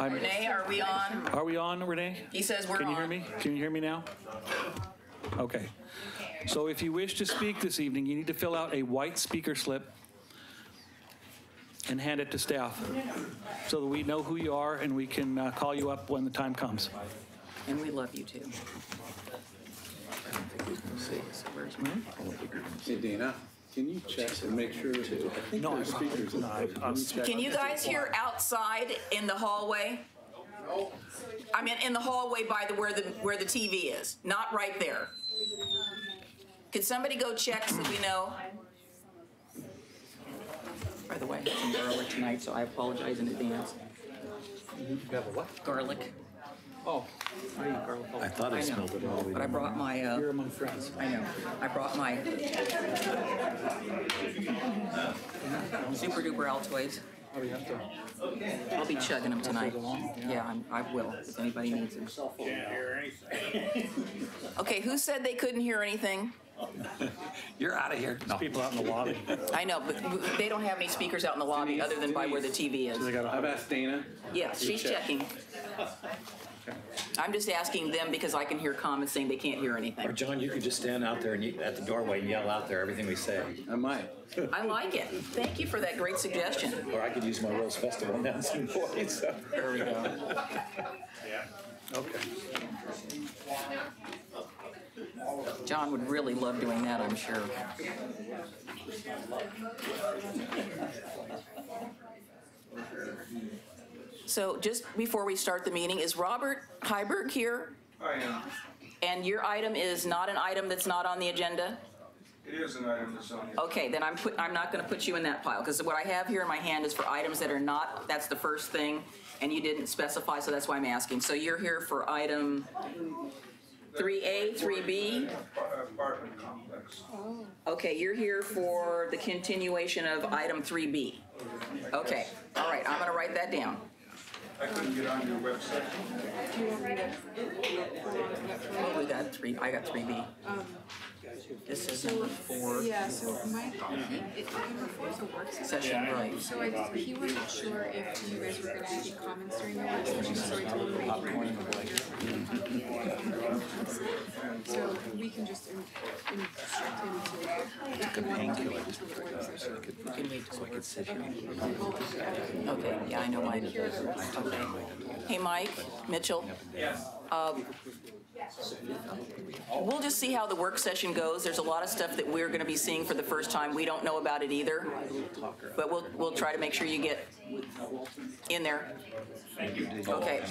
Renee, are we on? Are we on, Renee? He says we're on. Can you hear me? Can you hear me now? Okay. So if you wish to speak this evening, you need to fill out a white speaker slip and hand it to staff so that we know who you are and we can call you up when the time comes. And we love you too. Hey, Dana, can you check and make sure? I think No, there's speakers in there. Can you guys hear outside in the hallway? No. I mean, in the hallway by where the TV is, not right there. Could somebody go check so we know? By the way, I had some garlic tonight, so I apologize in advance. You have a what? Garlic. Oh, I eat garlic. I thought I smelled it all. But I brought my, you're among friends. I know, I brought my super duper Altoids. Oh, you have to. I'll be chugging them tonight. Yeah, I will, if anybody needs them. Okay, who said they couldn't hear anything? You're out of here. No. People out in the lobby. I know, but they don't have any speakers out in the lobby other than by where the TV is. I've asked Dana. Yeah, she's checking. I'm just asking them because I can hear comments saying they can't hear Or anything. John, you could just stand out there and at the doorway and yell out there everything we say. I might. I like it. Thank you for that great suggestion. Or I could use my Rose Festival announcing voice. So. There we go. Okay. John would really love doing that, I'm sure. So just before we start the meeting, is Robert Heiberg here? I am. And your item is not an item that's not on the agenda? It is an item that's on the Okay, then I'm not going to put you in that pile, because what I have here in my hand is for items that are not, that's the first thing, and you didn't specify, so that's why I'm asking. So you're here for item 3A, 3B? apartment complex. Okay, you're here for the continuation of item 3B. Okay, all right, I'm going to write that down. I couldn't get on your website. We got three, I got 3B. This is number 4. Yeah, so Mike, number 4 is a work session. Session, right. So he wasn't sure if you guys were gonna have any comments during the work session, so I told him so we can just instruct him to, if you want to wait until the work session. We can wait till the work session. Okay, yeah, I know Mike. Okay. Hey, Mike, Mitchell. We'll just see how the work session goes. There's a lot of stuff that we're going to be seeing for the first time. We don't know about it either, but we'll try to make sure you get in there. Okay.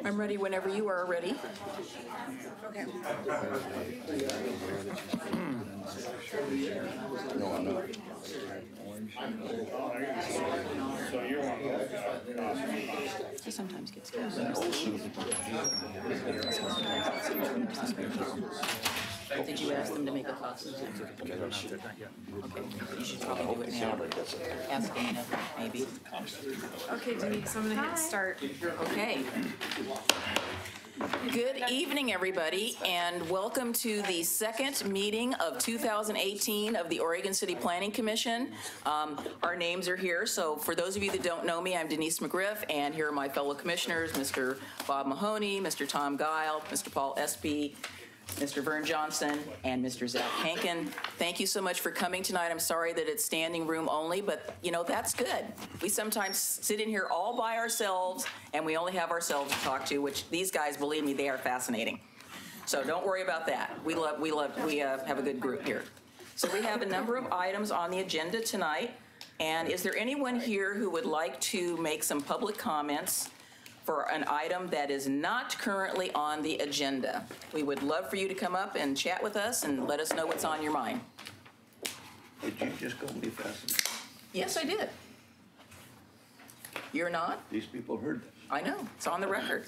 I'm ready whenever you are ready. Okay. No, I'm not. He sometimes gets confused. Did you ask them to make a copy? Okay, you should probably do it now. Ask Dana, maybe. Okay, Denise, I'm gonna hit start. Okay. Good evening, everybody, and welcome to the second meeting of 2018 of the Oregon City Planning Commission. Our names are here, so for those of you that don't know me, I'm Denise McGriff, and here are my fellow commissioners, Mr. Bob Mahoney, Mr. Tom Guile, Mr. Paul Espy, Mr. Vern Johnson, and Mr. Zach Hankin. Thank you so much for coming tonight. I'm sorry that it's standing room only, but you know, that's good. We sometimes sit in here all by ourselves and we only have ourselves to talk to, which these guys, believe me, they are fascinating. So don't worry about that. We have a good group here. So we have a number of items on the agenda tonight. And is there anyone here who would like to make some public comments for an item that is not currently on the agenda? We would love for you to come up and chat with us and let us know what's on your mind. Did you just go be fascinated? Yes, I did. You're not? These people heard this. I know, it's on the record.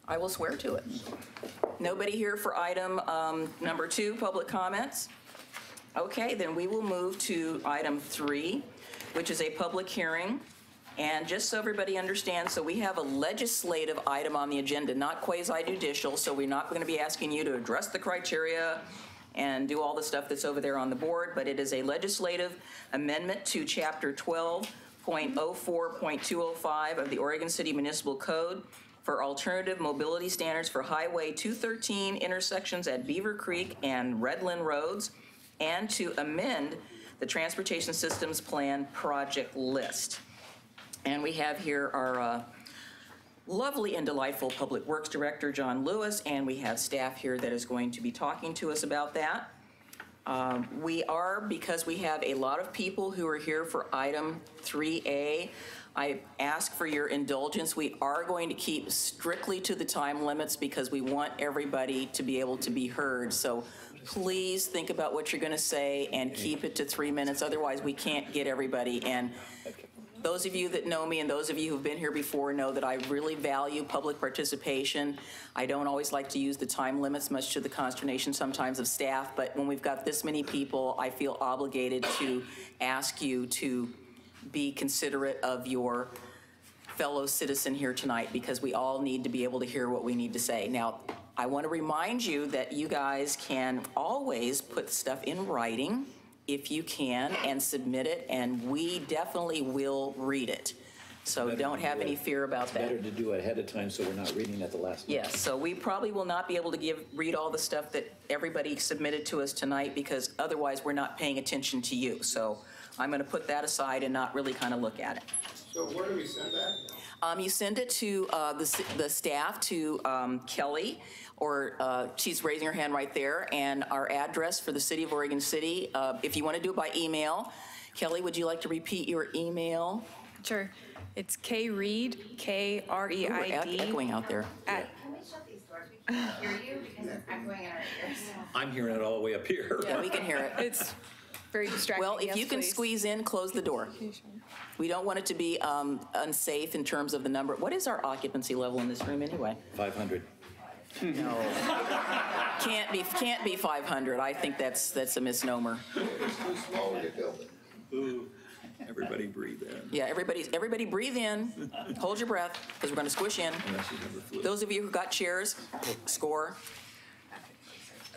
I will swear to it. Nobody here for item number 2, public comments? Okay, then we will move to item 3, which is a public hearing. And just so everybody understands, so we have a legislative item on the agenda, not quasi-judicial, so we're not going to be asking you to address the criteria and do all the stuff that's over there on the board, but it is a legislative amendment to Chapter 12, 3.04.205 of the Oregon City Municipal Code for alternative mobility standards for Highway 213 intersections at Beaver Creek and Redland Roads, and to amend the Transportation Systems Plan project list. And we have here our lovely and delightful Public Works Director, John Lewis, and we have staff here that is going to be talking to us about that. Because we have a lot of people who are here for item 3A, I ask for your indulgence. We are going to keep strictly to the time limits because we want everybody to be able to be heard. So please think about what you're going to say and keep it to 3 minutes. Otherwise, we can't get everybody. And those of you that know me and those of you who've been here before know that I really value public participation. I don't always like to use the time limits, much to the consternation sometimes of staff, but when we've got this many people, I feel obligated to ask you to be considerate of your fellow citizen here tonight, because we all need to be able to hear what we need to say. Now, I want to remind you that you guys can always put stuff in writing if you can and submit it, and we definitely will read it. So don't have any fear about that. Better to do it ahead of time so we're not reading at the last minute. Yes, so we probably will not be able to read all the stuff that everybody submitted to us tonight, because otherwise we're not paying attention to you. So I'm going to put that aside and not really kind of look at it. So where do we send that? You send it to the staff, to Kelly, or she's raising her hand right there, and our address for the City of Oregon City. If you want to do it by email, Kelly, would you like to repeat your email? Sure. It's K-Reid, K-R-E-I-D. We're echoing out there. At, Can we shut these doors? We can't hear you because it's echoing in our ears. I'm hearing it all the way up here. Yeah, we can hear it. it's very distracting. Well, if Yes, you can please. squeeze in, close the door. We don't want it to be unsafe in terms of the number. What is our occupancy level in this room anyway? 500. No. Can't be 500. I think that's a misnomer. Ooh, everybody breathe in. Yeah, everybody breathe in, hold your breath, because we're going to squish in. Unless you have the flu. Those of you who got chairs, score.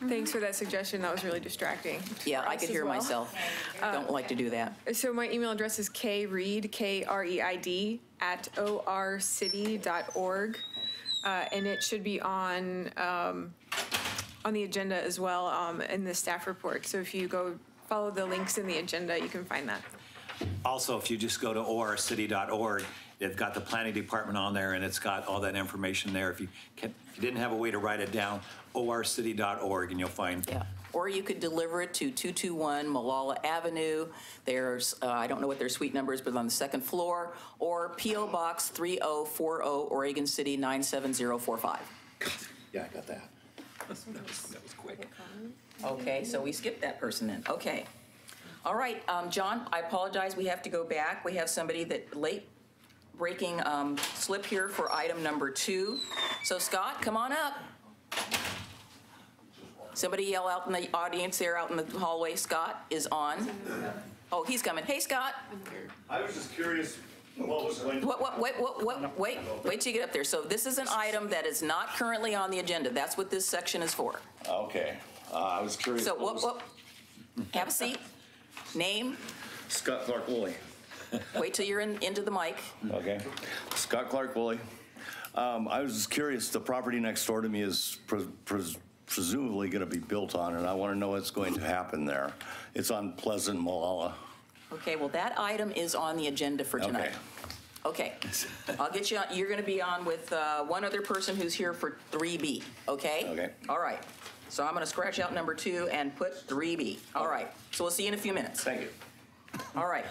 Thanks for that suggestion. That was really distracting. Yeah, for I us could as hear well. myself. Don't like to do that. So my email address is kreid, K-R-E-I-D, @orcity.org. And it should be on the agenda as well, in the staff report. So if you go follow the links in the agenda, you can find that. Also, if you just go to orcity.org, they've got the planning department on there, and it's got all that information there. If you didn't have a way to write it down, orcity.org, and you'll find. Yeah. Or you could deliver it to 221 Malala Avenue. There's, I don't know what their suite number is, but on the second floor. Or P.O. Box 3040, Oregon City 97045. Yeah, I got that. That was quick. Okay, so we skipped that person then. Okay. All right, John, I apologize. We have to go back. We have somebody that late breaking slip here for item number 2. So Scott, come on up. Somebody yell out in the audience there, out in the hallway, Scott is on. Oh, he's coming. Hey, Scott. I was just curious what was going to... Wait till you get up there. So this is an item that is not currently on the agenda. That's what this section is for. Okay. I was curious. So have a seat. Name. Scott Clark Woolley. Wait till you're into the mic. Okay. Scott Clark Woolley. I was just curious, the property next door to me is presumably going to be built on, and I want to know what's going to happen there. It's on Pleasant Malala. Okay, well, that item is on the agenda for tonight. Okay. I'll get you on. You're going to be on with one other person who's here for 3B, okay? Okay. All right. So I'm going to scratch out number 2 and put 3B. All right. So we'll see you in a few minutes. Thank you. All right.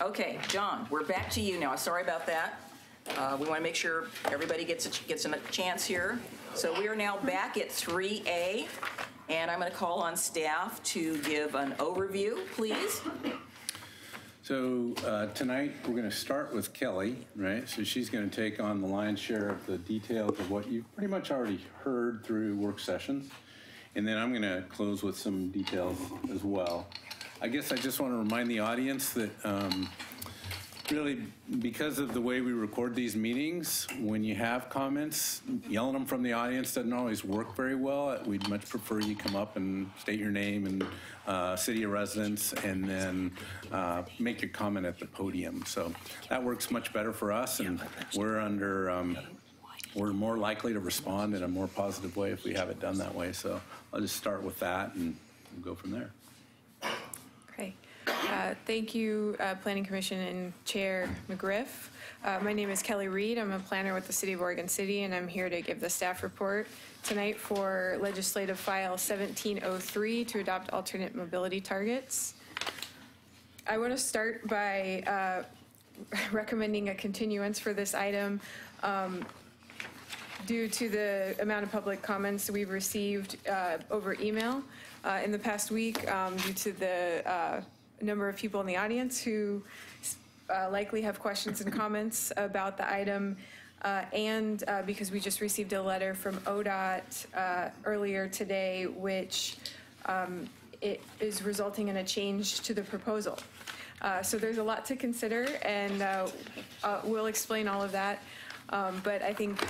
Okay, John, we're back to you now. Sorry about that. We want to make sure everybody gets a chance here. So we are now back at 3A, and I'm going to call on staff to give an overview, please. So tonight, we're going to start with Kelly, right? So she's going to take on the lion's share of the details of what you've pretty much already heard through work sessions. And then I'm going to close with some details as well. I guess I just want to remind the audience that really, because of the way we record these meetings, when you have comments, yelling them from the audience doesn't always work very well. We'd much prefer you come up and state your name and city of residence, and then make your comment at the podium. So that works much better for us, and we're more likely to respond in a more positive way if we have it done that way. So I'll just start with that, and we'll go from there. Okay. Thank you, Planning Commission and Chair McGriff. My name is Kelly Reed. I'm a planner with the City of Oregon City, and I'm here to give the staff report tonight for Legislative File 1703 to adopt alternate mobility targets. I want to start by recommending a continuance for this item. Due to the amount of public comments we've received over email in the past week, due to the number of people in the audience who likely have questions and comments about the item, and because we just received a letter from ODOT earlier today, which it is resulting in a change to the proposal. So there's a lot to consider, and we'll explain all of that. But I think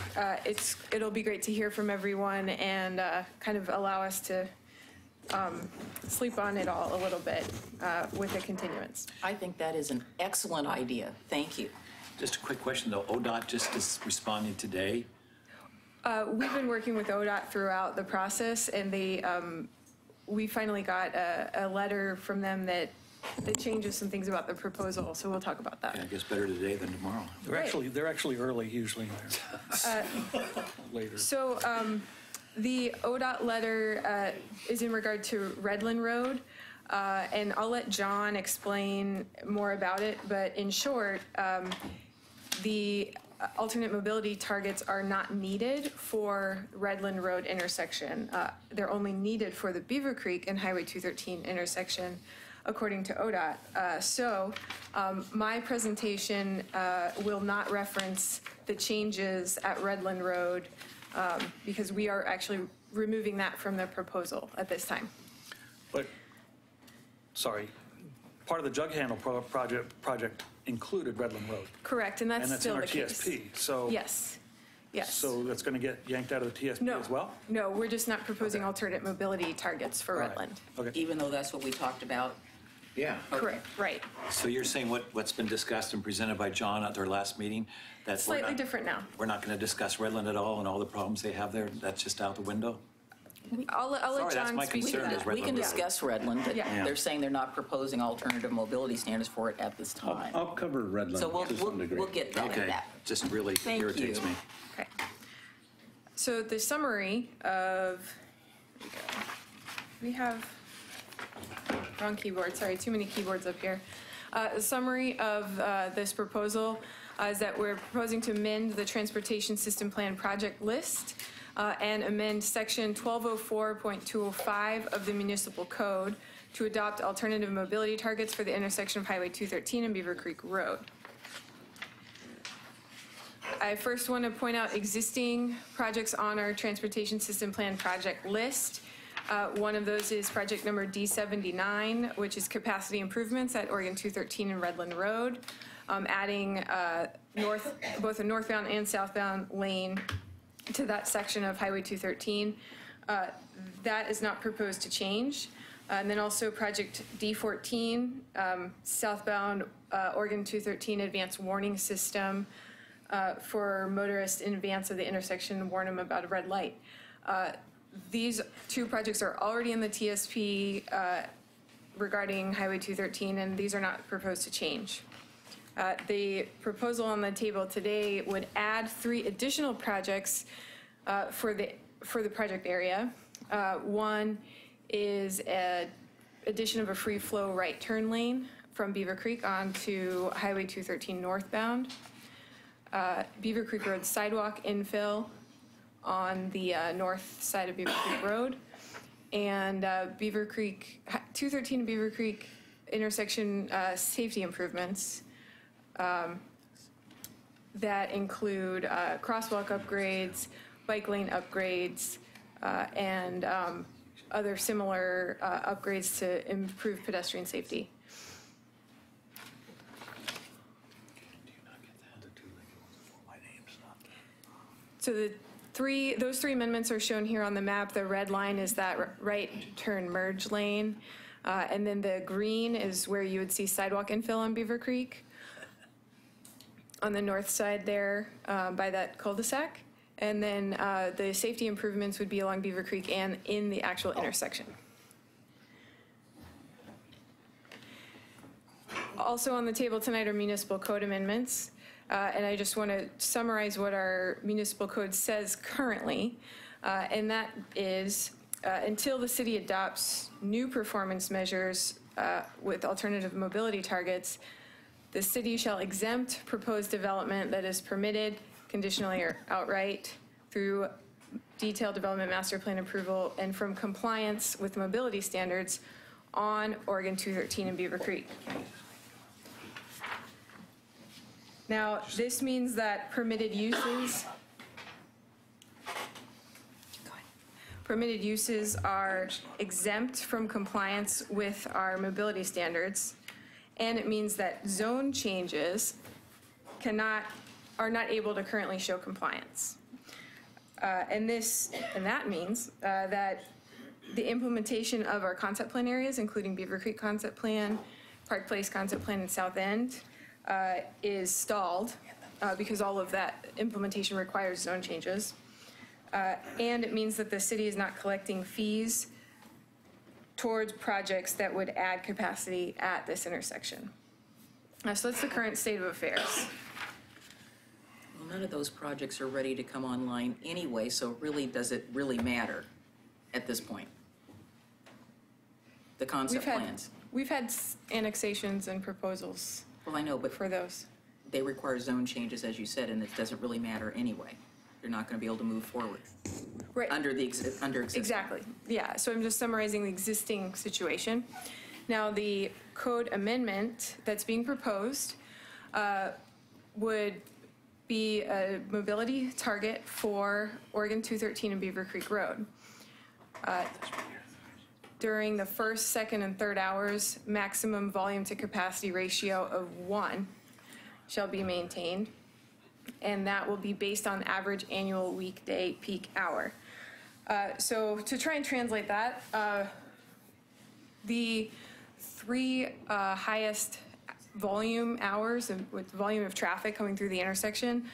it'll be great to hear from everyone and kind of allow us to sleep on it all a little bit with a continuance. I think that is an excellent idea. Thank you. Just a quick question though, ODOT just is responding today. We've been working with ODOT throughout the process, and we finally got a letter from them that changes some things about the proposal, so we'll talk about that. Yeah, I guess better today than tomorrow. They're actually early usually. Later. So the ODOT letter is in regard to Redland Road, and I'll let John explain more about it, but in short, the alternate mobility targets are not needed for Redland Road intersection. They're only needed for the Beaver Creek and Highway 213 intersection, according to ODOT. So my presentation will not reference the changes at Redland Road because we are actually removing that from the proposal at this time. But, sorry, part of the jug handle project included Redland Road. Correct, and that's still the case. And that's in our TSP, so. Yes, yes. So that's going to get yanked out of the TSP as well? No, we're just not proposing alternate mobility targets for All right. Redland. Okay. Even though that's what we talked about. Yeah. Correct, right. So you're saying what's been discussed and presented by John at their last meeting? That's Slightly different now. We're not going to discuss Redland at all and all the problems they have there? That's just out the window? I'll let Sorry, that's John my speak to concern that. is We can Redland Road. discuss Redland, but Yeah. they're saying they're not proposing alternative mobility standards for it at this time. I'll cover Redland So to some degree. we'll get to Okay, that. just really Thank irritates you. me. Okay. So the summary of, we have, wrong keyboard, sorry, too many keyboards up here. The summary of this proposal is that we're proposing to amend the Transportation System Plan project list and amend section 1204.205 of the municipal code to adopt alternative mobility targets for the intersection of Highway 213 and Beaver Creek Road. I first want to point out existing projects on our Transportation System Plan project list. One of those is project number D79, which is capacity improvements at Oregon 213 and Redland Road, adding both a northbound and southbound lane to that section of Highway 213. That is not proposed to change. And then also project D14, southbound Oregon 213 advanced warning system for motorists in advance of the intersection, warn them about a red light. These two projects are already in the TSP regarding Highway 213, and these are not proposed to change. The proposal on the table today would add 3 additional projects for the project area. One is an addition of a free flow right turn lane from Beaver Creek onto Highway 213 northbound. Beaver Creek Road sidewalk infill on the north side of Beaver Creek Road, and Beaver Creek, 213 and Beaver Creek intersection safety improvements that include crosswalk upgrades, bike lane upgrades, and other similar upgrades to improve pedestrian safety. So those three amendments are shown here on the map. The red line is that right turn merge lane. And then the green is where you would see sidewalk infill on Beaver Creek. On the north side there by that cul-de-sac. And then the safety improvements would be along Beaver Creek and in the actual intersection. Also on the table tonight are municipal code amendments. And I just want to summarize what our municipal code says currently. And that is until the city adopts new performance measures with alternative mobility targets, the city shall exempt proposed development that is permitted conditionally or outright through detailed development master plan approval and from compliance with mobility standards on Oregon 213 and Beaver Creek. Now, this means that permitted uses are exempt from compliance with our mobility standards. And it means that zone changes are not able to currently show compliance. And that means that the implementation of our concept plan areas, including Beaver Creek Concept Plan, Park Place Concept Plan, and South End, is stalled because all of that implementation requires zone changes. And it means that the city is not collecting fees towards projects that would add capacity at this intersection. So that's the current state of affairs. Well, none of those projects are ready to come online anyway, so really, does it really matter at this point? The concept plans. We've had annexations and proposals. Well, I know, but for those, they require zone changes, as you said, and it doesn't really matter anyway. They're not going to be able to move forward. Right. Under existing. Exactly. Yeah. So I'm just summarizing the existing situation. Now, the code amendment that's being proposed would be a mobility target for Oregon 213 and Beaver Creek Road. During the first, second, and third hours, maximum volume to capacity ratio of 1 shall be maintained. And that will be based on average annual weekday peak hour. So to try and translate that, the three highest volume hours with volume of traffic coming through the intersection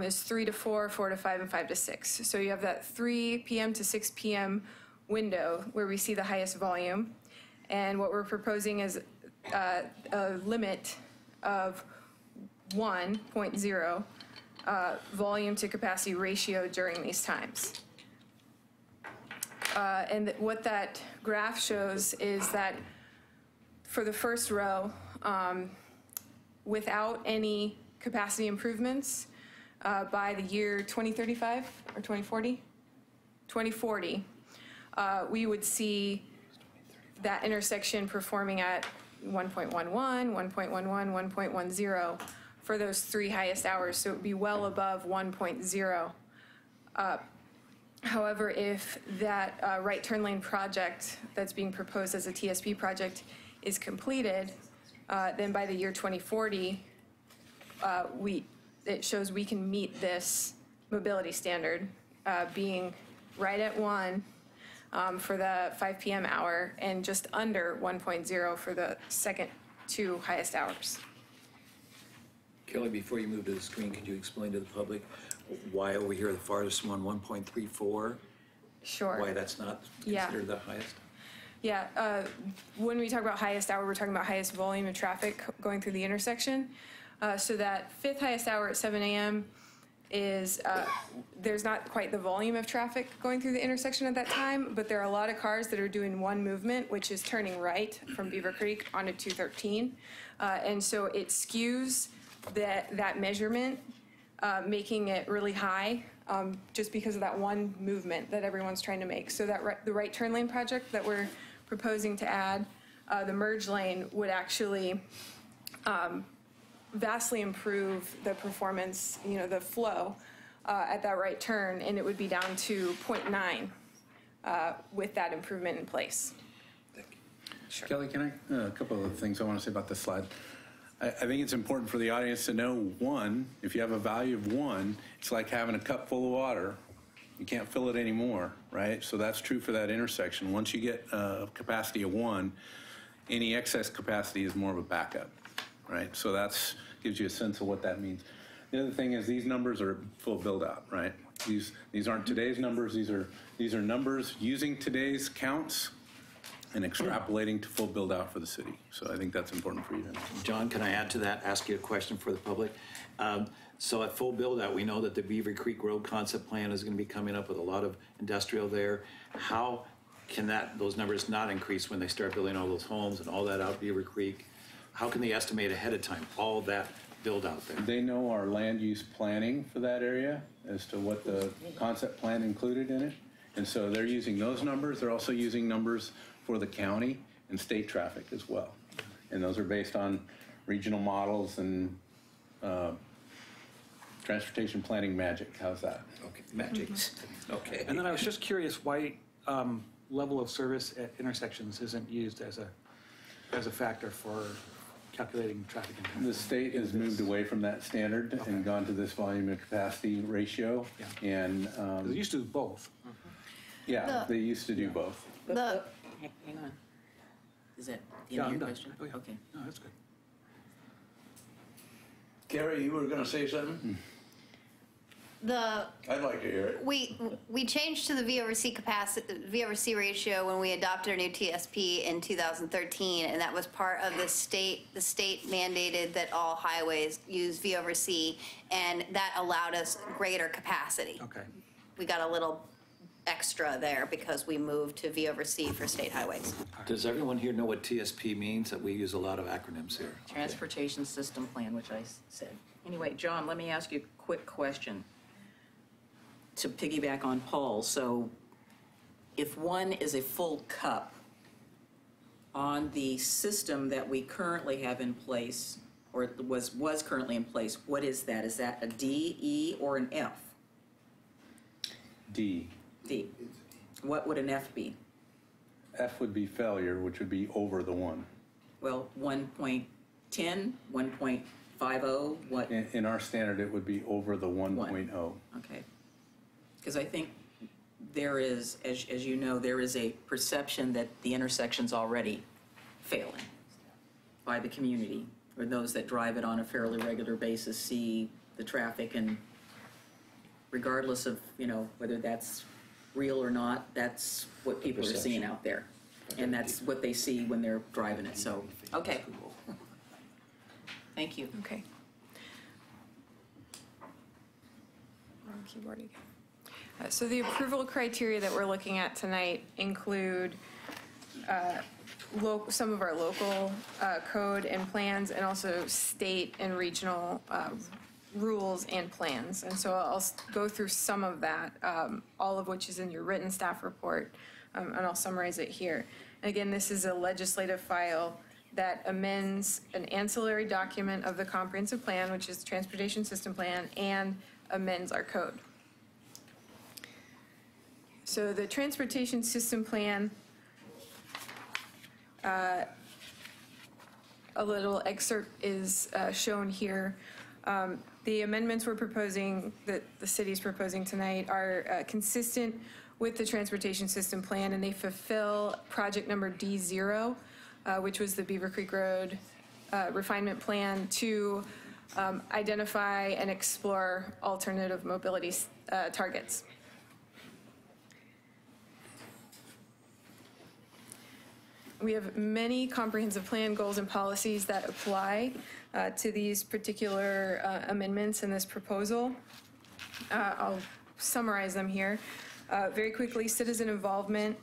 is 3 to 4, 4 to 5, and 5 to 6. So you have that 3 p.m. to 6 p.m. window where we see the highest volume. And what we're proposing is a limit of 1.0 volume to capacity ratio during these times. And what that graph shows is that for the first row, without any capacity improvements, by the year 2035 or 2040? 2040, we would see that intersection performing at 1.11, 1.11, 1.10 for those three highest hours, so it would be well above 1.0. However, if that right turn lane project that's being proposed as a TSP project is completed, then by the year 2040, it shows we can meet this mobility standard, being right at 1 for the 5 p.m. hour and just under 1.0 for the second two highest hours. Kelly, before you move to the screen, could you explain to the public why over here the farthest one, 1.34? Sure. Why that's not considered the highest? Yeah, when we talk about highest hour, we're talking about highest volume of traffic going through the intersection. So that fifth highest hour at 7 a.m. is, there's not quite the volume of traffic going through the intersection at that time, but there are a lot of cars that are doing one movement, which is turning right from Beaver Creek onto 213. And so it skews that measurement, making it really high, just because of that one movement that everyone's trying to make. So that the right turn lane project that we're proposing to add, the merge lane would actually vastly improve the performance, the flow at that right turn, and it would be down to 0.9 with that improvement in place. Kelly, can I, a couple of things I want to say about this slide. I think it's important for the audience to know, one, if you have a value of 1, it's like having a cup full of water. You can't fill it anymore, right? So that's true for that intersection. Once you get a capacity of 1, any excess capacity is more of a backup, right? So that's gives you a sense of what that means. The other thing is these numbers are full build out, right? These aren't today's numbers. These are numbers using today's counts and extrapolating to full build out for the city. So I think that's important for you to know. John, can I add to that, ask you a question for the public? So at full build out, we know that the Beaver Creek Road concept plan is going to be coming up with a lot of industrial there. How can those numbers not increase when they start building all those homes and all that out Beaver Creek? How can they estimate ahead of time all that build out there? They know our land use planning for that area as to what the concept plan included in it. And so they're using those numbers. They're also using numbers for the county and state traffic as well. And those are based on regional models and transportation planning magic. How's that? Okay, magic. Okay. And then I was just curious why level of service at intersections isn't used as a factor for calculating traffic impact. The state has moved away from that standard and gone to this volume and capacity ratio. Yeah. And They used to do both. yeah, they used to do both. Hang on. Is that the end of your question? Oh, yeah. Okay. No, that's good. Carrie, you were going to say something? I'd like to hear it. We changed to the VOC ratio when we adopted our new TSP in 2013, and that was part of the state mandated that all highways use VOC, and that allowed us greater capacity. Okay. We got a little extra there because we moved to VOC for state highways. Does everyone here know what TSP means? That we use a lot of acronyms here. Transportation System Plan, which I said. Anyway, John, let me ask you a quick question to piggyback on Paul. So if 1 is a full cup on the system that we currently have in place, or was currently in place, what is that? Is that a D, E, or an F? D. D. What would an F be? F would be failure, which would be over the 1. Well, 1.10, 1.50, what? In our standard, it would be over the 1.0. Okay. Because I think there is, as you know, there is a perception that the intersection's already failing by the community, or those that drive it on a fairly regular basis see the traffic, and regardless of, whether that's real or not, that's what people are seeing out there. And that's what they see when they're driving it, so, okay. Thank you. Okay. Wrong keyboard again. So the approval criteria that we're looking at tonight include some of our local code and plans, and also state and regional rules and plans. And so I'll go through some of that, all of which is in your written staff report, and I'll summarize it here. And again, this is a legislative file that amends an ancillary document of the comprehensive plan, which is the Transportation System Plan, and amends our code. So the Transportation System Plan, a little excerpt is shown here. The amendments we're proposing, that the city's proposing tonight, are consistent with the Transportation System Plan, and they fulfill project number D0, which was the Beaver Creek Road refinement plan, to identify and explore alternative mobility targets. We have many comprehensive plan goals and policies that apply to these particular amendments in this proposal. I'll summarize them here. Very quickly, citizen involvement.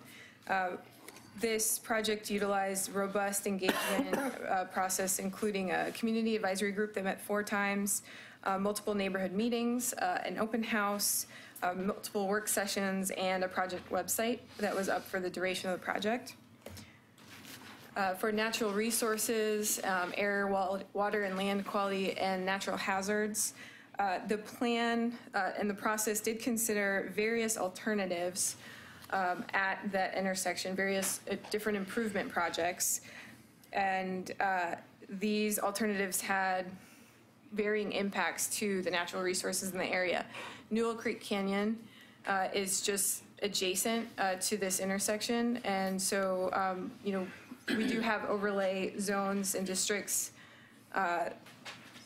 This project utilized robust engagement process, including a community advisory group that met 4 times, multiple neighborhood meetings, an open house, multiple work sessions, and a project website that was up for the duration of the project. For natural resources, air, water, and land quality, and natural hazards, the plan and the process did consider various alternatives at that intersection, various different improvement projects. And these alternatives had varying impacts to the natural resources in the area. Newell Creek Canyon is just adjacent to this intersection, and so we do have overlay zones and districts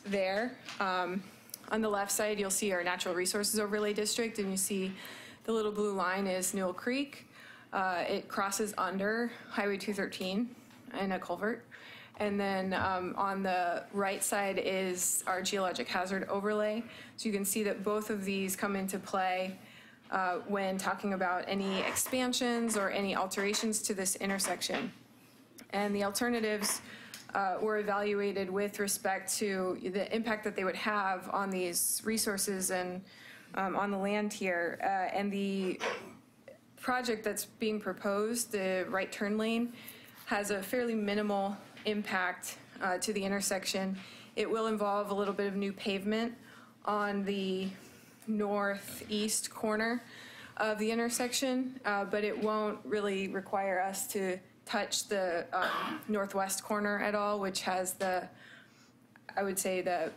there. On the left side, you'll see our natural resources overlay district, and you see the little blue line is Newell Creek. It crosses under Highway 213 in a culvert. And then on the right side is our geologic hazard overlay. So you can see that both of these come into play when talking about any expansions or any alterations to this intersection. And the alternatives were evaluated with respect to the impact that they would have on these resources and on the land here. And the project that's being proposed, the right turn lane, has a fairly minimal impact to the intersection. It will involve a little bit of new pavement on the northeast corner of the intersection, but it won't really require us to touch the northwest corner at all, which has I would say, the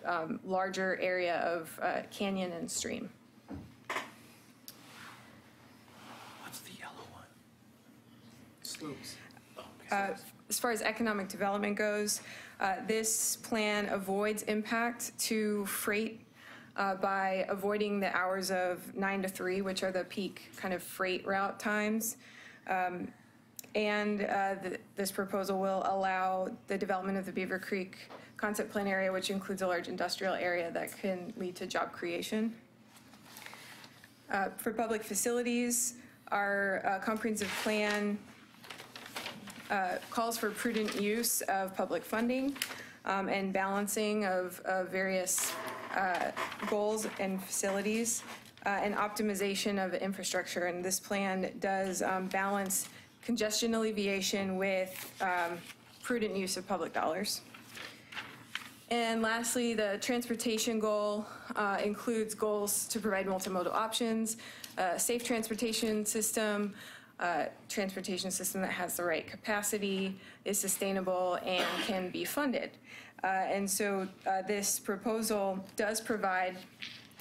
larger area of canyon and stream. What's the yellow one? Slopes. As far as economic development goes, this plan avoids impact to freight by avoiding the hours of 9 to 3, which are the peak kind of freight route times. This proposal will allow the development of the Beaver Creek concept plan area, which includes a large industrial area that can lead to job creation. For public facilities, our comprehensive plan calls for prudent use of public funding and balancing of various goals and facilities and optimization of infrastructure. And this plan does balance congestion alleviation with prudent use of public dollars. And lastly, the transportation goal includes goals to provide multimodal options, safe transportation system that has the right capacity, is sustainable, and can be funded. And so this proposal does provide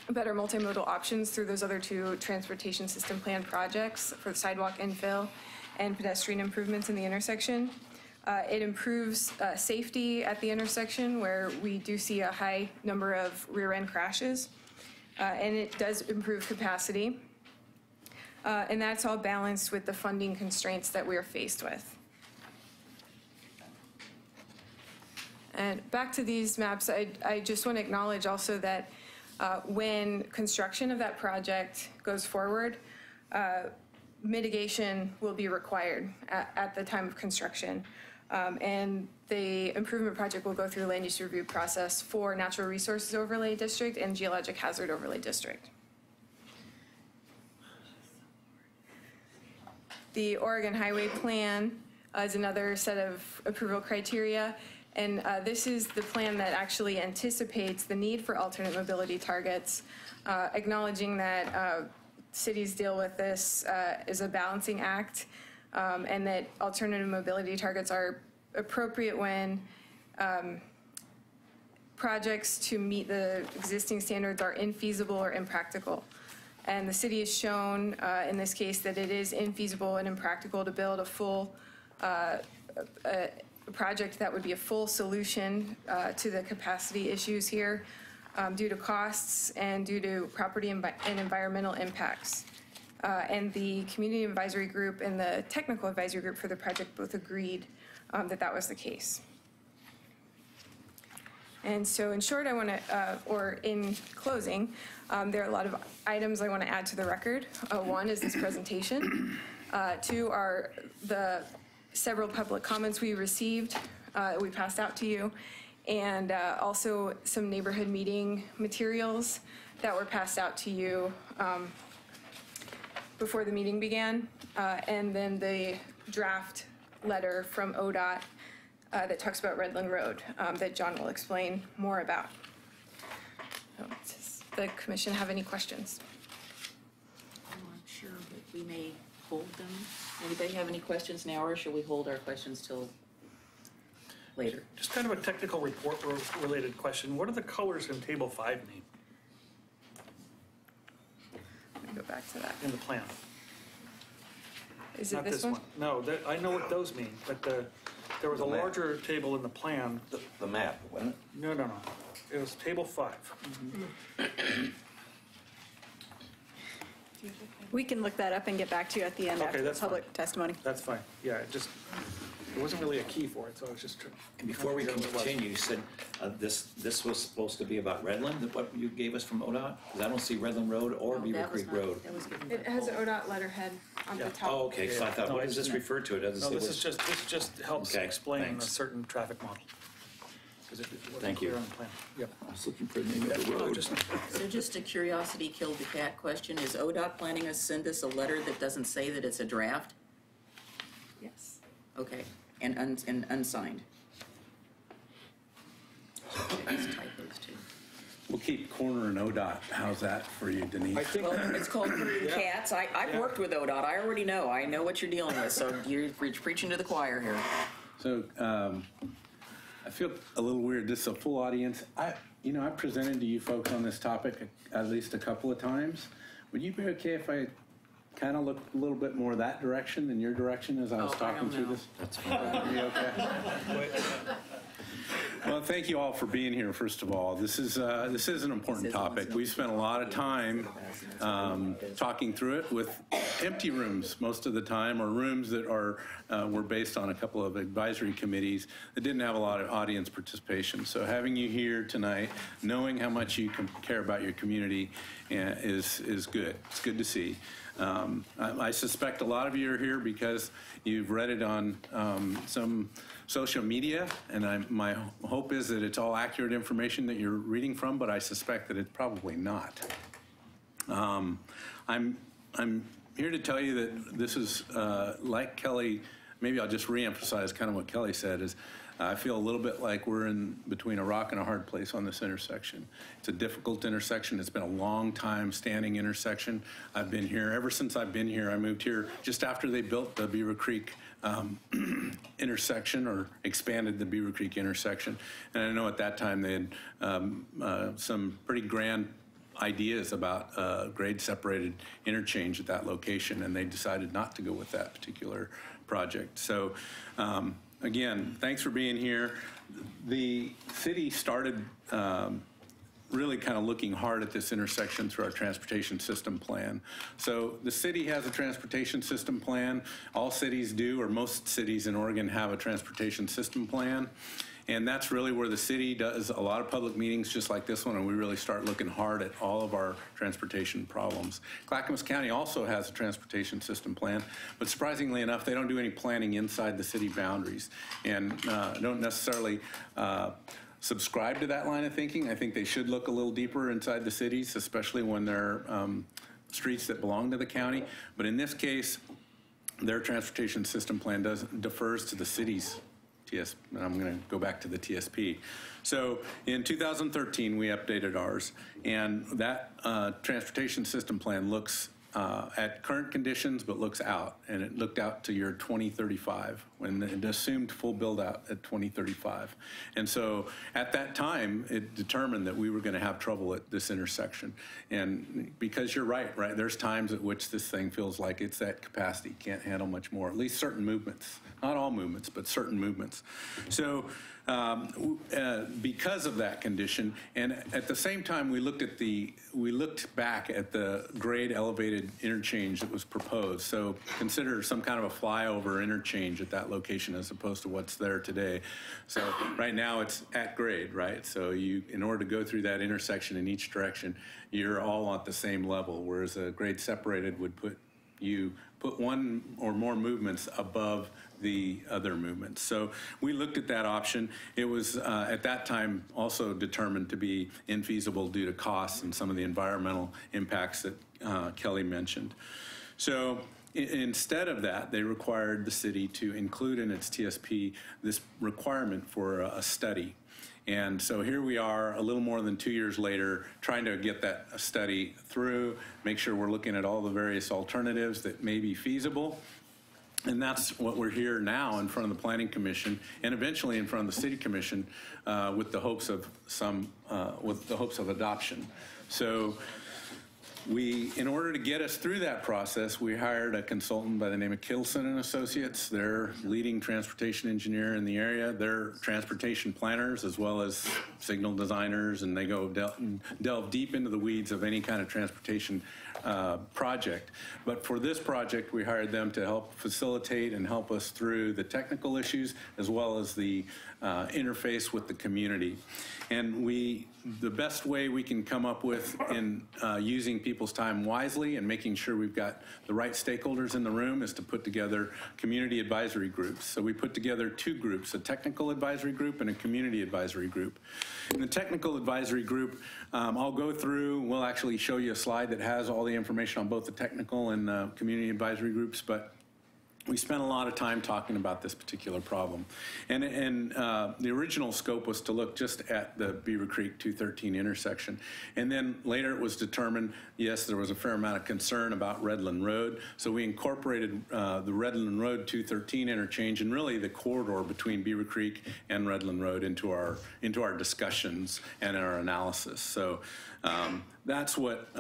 better multimodal options through those other two transportation system plan projects for the sidewalk infill and pedestrian improvements in the intersection. It improves safety at the intersection where we do see a high number of rear-end crashes, and it does improve capacity. And that's all balanced with the funding constraints that we're faced with. And back to these maps, I just want to acknowledge also that when construction of that project goes forward, mitigation will be required at the time of construction. And the improvement project will go through a land use review process for natural resources overlay district and geologic hazard overlay district. The Oregon Highway Plan is another set of approval criteria. And this is the plan that actually anticipates the need for alternate mobility targets, acknowledging that cities deal with this as a balancing act, and that alternative mobility targets are appropriate when projects to meet the existing standards are infeasible or impractical. And the city has shown in this case that it is infeasible and impractical to build a full project that would be a full solution to the capacity issues here due to costs and due to property and environmental impacts. And the community advisory group and the technical advisory group for the project both agreed that that was the case. And so in short, I want to, or in closing, there are a lot of items I want to add to the record. One is this presentation. Two are the several public comments we received, we passed out to you, and also some neighborhood meeting materials that were passed out to you before the meeting began, and then the draft letter from ODOT that talks about Redland Road that John will explain more about. So, does the commission have any questions? I'm not sure, but we may hold them. Anybody have any questions now, or should we hold our questions till? later. Just kind of a technical report related question. What do the colors in table 5 mean Let me go back to that. in the plan? Is it Not this one? No, I know what those mean, but there was a larger table in the plan. The map, wasn't it? No. It was table 5. We can look that up and get back to you at the end Okay, after the that's public fine. testimony. That's fine. Yeah, there wasn't really a key for it, so I was just trying. And before we continue, you said this was supposed to be about Redland, what you gave us from ODOT? Because I don't see Redland Road or Beaver Creek Road. That was given by It has Paul. ODOT letterhead on the Yeah. top. Oh, okay, so I thought, No, what does this refer to? It doesn't No, say this just helps Okay, explain a thanks. certain traffic model. 'Cause it wasn't Thank you. clear on the plan. Yep. I was looking for the name of the No, road. So just a curiosity killed the cat question, is ODOT planning to send us a letter that doesn't say that it's a draft? Yes. Okay, and unsigned? These typos too. We'll keep cornering ODOT. How's that for you, Denise? I think, Well, it's called herding Yeah. cats. I've Yeah. worked with ODOT. I already know. I know what you're dealing with, so you're preaching to the choir here. So I feel a little weird. This is a full audience. I presented to you folks on this topic at least a couple of times. Would you be okay if I kind of looked a little bit more that direction than your direction as I was Oh, I talking don't through know. this? That's fine. Are you okay? Well, thank you all for being here, first of all. This is an important topic. We've spent a lot of time talking through it with empty rooms most of the time, or rooms that were based on a couple of advisory committees that didn't have a lot of audience participation. So having you here tonight, knowing how much you care about your community is good. It's good to see. I suspect a lot of you are here because you've read it on some social media, and my hope is that it's all accurate information that you're reading from, but I suspect that it's probably not. I'm here to tell you that this is, like Kelly, maybe I'll just reemphasize kind of what Kelly said, is I feel a little bit like we're in between a rock and a hard place on this intersection. It's a difficult intersection. It's been a long time standing intersection. I've been here, ever since I've been here. I moved here just after they built the Beaver Creek intersection, or expanded the Beaver Creek intersection. And I know at that time they had some pretty grand ideas about grade separated interchange at that location, and they decided not to go with that particular project. So again, thanks for being here. The city started really kind of looking hard at this intersection through our transportation system plan. So the city has a transportation system plan. All cities do, or most cities in Oregon have a transportation system plan. And that's really where the city does a lot of public meetings just like this one, and we really start looking hard at all of our transportation problems. Clackamas County also has a transportation system plan, but surprisingly enough, they don't do any planning inside the city boundaries, and don't necessarily subscribe to that line of thinking. I think they should look a little deeper inside the cities, especially when they're streets that belong to the county. But in this case, their transportation system plan defers to the city's TS, and I'm going to go back to the TSP. So in 2013, we updated ours, and that transportation system plan looks at current conditions, but looks out, and it looked out to year 2035, when it assumed full build out at 2035. And so at that time, it determined that we were going to have trouble at this intersection. And because you're right, there's times at which this thing feels like it's at capacity, can't handle much more, at least certain movements. Not all movements, but certain movements. So because of that condition, and at the same time we looked back at the grade elevated interchange that was proposed. So consider some kind of a flyover interchange at that location as opposed to what's there today. So right now it's at grade, right? So in order to go through that intersection in each direction, you're all at the same level, whereas a grade separated would put one or more movements above the other movements. So we looked at that option. It was at that time also determined to be infeasible due to costs and some of the environmental impacts that Kelly mentioned. So instead of that, they required the city to include in its TSP this requirement for a study. And so here we are a little more than 2 years later, trying to get that study through, make sure we're looking at all the various alternatives that may be feasible. And that's what we're here now in front of the Planning Commission and eventually in front of the City Commission with the hopes of adoption. So in order to get us through that process, we hired a consultant by the name of Kittleson and Associates. They're leading transportation engineer in the area. They're transportation planners as well as signal designers, and they go delve deep into the weeds of any kind of transportation project. But for this project, we hired them to help facilitate and help us through the technical issues as well as the interface with the community. And the best way we can come up with in using people's time wisely and making sure we've got the right stakeholders in the room is to put together community advisory groups. So we put together two groups, a technical advisory group and a community advisory group. In the technical advisory group, I'll go through, we'll actually show you a slide that has all the information on both the technical and community advisory groups, but we spent a lot of time talking about this particular problem. And the original scope was to look just at the Beaver Creek 213 intersection. And then later it was determined, yes, there was a fair amount of concern about Redland Road. So we incorporated the Redland Road 213 interchange and really the corridor between Beaver Creek and Redland Road into our discussions and our analysis. So that's what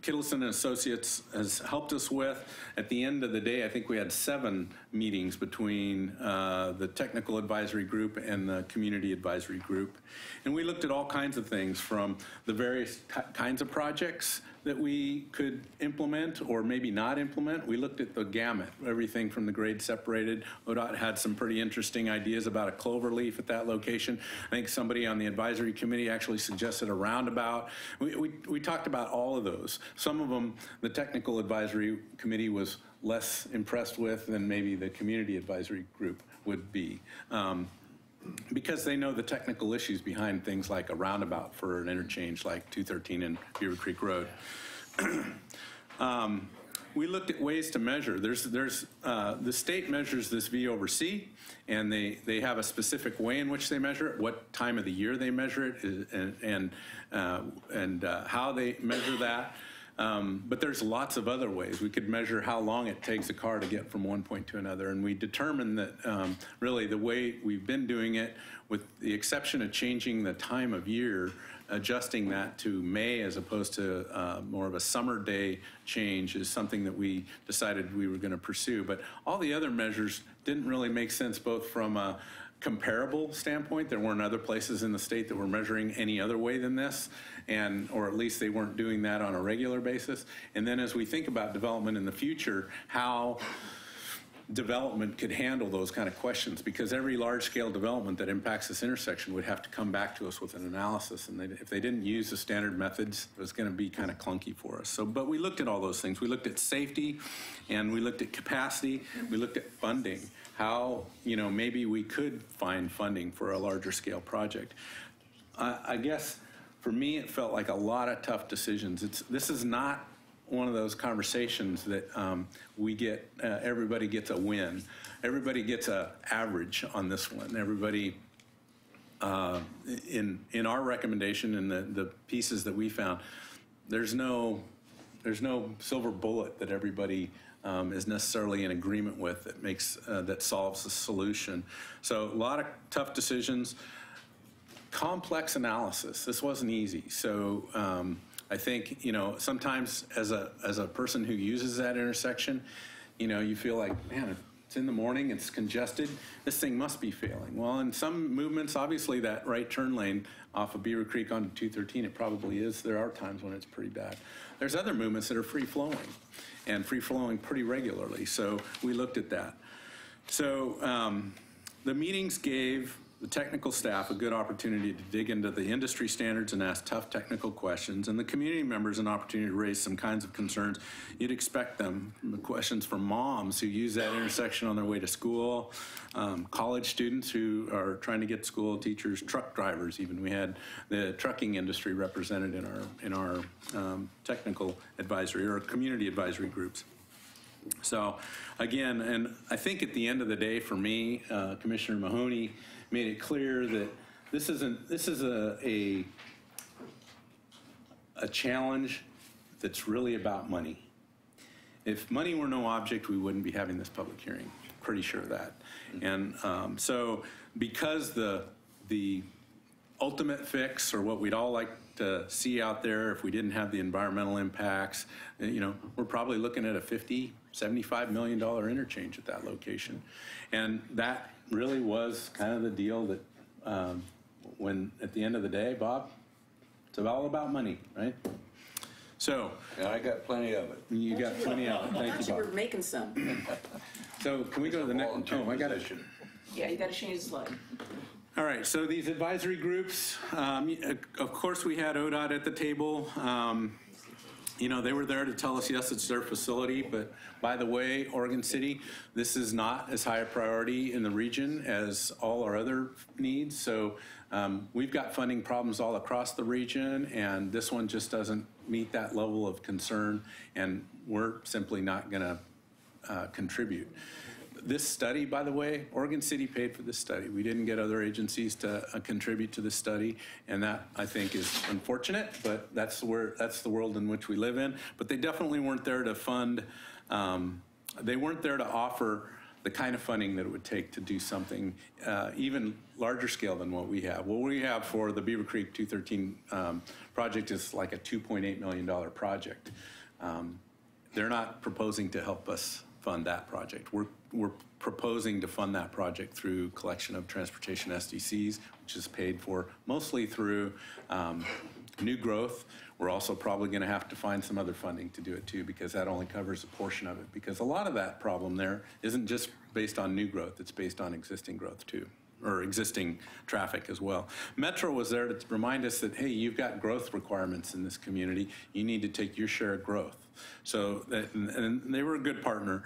Kittleson and Associates has helped us with. At the end of the day, I think we had 7 meetings between the technical advisory group and the community advisory group. And we looked at all kinds of things from the various kinds of projects that we could implement or maybe not implement. We looked at the gamut, everything from the grade separated. ODOT had some pretty interesting ideas about a clover leaf at that location. I think somebody on the advisory committee actually suggested a roundabout. We talked about all of those. Some of them, the technical advisory committee was less impressed with than maybe the community advisory group would be. Because they know the technical issues behind things like a roundabout for an interchange like 213 and Beaver Creek Road. We looked at ways to measure. The state measures this V over C, and they have a specific way in which they measure it, what time of the year they measure it, and how they measure that. But there's lots of other ways. We could measure how long it takes a car to get from one point to another. And we determined that really the way we've been doing it, with the exception of changing the time of year, adjusting that to May as opposed to more of a summer day change is something that we decided we were going to pursue. But all the other measures didn't really make sense, both from a comparable standpoint. There weren't other places in the state that were measuring any other way than this, or at least they weren't doing that on a regular basis. And then as we think about development in the future, how development could handle those kind of questions, because every large-scale development that impacts this intersection would have to come back to us with an analysis, and if they didn't use the standard methods, it was going to be kind of clunky for us. But we looked at all those things. We looked at safety, and we looked at capacity. We looked at funding, how maybe we could find funding for a larger scale project. I guess for me, it felt like a lot of tough decisions. This is not one of those conversations that we get, everybody gets a win. Everybody gets a average on this one. Everybody, in our recommendation and the pieces that we found, there's no silver bullet that everybody is necessarily in agreement with that solves the solution. So a lot of tough decisions, complex analysis. This wasn't easy. So I think, sometimes as a person who uses that intersection, you feel like, man, it's in the morning, it's congested, this thing must be failing. Well, in some movements, obviously that right turn lane off of Beaver Creek onto 213, it probably is. There are times when it's pretty bad. There's other movements that are free-flowing, and free-flowing pretty regularly, so we looked at that. So the meetings gave the technical staff a good opportunity to dig into the industry standards and ask tough technical questions, and the community members an opportunity to raise some kinds of concerns you'd expect them. Questions from moms who use that intersection on their way to school, college students who are trying to get to school, teachers, truck drivers even. We had the trucking industry represented in our technical advisory or community advisory groups. So again, and I think at the end of the day for me, Commissioner Mahoney made it clear that this is a challenge that's really about money. if money were no object, we wouldn't be having this public hearing. Pretty sure of that. And so because the ultimate fix, or what we'd all like to see out there if we didn't have the environmental impacts, you know, we're probably looking at a $75 million interchange at that location. And that really was kind of the deal that when at the end of the day, Bob, it's all about money, right? So. And I got plenty of it. You got plenty of it. I Thank thought you, you were Bob. making some. So can we go to the next? Oh, I got it. Yeah, you got to change the slide. All right, so these advisory groups, of course, we had ODOT at the table. You know, they were there to tell us, yes, it's their facility, but by the way, Oregon City, this is not as high a priority in the region as all our other needs. So we've got funding problems all across the region, and this one just doesn't meet that level of concern, and we're simply not going to contribute. This study, by the way, Oregon City paid for this study. We didn't get other agencies to contribute to this study, and that, I think, is unfortunate, but that's the world in which we live in. But they definitely weren't there to fund, they weren't there to offer the kind of funding that it would take to do something even larger scale than what we have. What we have for the Beaver Creek 213 project is like a $2.8 million project. They're not proposing to help us fund that project. We're proposing to fund that project through collection of transportation SDCs, which is paid for mostly through new growth. We're also probably going to have to find some other funding to do it too, because that only covers a portion of it. Because a lot of that problem there isn't just based on new growth, it's based on existing growth too, or existing traffic as well. Metro was there to remind us that, hey, you've got growth requirements in this community. You need to take your share of growth. So, and they were a good partner.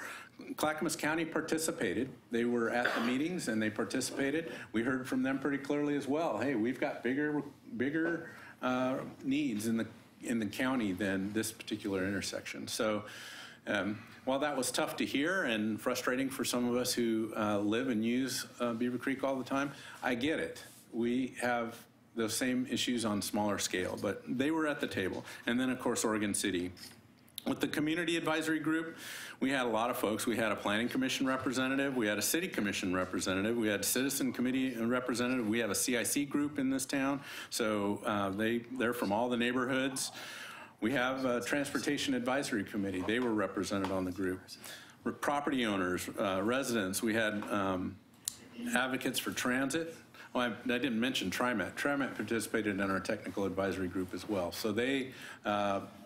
Clackamas County participated. They were at the meetings and they participated. We heard from them pretty clearly as well. Hey, we've got bigger needs in the county than this particular intersection. So, while that was tough to hear and frustrating for some of us who live and use Beaver Creek all the time, I get it. We have those same issues on smaller scale, but they were at the table. And then, of course, Oregon City. With the community advisory group, we had a lot of folks. We had a planning commission representative. We had a city commission representative. We had citizen committee representative. We have a CIC group in this town. So they're from all the neighborhoods. We have a transportation advisory committee. They were represented on the group. Property owners, residents. We had advocates for transit. Well, I didn't mention TriMet. TriMet participated in our technical advisory group as well. So we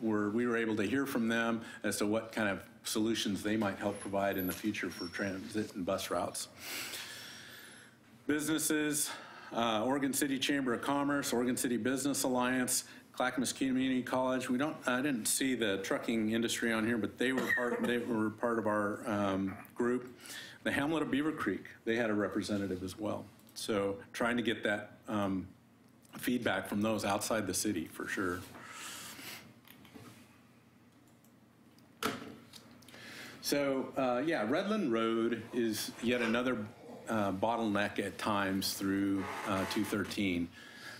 were able to hear from them as to what kind of solutions they might help provide in the future for transit and bus routes. Businesses, Oregon City Chamber of Commerce, Oregon City Business Alliance, Clackamas Community College. I didn't see the trucking industry on here, but they were part of our group. The Hamlet of Beaver Creek, they had a representative as well. So trying to get that feedback from those outside the city for sure. So yeah, Redland Road is yet another bottleneck at times through 213.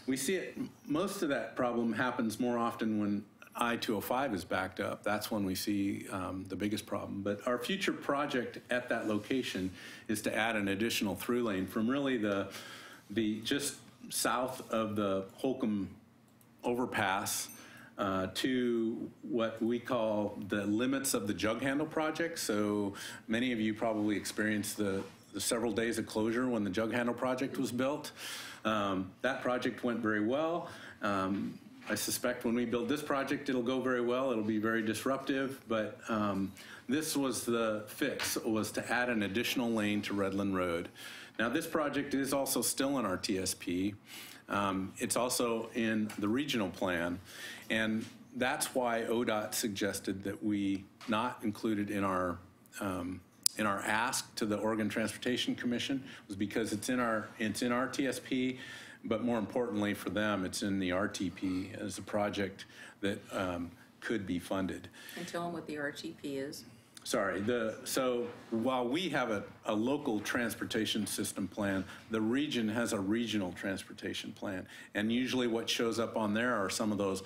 We see it, most of that problem happens more often when I-205 is backed up. That's when we see the biggest problem. But our future project at that location is to add an additional through lane from really the just south of the Holcomb overpass to what we call the limits of the jug handle project. So many of you probably experienced the several days of closure when the jug handle project was built. That project went very well. I suspect when we build this project, it'll go very well. It'll be very disruptive, but this was the fix, was to add an additional lane to Redland Road. Now, this project is also still in our TSP. It's also in the regional plan, and that's why ODOT suggested that we not include it in our ask to the Oregon Transportation Commission, was because it's in our TSP. But more importantly for them, it's in the RTP as a project that could be funded. And tell them what the RTP is. Sorry, so while we have a local transportation system plan, the region has a regional transportation plan. And usually what shows up on there are some of those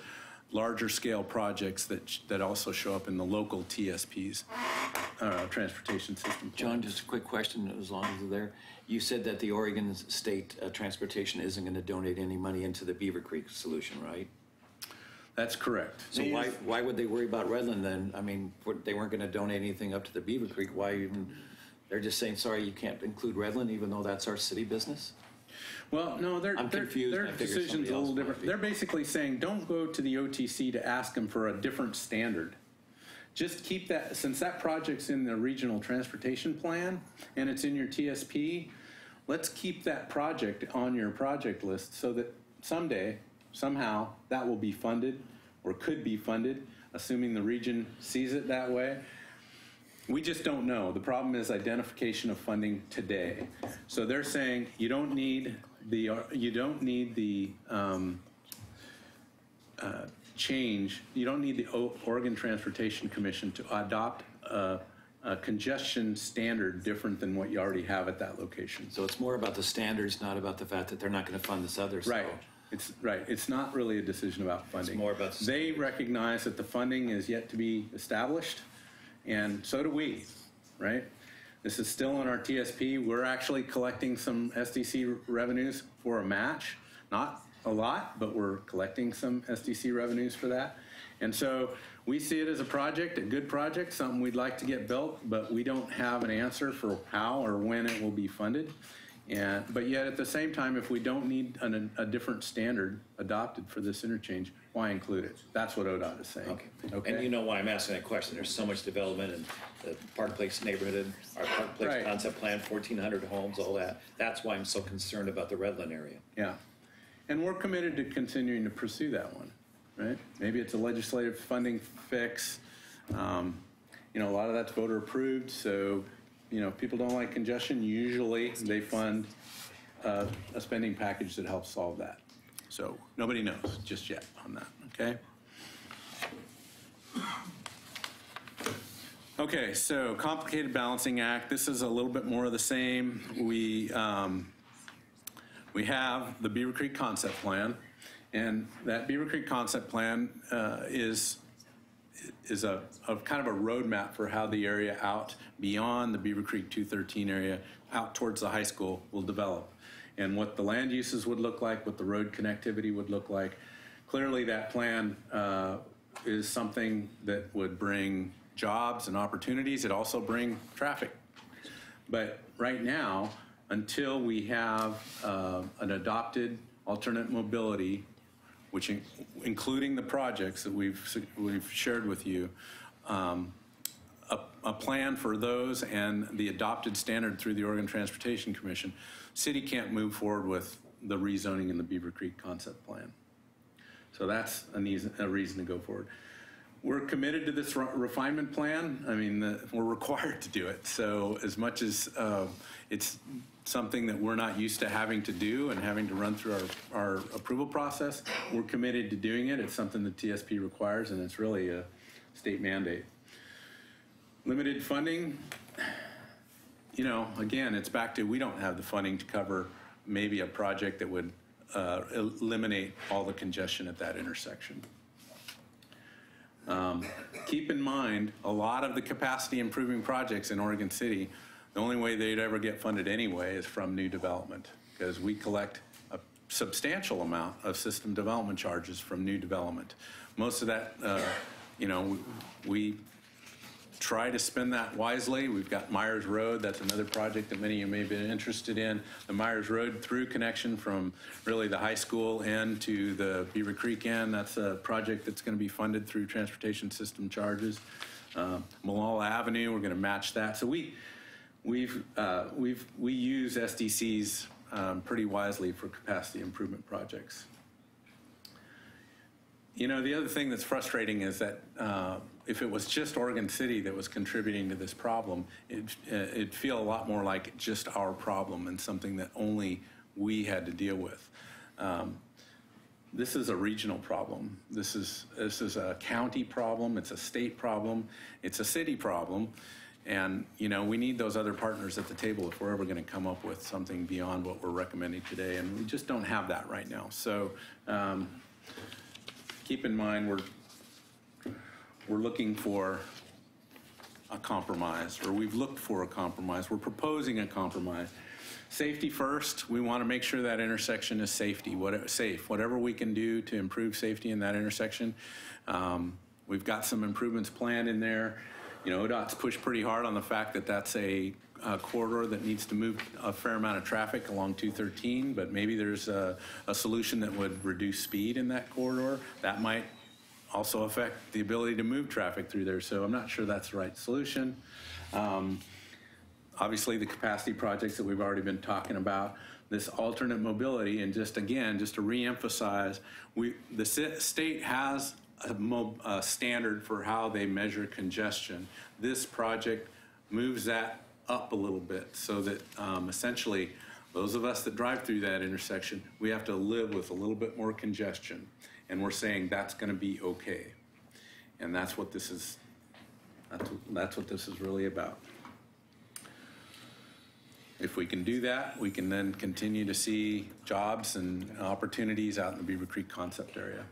larger scale projects that also show up in the local TSPs, transportation system. John, just a quick question, as long as you're there. You said that the Oregon State Transportation isn't going to donate any money into the Beaver Creek solution, right? That's correct. So why would they worry about Redland then? I mean, they weren't going to donate anything up to the Beaver Creek. Why even? They're just saying, sorry, you can't include Redland, even though that's our city business? Well, no, I'm confused. their I figured decision's somebody a else little might different. be. They're basically saying, don't go to the OTC to ask them for a different standard. Just keep that, since that project's in the regional transportation plan and it's in your TSP, let's keep that project on your project list so that someday, somehow, that will be funded or could be funded, assuming the region sees it that way. We just don't know. The problem is identification of funding today. So they're saying you don't need the change. You don't need the Oregon Transportation Commission to adopt a congestion standard different than what you already have at that location. So it's more about the standards, not about the fact that they're not going to fund this other stuff. Right. It's not really a decision about funding. It's more about the they recognize that the funding is yet to be established, and so do we, right? This is still in our TSP. We're actually collecting some SDC revenues for a match. Not a lot, but we're collecting some SDC revenues for that. And so we see it as a project, a good project, something we'd like to get built, but we don't have an answer for how or when it will be funded. But yet at the same time, if we don't need a different standard adopted for this interchange, why include it? That's what ODOT is saying. Okay. And you know why I'm asking that question. There's so much development in the Park Place neighborhood, our Park Place Right. concept plan, 1,400 homes, all that. That's why I'm so concerned about the Redland area. Yeah. And we're committed to continuing to pursue that one, right? Maybe it's a legislative funding fix. A lot of that's voter approved, so if people don't like congestion, usually they fund a spending package that helps solve that. So nobody knows just yet on that, okay? Okay, so complicated balancing act. This is a little bit more of the same. We have the Beaver Creek concept plan, and that Beaver Creek concept plan is a kind of a roadmap for how the area out beyond the Beaver Creek 213 area out towards the high school will develop, and what the land uses would look like, what the road connectivity would look like. Clearly that plan is something that would bring jobs and opportunities. It also bring traffic. But right now, until we have an adopted alternate mobility, which including the projects that we've shared with you, a plan for those and the adopted standard through the Oregon Transportation Commission, city can't move forward with the rezoning in the Beaver Creek concept plan. So that's a reason to go forward. We're committed to this refinement plan. I mean, we're required to do it. So as much as it's something that we're not used to having to do and having to run through our approval process, we're committed to doing it. It's something the TSP requires, and it's really a state mandate. Limited funding, again, it's back to we don't have the funding to cover maybe a project that would eliminate all the congestion at that intersection. Keep in mind, a lot of the capacity improving projects in Oregon City, the only way they'd ever get funded anyway is from new development, because we collect a substantial amount of system development charges from new development. Most of that, we try to spend that wisely. We've got Myers Road. That's another project that many of you may have been interested in. The Myers Road through connection from really the high school end to the Beaver Creek end. That's a project that's going to be funded through transportation system charges. Malala Avenue, we're going to match that. So we use SDCs pretty wisely for capacity improvement projects. The other thing that's frustrating is that if it was just Oregon City that was contributing to this problem, it'd feel a lot more like just our problem and something that only we had to deal with. This is a regional problem. This is a county problem. It's a state problem. It's a city problem. And, we need those other partners at the table if we're ever going to come up with something beyond what we're recommending today. And we just don't have that right now. So keep in mind we're looking for a compromise, or we've looked for a compromise. We're proposing a compromise. Safety first. We want to make sure that intersection is safe. Whatever we can do to improve safety in that intersection. We've got some improvements planned in there. You know, ODOT's pushed pretty hard on the fact that that's a corridor that needs to move a fair amount of traffic along 213, but maybe there's a solution that would reduce speed in that corridor. That might also affect the ability to move traffic through there, so I'm not sure that's the right solution. Obviously, the capacity projects that we've already been talking about, this alternate mobility, and just to reemphasize, the state has a standard for how they measure congestion. This project moves that up a little bit so that essentially those of us that drive through that intersection, we have to live with a little bit more congestion. And we're saying that's going to be okay. And that's what this is, that's what this is really about. If we can do that, we can then continue to see jobs and opportunities out in the Beaver Creek concept area.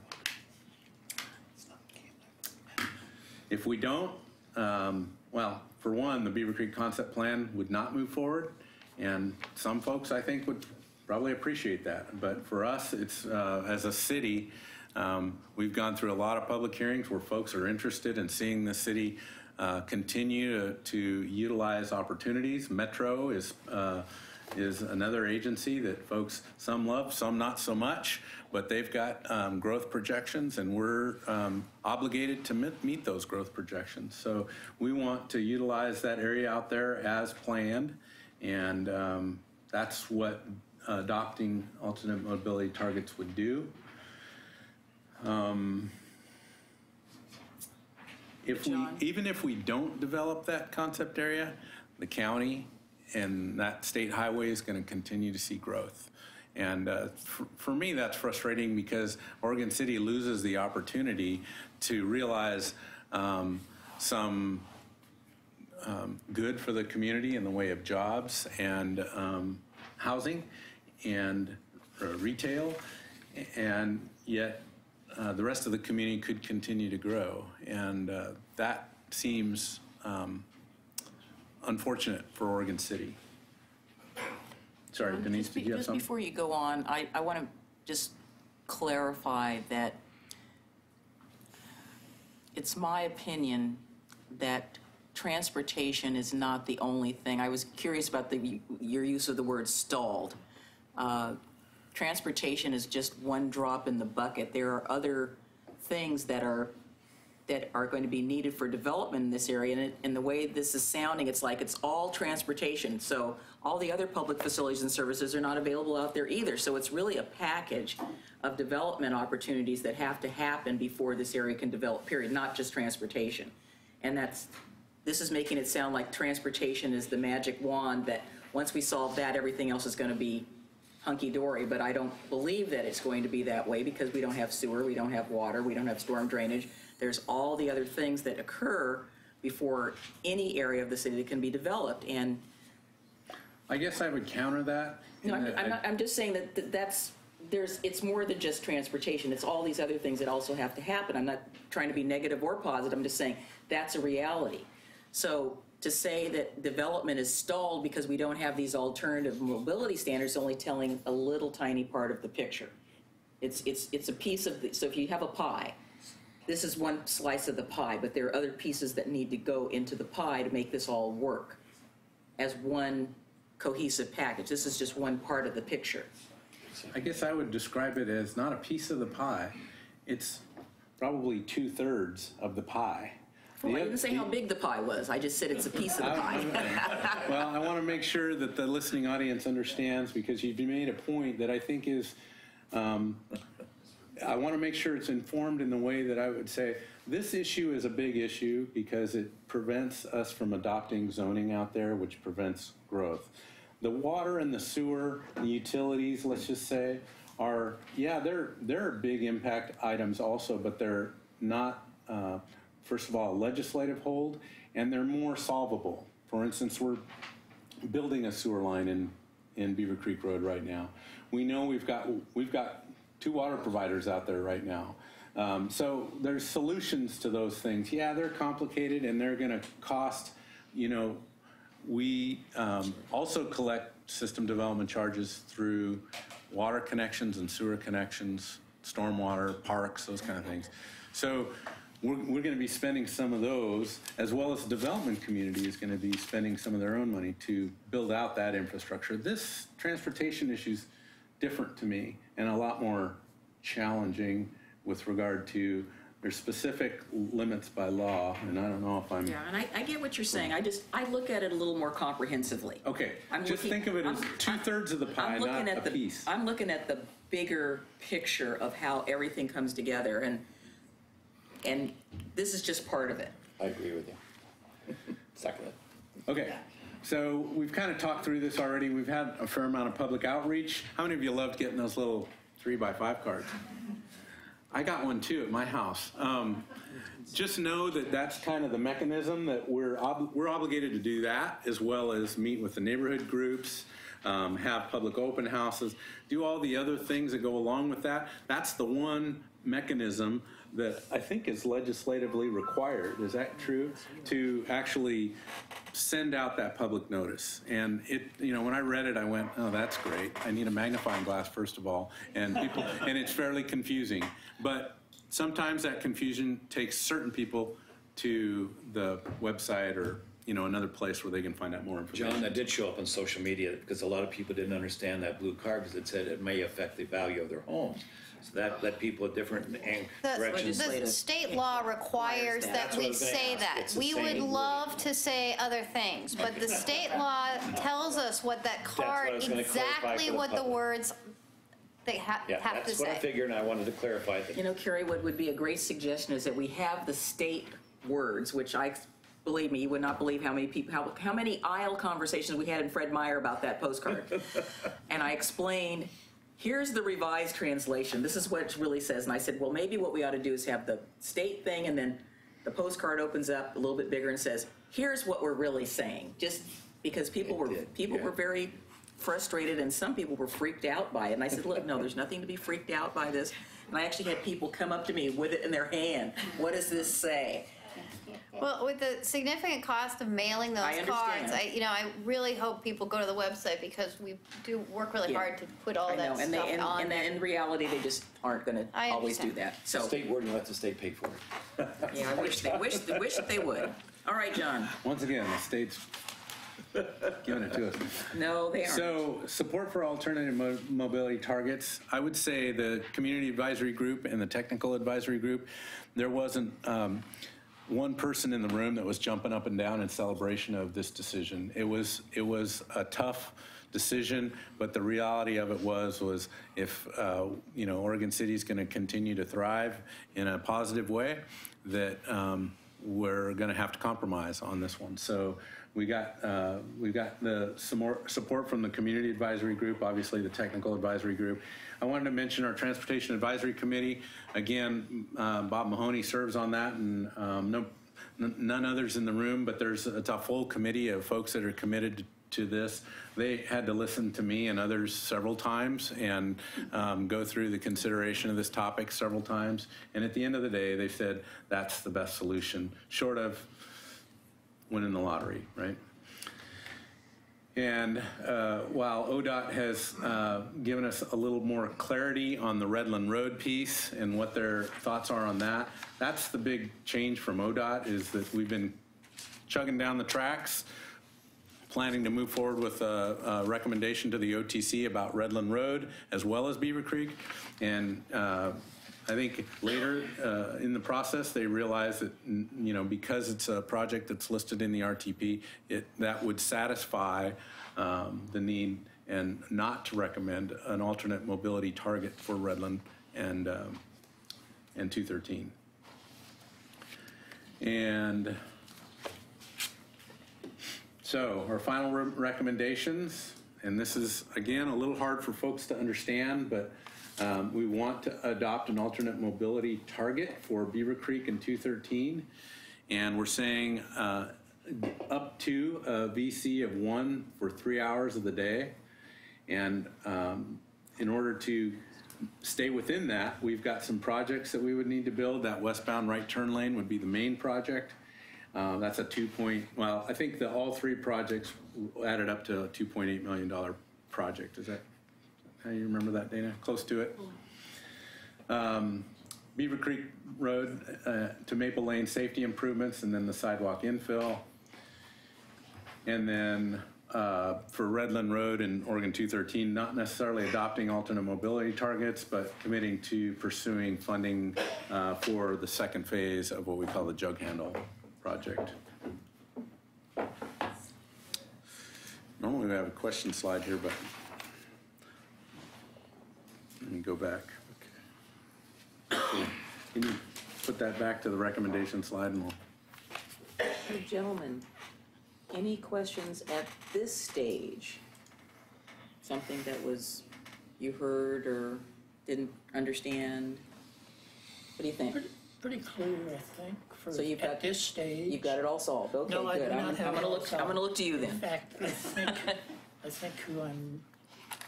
If we don't, well, for one, the Beaver Creek concept plan would not move forward, and some folks, I think, would probably appreciate that. But for us, it's as a city, we've gone through a lot of public hearings where folks are interested in seeing the city continue to utilize opportunities. Metro is another agency that folks, some love, some not so much, but they've got growth projections, and we're obligated to meet those growth projections. So we want to utilize that area out there as planned, and that's what adopting alternate mobility targets would do. Even if we don't develop that concept area, the county and that state highway is going to continue to see growth. And for me, that's frustrating because Oregon City loses the opportunity to realize some good for the community in the way of jobs and housing and retail, and yet the rest of the community could continue to grow. And that seems unfortunate for Oregon City. Sorry, Denise, did you have something? Just before you go on, I want to just clarify that it's my opinion that transportation is not the only thing. I was curious about your use of the word stalled. Transportation is just one drop in the bucket. There are other things that are going to be needed for development in this area. And the way this is sounding, it's like it's all transportation. So all the other public facilities and services are not available out there either. So it's really a package of development opportunities that have to happen before this area can develop, period, not just transportation. And this is making it sound like transportation is the magic wand that once we solve that, everything else is going to be hunky-dory, but I don't believe that it's going to be that way because we don't have sewer, we don't have water, we don't have storm drainage. There's all the other things that occur before any area of the city that can be developed. And I guess I would counter that. no, I'm just saying that it's more than just transportation. It's all these other things that also have to happen. I'm not trying to be negative or positive. I'm just saying that's a reality. So to say that development is stalled because we don't have these alternative mobility standards is only telling a little tiny part of the picture. It's a piece of so if you have a pie, this is one slice of the pie, but there are other pieces that need to go into the pie to make this all work as one cohesive package. This is just one part of the picture. I guess I would describe it as not a piece of the pie. It's probably 2/3 of the pie. Well, I didn't say how big the pie was. I just said it's a piece of the pie. Well, I want to make sure that the listening audience understands, because you've made a point that I think is, I want to make sure it's informed in the way that I would say this issue is a big issue because it prevents us from adopting zoning out there, which prevents growth. The water and the sewer, the utilities, let's just say, are, yeah, they're big impact items also, but they're not, first of all, legislative hold, and they're more solvable. For instance, we're building a sewer line in Beaver Creek Road right now. We know we've got 2 water providers out there right now. So there's solutions to those things. Yeah, they're complicated and they're going to cost, we also collect system development charges through water connections and sewer connections, stormwater, parks, those kind of things. So we're going to be spending some of those, as well as the development community is going to be spending some of their own money to build out that infrastructure. This transportation issue is different to me and a lot more challenging with regard to there's specific limits by law, and I don't know if I'm... Yeah, and I get what you're saying. I look at it a little more comprehensively. Okay, think of it as two-thirds of the pie, not a piece. I'm looking at the bigger picture of how everything comes together, and this is just part of it. I agree with you. Second it. Okay, so we've kind of talked through this already. We've had a fair amount of public outreach. How many of you loved getting those little 3x5 cards? I got one too at my house. Just know that that's kind of the mechanism that we're obligated to do that, as well as meet with the neighborhood groups, have public open houses, do all the other things that go along with that. That's the one mechanism that I think is legislatively required. Is that true? To actually send out that public notice. And when I read it, I went, oh, that's great. I need a magnifying glass, first of all. And it's fairly confusing. But sometimes that confusion takes certain people to the website or another place where they can find out more information. John, that did show up on social media because a lot of people didn't understand that blue card because it said it may affect the value of their homes. So that led people at different directions. The state law requires that we say that. We would love to say other things, but the state law tells us what that card, exactly what the words they have to say. That's what I figured, and I wanted to clarify that. Carrie, what would be a great suggestion is that we have the state words, which believe me, you would not believe how many people, how many aisle conversations we had in Fred Meyer about that postcard. And I explained, here's the revised translation. This is what it really says. And I said, well, maybe what we ought to do is have the state thing, and then the postcard opens up a little bit bigger and says, here's what we're really saying. Just because people were very frustrated, and some people were freaked out by it. And I said, look, no, there's nothing to be freaked out by this. And I actually had people come up to me with it in their hand. What does this say? Well, with the significant cost of mailing those cards, I really hope people go to the website because we do work really hard to put all that stuff on. And in reality, they just aren't going to always do that. So state wording lets the state pay for it. Yeah, I wish that they would. All right, John. Once again, the state's giving it to us. No, they aren't. So, support for alternative mobility targets. I would say the community advisory group and the technical advisory group, there wasn't one person in the room that was jumping up and down in celebration of this decision. It was a tough decision, but the reality of it was if Oregon City is going to continue to thrive in a positive way, that we're going to have to compromise on this one. So we've got the support from the community advisory group, obviously the technical advisory group. I wanted to mention our Transportation Advisory Committee. Again, Bob Mahoney serves on that, and none others in the room, but it's a full committee of folks that are committed to this. They had to listen to me and others several times and go through the consideration of this topic several times. And at the end of the day, they said that's the best solution, short of winning the lottery, right? And while ODOT has given us a little more clarity on the Redland Road piece and what their thoughts are on that, that's the big change from ODOT, is that we've been chugging down the tracks, planning to move forward with a recommendation to the OTC about Redland Road as well as Beaver Creek. And I think later in the process, they realized that, because it's a project that's listed in the RTP, that would satisfy the need and not to recommend an alternate mobility target for Redland and 213. And so our final recommendations, and this is, again, a little hard for folks to understand, but we want to adopt an alternate mobility target for Beaver Creek and 213, and we're saying up to a VC of 1 for 3 hours of the day. And in order to stay within that, we've got some projects that we would need to build. That westbound right turn lane would be the main project. That's a well, I think that all three projects added up to a $2.8 million project. Is that how you remember that, Dana? Close to it. Beaver Creek Road to Maple Lane safety improvements, and then the sidewalk infill. And then for Redland Road and Oregon 213, not necessarily adopting alternate mobility targets, but committing to pursuing funding for the second phase of what we call the jug handle project. Normally we have a question slide here, but let me go back. Okay. Can you put that back to the recommendation slide and we'll... Hey, gentlemen, any questions at this stage? Something that was, you heard or didn't understand? What do you think? Pretty clear, I think, for So you've got, at this stage. You've got it all solved. Okay, No, I good. do not have I'm it gonna all look. I'm solved. gonna look to you then. In fact, I think who I'm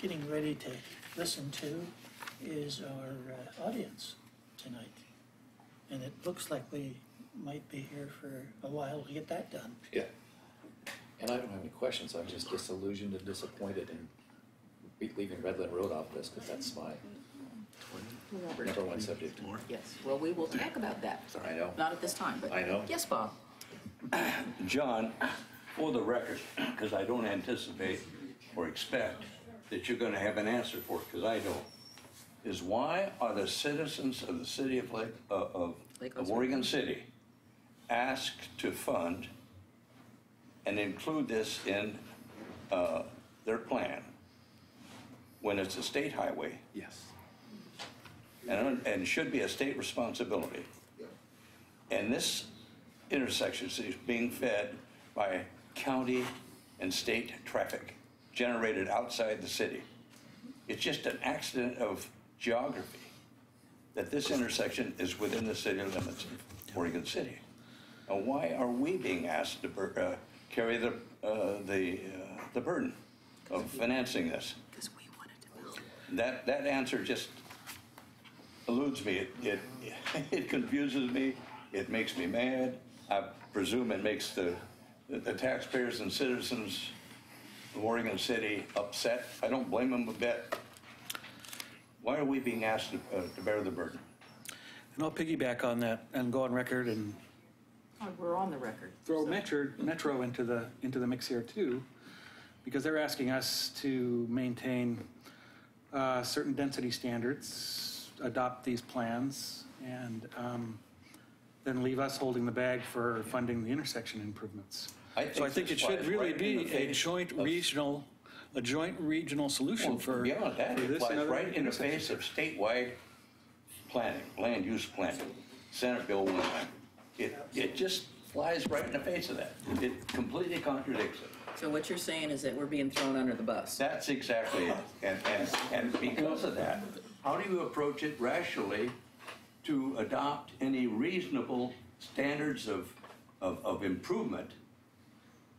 getting ready to listen to is our audience tonight, and it looks like we might be here for a while to get that done. Yeah. And I don't have any questions. I'm just disillusioned and disappointed in leaving Redland Road off this, because that's my number one subject. Yes. Well, we will talk about that. I know. Not at this time, but I know. Yes, Bob. John, for the record, because I don't anticipate or expect that you're going to have an answer for it, because I don't, is why are the citizens of the city of Oregon City asked to fund and include this in their plan when it's a state highway? Yes. And should be a state responsibility. And this intersection is being fed by county and state traffic generated outside the city. It's just an accident of geography that this intersection is within the city limits of Oregon City. Now, why are we being asked to carry the burden of financing this? Because we wanted to build. That answer just eludes me. It confuses me. It makes me mad. I presume it makes the taxpayers and citizens of Oregon City upset. I don't blame them a bit. Why are we being asked to bear the burden? And I'll piggyback on that and go on record and Oh, we're on the record. throw Metro into the mix here too, because they're asking us to maintain certain density standards, adopt these plans, and then leave us holding the bag for funding the intersection improvements. So I think it should really be a joint regional solution for beyond that, it this flies and other right in the face of statewide planning, land use planning, Senate Bill 1. It just flies right in the face of that. It completely contradicts it. So what you're saying is that we're being thrown under the bus. That's exactly it. And because of that, how do you approach it rationally to adopt any reasonable standards of improvement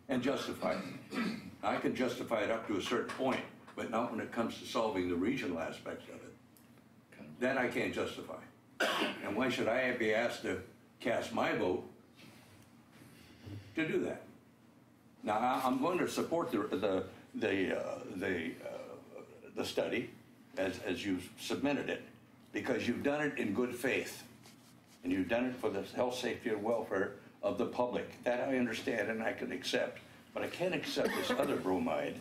and justify it? I can justify it up to a certain point, but not when it comes to solving the regional aspects of it. That I can't justify. And why should I be asked to cast my vote to do that? Now, I'm going to support the study as you've submitted it, because you've done it in good faith, and you've done it for the health, safety, and welfare of the public. That I understand and I can accept, but I can't accept this other bromide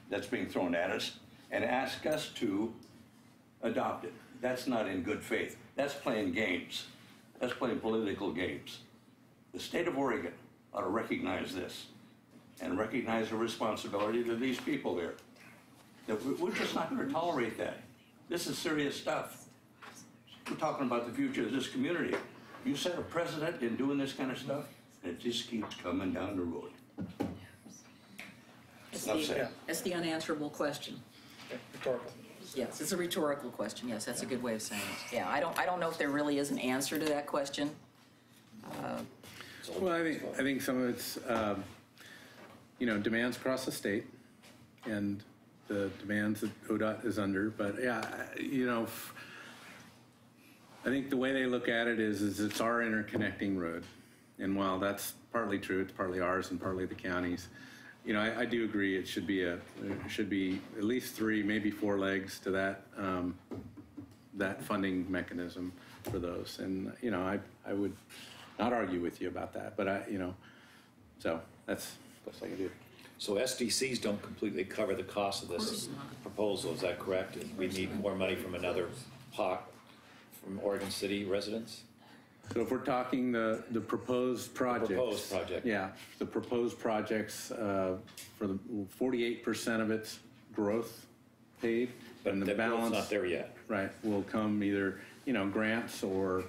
that's being thrown at us and ask us to adopt it. That's not in good faith. That's playing games. That's playing political games. The state of Oregon ought to recognize this and recognize the responsibility to these people there. That we're just not going to tolerate that. This is serious stuff. We're talking about the future of this community. You set a precedent in doing this kind of stuff, and it just keeps coming down the road. It's the unanswerable question. Rhetorical. Yes, it's a rhetorical question. Yes, that's a good way of saying it. Yeah, I don't know if there really is an answer to that question. Well, I think some of it's, demands across the state, and the demands that ODOT is under. But yeah, I think the way they look at it is it's our interconnecting road. And while that's partly true, it's partly ours and partly the county's. I do agree it should be at least 3, maybe 4 legs to that funding mechanism for those. And I would not argue with you about that, but so that's best I can do. So SDCs don't completely cover the cost of this proposal, is that correct? We need more money from another pot from Oregon City residents? So if we're talking the proposed projects. The proposed project. Yeah, the proposed projects, for the 48% of its growth paid. But and the growth's not there yet. Right, will come either, grants or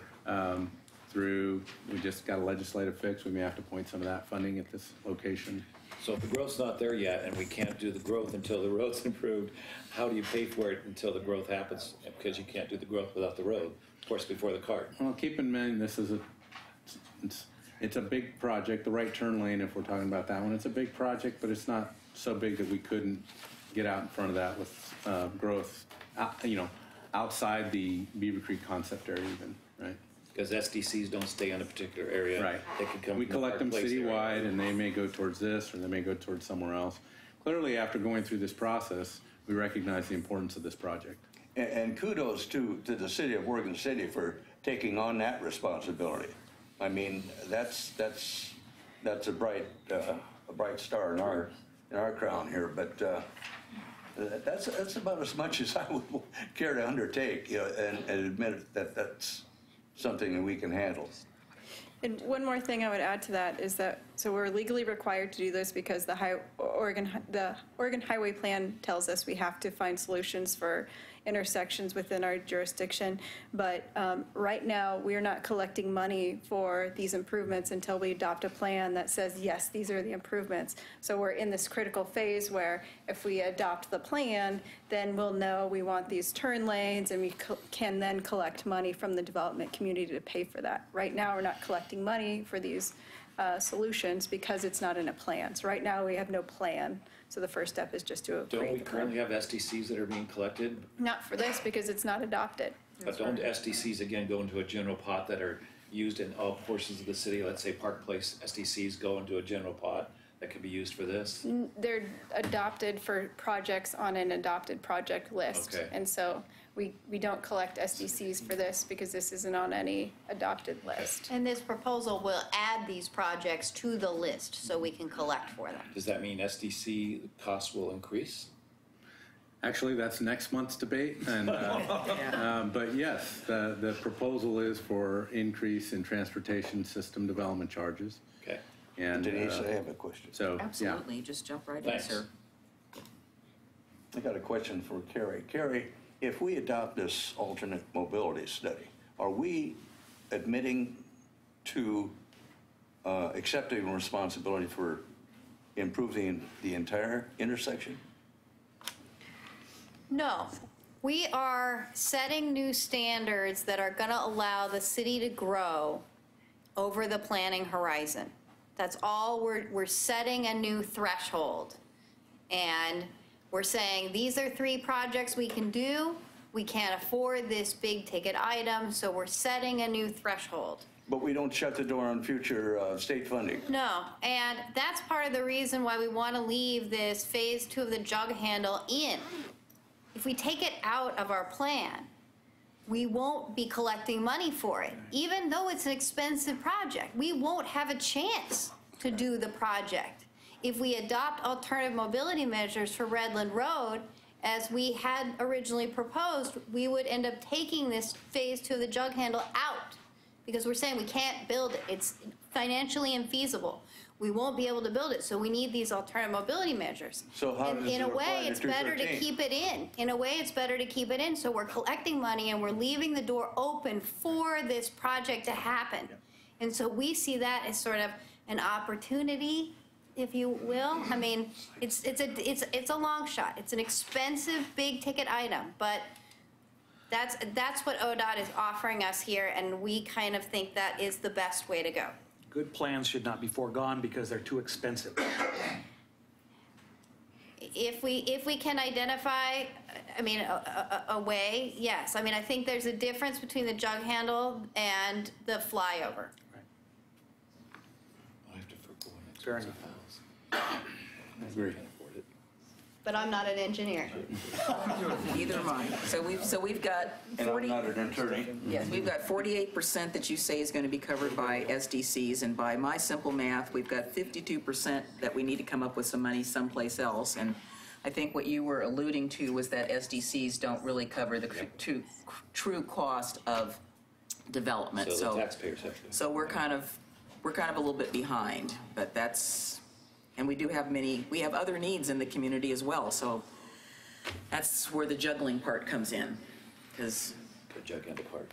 through, we just got a legislative fix. We may have to point some of that funding at this location. So if the growth's not there yet and we can't do the growth until the road's improved, how do you pay for it until the growth happens? Because you can't do the growth without the road, of course, before the cart. Well, keep in mind, this is it's a big project, the right turn lane, if we're talking about that one. It's a big project, but it's not so big that we couldn't get out in front of that with growth, outside the Beaver Creek concept area even, right? Because SDCs don't stay in a particular area. Right. They can come We from the collect them Park Place area. citywide, and they may go towards this, or they may go towards somewhere else. Clearly, after going through this process, we recognize the importance of this project. And kudos to the city of Oregon City for taking on that responsibility. I mean, that's a bright star in our crown here, but that's about as much as I would care to undertake, and admit that that's something that we can handle. And one more thing I would add to that is that, so we're legally required to do this because the Oregon Highway Plan tells us we have to find solutions for intersections within our jurisdiction. But right now, we are not collecting money for these improvements until we adopt a plan that says, yes, these are the improvements. So we're in this critical phase where if we adopt the plan, then we'll know we want these turn lanes, and we can then collect money from the development community to pay for that. Right now, we're not collecting money for these solutions because it's not in a plan. So right now, we have no plan. So the first step is just to Don't we create the plan. currently have SDCs that are being collected? Not for this because it's not adopted. But don't SDCs again go into a general pot that are used in all portions of the city? Let's say Park Place SDCs go into a general pot that could be used for this? They're adopted for projects on an adopted project list. Okay. And so we don't collect SDCs for this because this isn't on any adopted list. And this proposal will add these projects to the list so we can collect for them. Does that mean SDC costs will increase? Actually, that's next month's debate. And, but yes, the proposal is for increase in transportation system development charges. Okay. And Denise, I have a question. So, Absolutely, just jump right in, Thanks. sir. I got a question for Carrie. Carrie, if we adopt this alternate mobility study, are we admitting to accepting responsibility for improving the entire intersection? No, we are setting new standards that are going to allow the city to grow over the planning horizon. That's all, we're setting a new threshold. And we're saying, these are 3 projects we can do. We can't afford this big ticket item, so we're setting a new threshold. But we don't shut the door on future state funding. No, and that's part of the reason why we want to leave this phase 2 of the jug handle in. If we take it out of our plan, we won't be collecting money for it. Even though it's an expensive project, we won't have a chance to do the project. If we adopt alternative mobility measures for Redland Road, as we had originally proposed, we would end up taking this phase 2 of the jug handle out because we're saying we can't build it. It's financially infeasible. We won't be able to build it, so we need these alternative mobility measures. So how does In it a apply way, to it's better to 213? keep it in. In a way, it's better to keep it in, so we're collecting money and we're leaving the door open for this project to happen. And so we see that as sort of an opportunity, if you will. I mean, it's a long shot. It's an expensive, big ticket item, but that's what ODOT is offering us here, and we kind of think that is the best way to go. Good plans should not be foregone because they're too expensive. if we can identify, I mean, a way, yes. I mean, I think there's a difference between the jug handle and the flyover. I have to forgo an Fair expensive enough. house. I agree. Can't afford it. But I'm not an engineer. Neither am I. So we've got And I'm 40, not an attorney. yes, we've got 48% that you say is going to be covered by SDCs, and by my simple math, we've got 52% that we need to come up with some money someplace else. And I think what you were alluding to was that SDCs don't really cover the true cost of development. So the taxpayers have to. So we're kind of a little bit behind, but that's, and we have other needs in the community as well, so that's where the juggling part comes in, because, The jug handle part.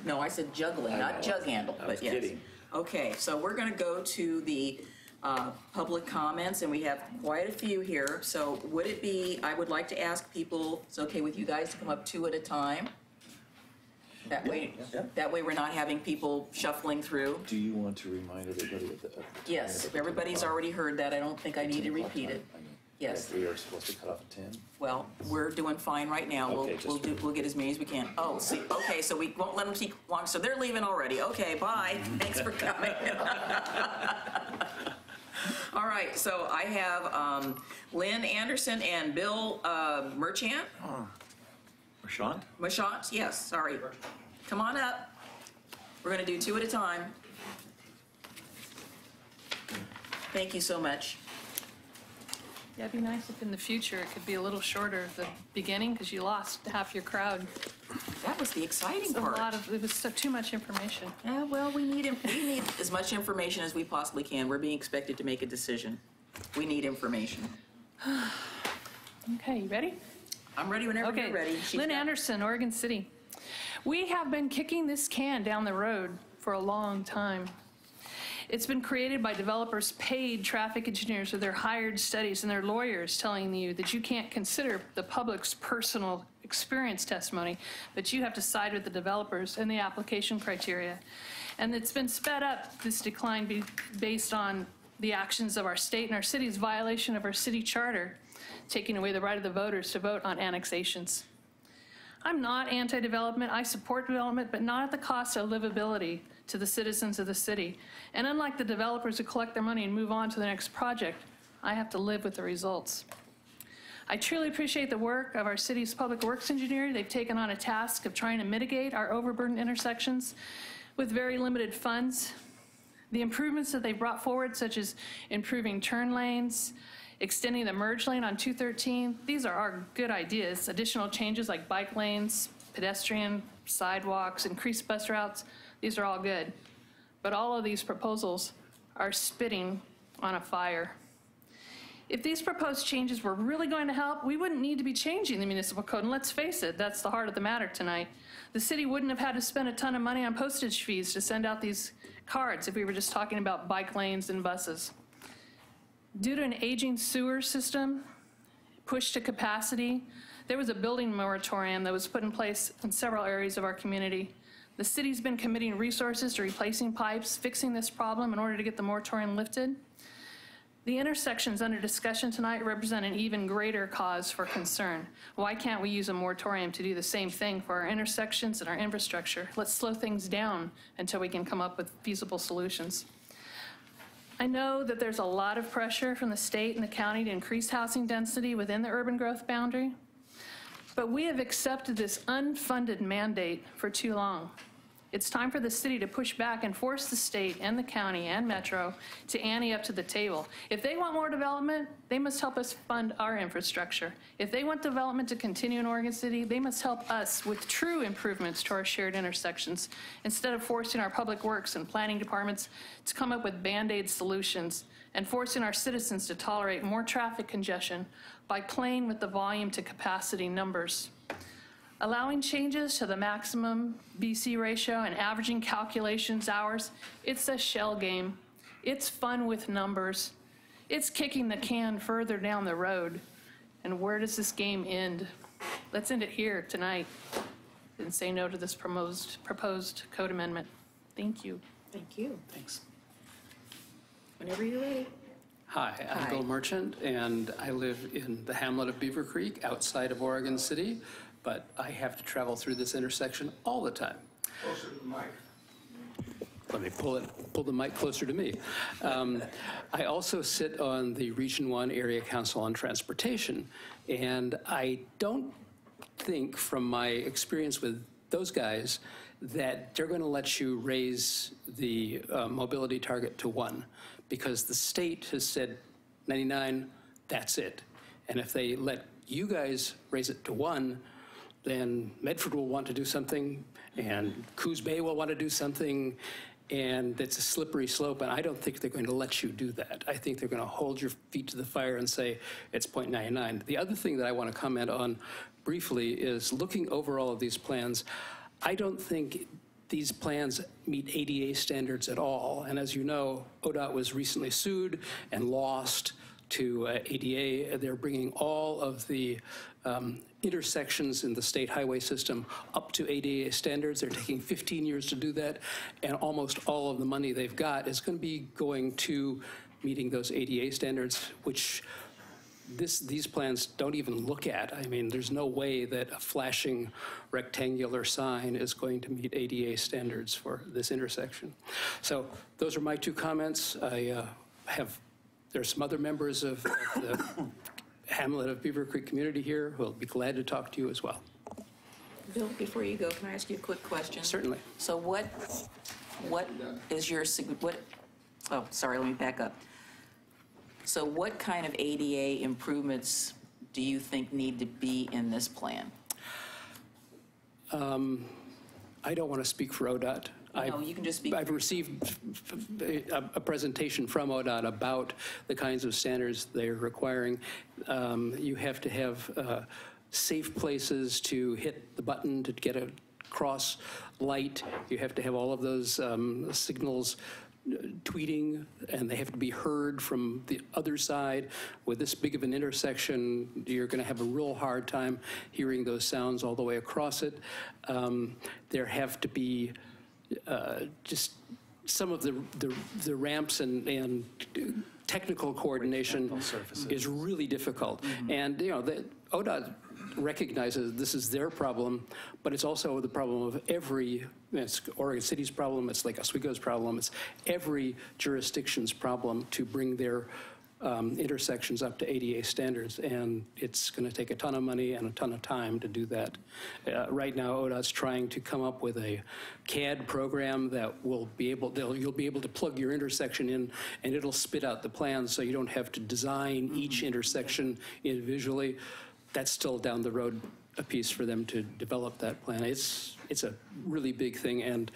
no, I said juggling, I not know. jug handle, I but was yes. kidding. Okay, so we're gonna go to the public comments, and we have quite a few here, so would it be, I would like to ask people, it's okay with you guys to come up two at a time? That way we're not having people shuffling through. Do you want to remind everybody of the? Yes, everybody's already heard that. I don't think I need to repeat it. Yes. We are supposed to cut off at 10. Well, we're doing fine right now. Okay, We'll get as many as we can. Oh, see, okay, so we won't let them keep long, so they're leaving already. Okay, bye. Thanks for coming. All right, so I have Lynn Anderson and Bill Merchant. Marchant? Mashant, yes, sorry. Come on up. We're gonna do two at a time. Thank you so much. Yeah, it'd be nice if in the future it could be a little shorter at the beginning, because you lost half your crowd. That was the exciting It's a part. lot of, it was too much information. Yeah, well, we need as much information as we possibly can. We're being expected to make a decision. We need information. Okay, you ready? I'm ready whenever Okay. you're ready. Lynn Anderson, Oregon City. We have been kicking this can down the road for a long time. It's been created by developers, paid traffic engineers with their hired studies and their lawyers telling you that you can't consider the public's personal experience testimony, but you have to side with the developers and the application criteria. And it's been sped up, this decline, based on the actions of our state and our city's violation of our city charter, taking away the right of the voters to vote on annexations. I'm not anti-development. I support development, but not at the cost of livability to the citizens of the city. And unlike the developers who collect their money and move on to the next project, I have to live with the results. I truly appreciate the work of our city's public works engineer. They've taken on a task of trying to mitigate our overburdened intersections with very limited funds. The improvements that they brought forward, such as improving turn lanes, extending the merge lane on 213, these are our good ideas. Additional changes like bike lanes, pedestrian sidewalks, increased bus routes, these are all good. But all of these proposals are spitting on a fire. If these proposed changes were really going to help, we wouldn't need to be changing the municipal code. And let's face it, that's the heart of the matter tonight. The city wouldn't have had to spend a ton of money on postage fees to send out these cards if we were just talking about bike lanes and buses. Due to an aging sewer system, push to capacity, there was a building moratorium that was put in place in several areas of our community. The city's been committing resources to replacing pipes, fixing this problem in order to get the moratorium lifted. The intersections under discussion tonight represent an even greater cause for concern. Why can't we use a moratorium to do the same thing for our intersections and our infrastructure? Let's slow things down until we can come up with feasible solutions. I know that there's a lot of pressure from the state and the county to increase housing density within the urban growth boundary, but we have accepted this unfunded mandate for too long. It's time for the city to push back and force the state and the county and Metro to ante up to the table. If they want more development, they must help us fund our infrastructure. If they want development to continue in Oregon City, they must help us with true improvements to our shared intersections, instead of forcing our public works and planning departments to come up with Band-Aid solutions and forcing our citizens to tolerate more traffic congestion by playing with the volume to capacity numbers. Allowing changes to the maximum BC ratio and averaging calculations hours, it's a shell game. It's fun with numbers. It's kicking the can further down the road. And where does this game end? Let's end it here tonight and say no to this proposed code amendment. Thank you. Thank you. Thanks. Whenever you're ready. Hi, I'm Hi. Bill Merchant, and I live in the hamlet of Beaver Creek, outside of Oregon City, but I have to travel through this intersection all the time. Closer to the mic. Let me pull the mic closer to me. I also sit on the Region 1 Area Council on Transportation, and I don't think, from my experience with those guys, that they're going to let you raise the mobility target to 1, because the state has said 99, that's it. And if they let you guys raise it to 1, then Medford will want to do something, and Coos Bay will want to do something, and it's a slippery slope, and I don't think they're going to let you do that. I think they're going to hold your feet to the fire and say it's 0.99. The other thing that I want to comment on briefly is, looking over all of these plans, I don't think these plans meet ADA standards at all. And as you know, ODOT was recently sued and lost to ADA. They're bringing all of the intersections in the state highway system up to ADA standards. They're taking 15 years to do that, and almost all of the money they've got is going to be going to meeting those ADA standards, which these plans don't even look at. I mean, there's no way that a flashing rectangular sign is going to meet ADA standards for this intersection. So those are my 2 comments. There's some other members of the hamlet of Beaver Creek community here who will be glad to talk to you as well. Bill, before you go, can I ask you a quick question? Certainly. So what is your, oh, sorry, let me back up. So what kind of ADA improvements do you think need to be in this plan? I don't want to speak for ODOT. No, you can just speak. I've received a presentation from ODOT about the kinds of standards they're requiring. You have to have safe places to hit the button to get a cross light. You have to have all of those signals tweeting, and they have to be heard from the other side. With this big of an intersection, you're going to have a real hard time hearing those sounds all the way across it. There have to be just some of the ramps and technical coordination is really difficult. And the ODOT recognizes this is their problem, but it's also the problem of it's Oregon City's problem, it's Lake Oswego's problem, it's every jurisdiction's problem to bring their intersections up to ADA standards, and it's going to take a ton of money and a ton of time to do that. Right now, ODOT's trying to come up with a CAD program that will be you'll be able to plug your intersection in, and it'll spit out the plans, so you don't have to design each intersection individually. That's still down the road a piece for them to develop that plan. It's a really big thing, and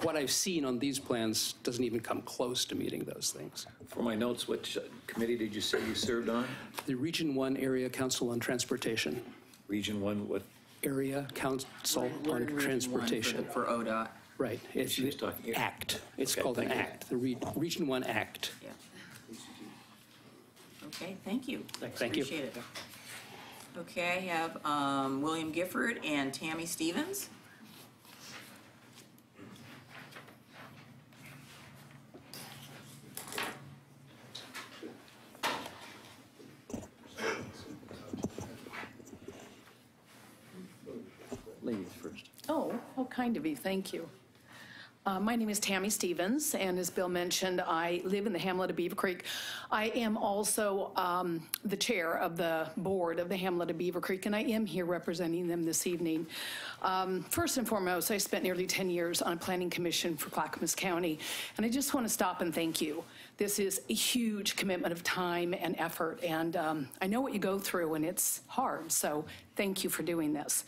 what I've seen on these plans doesn't even come close to meeting those things. For my notes, which committee did you say you served on? The Region 1 Area Council on Transportation. Region 1, what? Area Council We're on in Region 1 Transportation. for ODOT. Right. It's She was the talking- ACT. It's Okay, called an thank you. ACT, the Region 1 ACT. Yeah. Okay, thank you. Thank you. Appreciate it. Okay, I have William Gifford and Tammy Stevens. Ladies first. Oh, how kind of you, thank you. My name is Tammy Stevens, and as Bill mentioned, I live in the hamlet of Beaver Creek. I am also the chair of the board of the hamlet of Beaver Creek, and I am here representing them this evening. First and foremost, I spent nearly 10 years on a planning commission for Clackamas County, and I just want to stop and thank you. This is a huge commitment of time and effort, and I know what you go through, and it's hard, so thank you for doing this.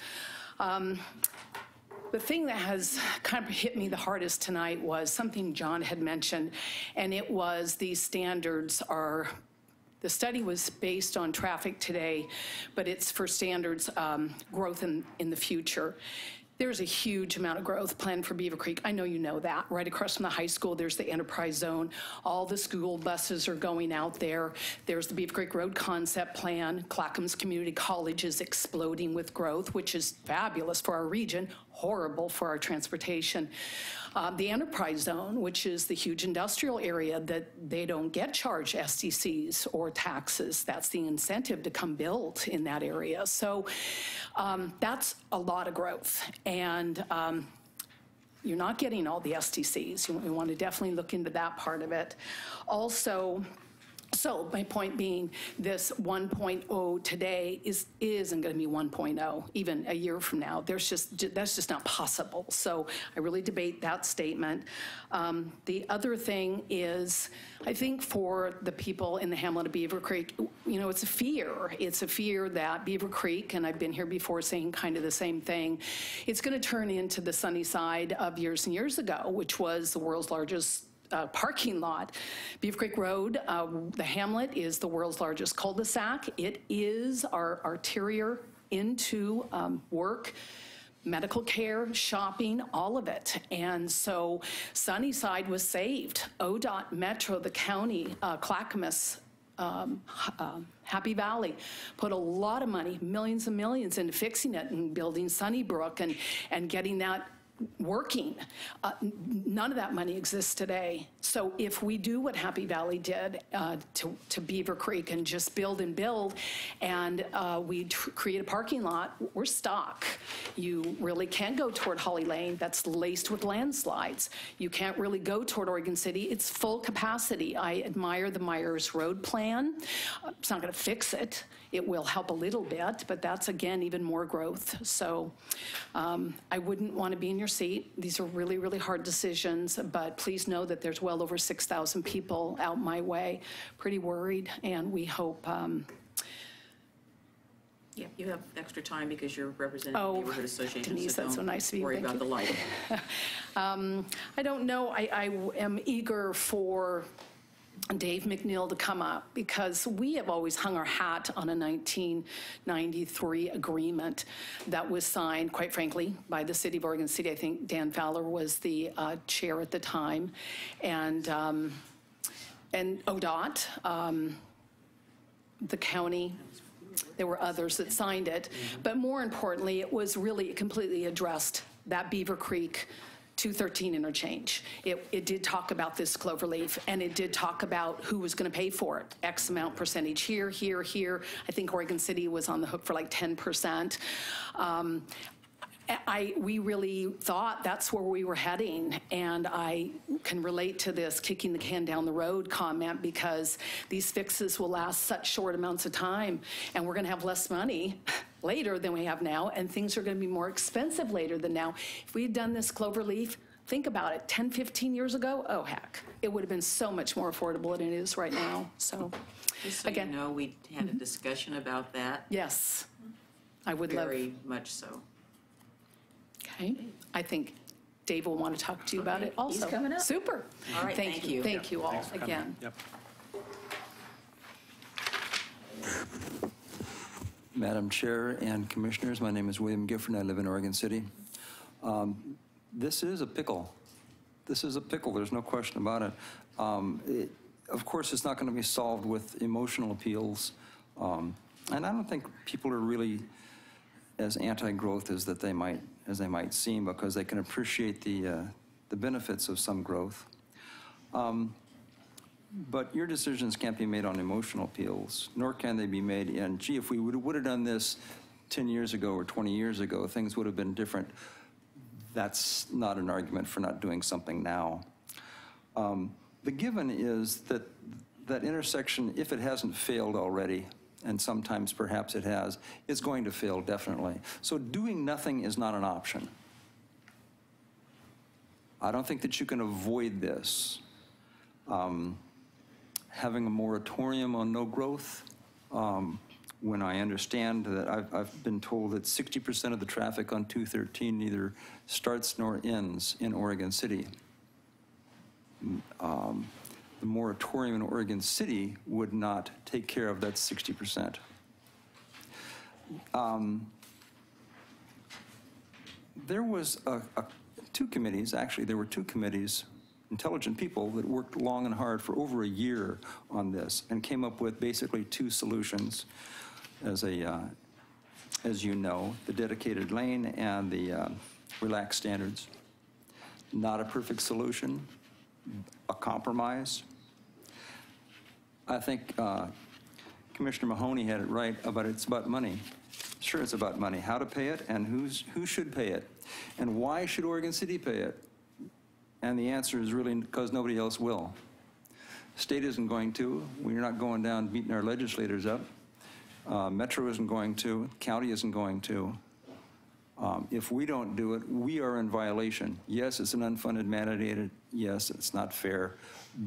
The thing that has kind of hit me the hardest tonight was something John had mentioned, and it was these standards are, the study was based on traffic today, but it's for standards growth in the future. There's a huge amount of growth planned for Beaver Creek. I know you know that. Right across from the high school, there's the enterprise zone. All the school buses are going out there. There's the Beaver Creek Road Concept Plan. Clackamas Community College is exploding with growth, which is fabulous for our region. horrible for our transportation. The enterprise zone, which is the huge industrial area that they don't get charged SDCs or taxes. That's the incentive to come build in that area. So that's a lot of growth. And you're not getting all the SDCs. You want to definitely look into that part of it. Also, so my point being, this 1.0 today isn't going to be 1.0 even a year from now. That's just not possible. So I really debate that statement. The other thing is, I think for the people in the hamlet of Beaver Creek, you know, it's a fear. It's a fear that Beaver Creek, and I've been here before saying kind of the same thing, it's going to turn into the sunny side of years and years ago, which was the world's largest parking lot. Beaver Creek Road, the hamlet, is the world's largest cul-de-sac. It is our arterial into work, medical care, shopping, all of it. And so Sunnyside was saved. ODOT, Metro, the county, Clackamas, Happy Valley put a lot of money, millions and millions, into fixing it and building Sunnybrook and getting that working. None of that money exists today. So if we do what Happy Valley did to Beaver Creek and just build and build, and we create a parking lot, we're stuck. You really can't go toward Holly Lane. That's laced with landslides. You can't really go toward Oregon City. It's full capacity. I admire the Myers Road plan. It's not going to fix it. It will help a little bit, but that's, again, even more growth. So I wouldn't want to be in your seat. These are really, really hard decisions, but please know that there's well over 6,000 people out my way, pretty worried, and we hope. Yeah, you have extra time because you're representing the neighborhood association. Denise, so that's so nice of you. Worry about the lighting. I don't know. I am eager for Dave McNeil to come up, because we have always hung our hat on a 1993 agreement that was signed, quite frankly, by the city of Oregon City. I think Dan Fowler was the chair at the time, and ODOT, the county. There were others that signed it, but more importantly, it was really completely addressed that Beaver Creek 213 interchange. It did talk about this cloverleaf, and it did talk about who was going to pay for it. X amount percentage here, here, here. I think Oregon City was on the hook for like 10%. We really thought that's where we were heading, and I can relate to this kicking the can down the road comment, because these fixes will last such short amounts of time, and we're going to have less money later than we have now, and things are going to be more expensive later than now. If we had done this cloverleaf, think about it, 10, 15 years ago, oh heck, it would have been so much more affordable than it is right now. So, just so again, you know, we had a discussion about that. Yes, I would love. Very much so. Okay, I think Dave will want to talk to you about it also. He's coming up. Super. All right, thank you. Thank you all again. Yep. Madam Chair and Commissioners, my name is William Gifford, and I live in Oregon City. This is a pickle. This is a pickle, there's no question about it. Of course, it's not going to be solved with emotional appeals, and I don't think people are really as anti-growth as they might seem, because they can appreciate the benefits of some growth. But your decisions can't be made on emotional appeals, nor can they be made in, gee, if we would have done this 10 years ago or 20 years ago, things would have been different. That's not an argument for not doing something now. The given is that that intersection, if it hasn't failed already, and sometimes perhaps it has, is going to fail definitely. So doing nothing is not an option. I don't think that you can avoid this. Having a moratorium on no growth, when I understand that I've been told that 60% of the traffic on 213 neither starts nor ends in Oregon City. The moratorium in Oregon City would not take care of that 60%. There was two committees, actually there were two committees, intelligent people that worked long and hard for over a year on this and came up with basically two solutions, as you know, the dedicated lane and the relaxed standards. Not a perfect solution, a compromise. I think Commissioner Mahoney had it right about it's about money. Sure, it's about money, how to pay it and who should pay it, and why should Oregon City pay it? And the answer is really because nobody else will. State isn't going to. We're not going down beating our legislators up. Metro isn't going to. County isn't going to. If we don't do it, we are in violation. Yes, it's an unfunded mandated. Yes, it's not fair,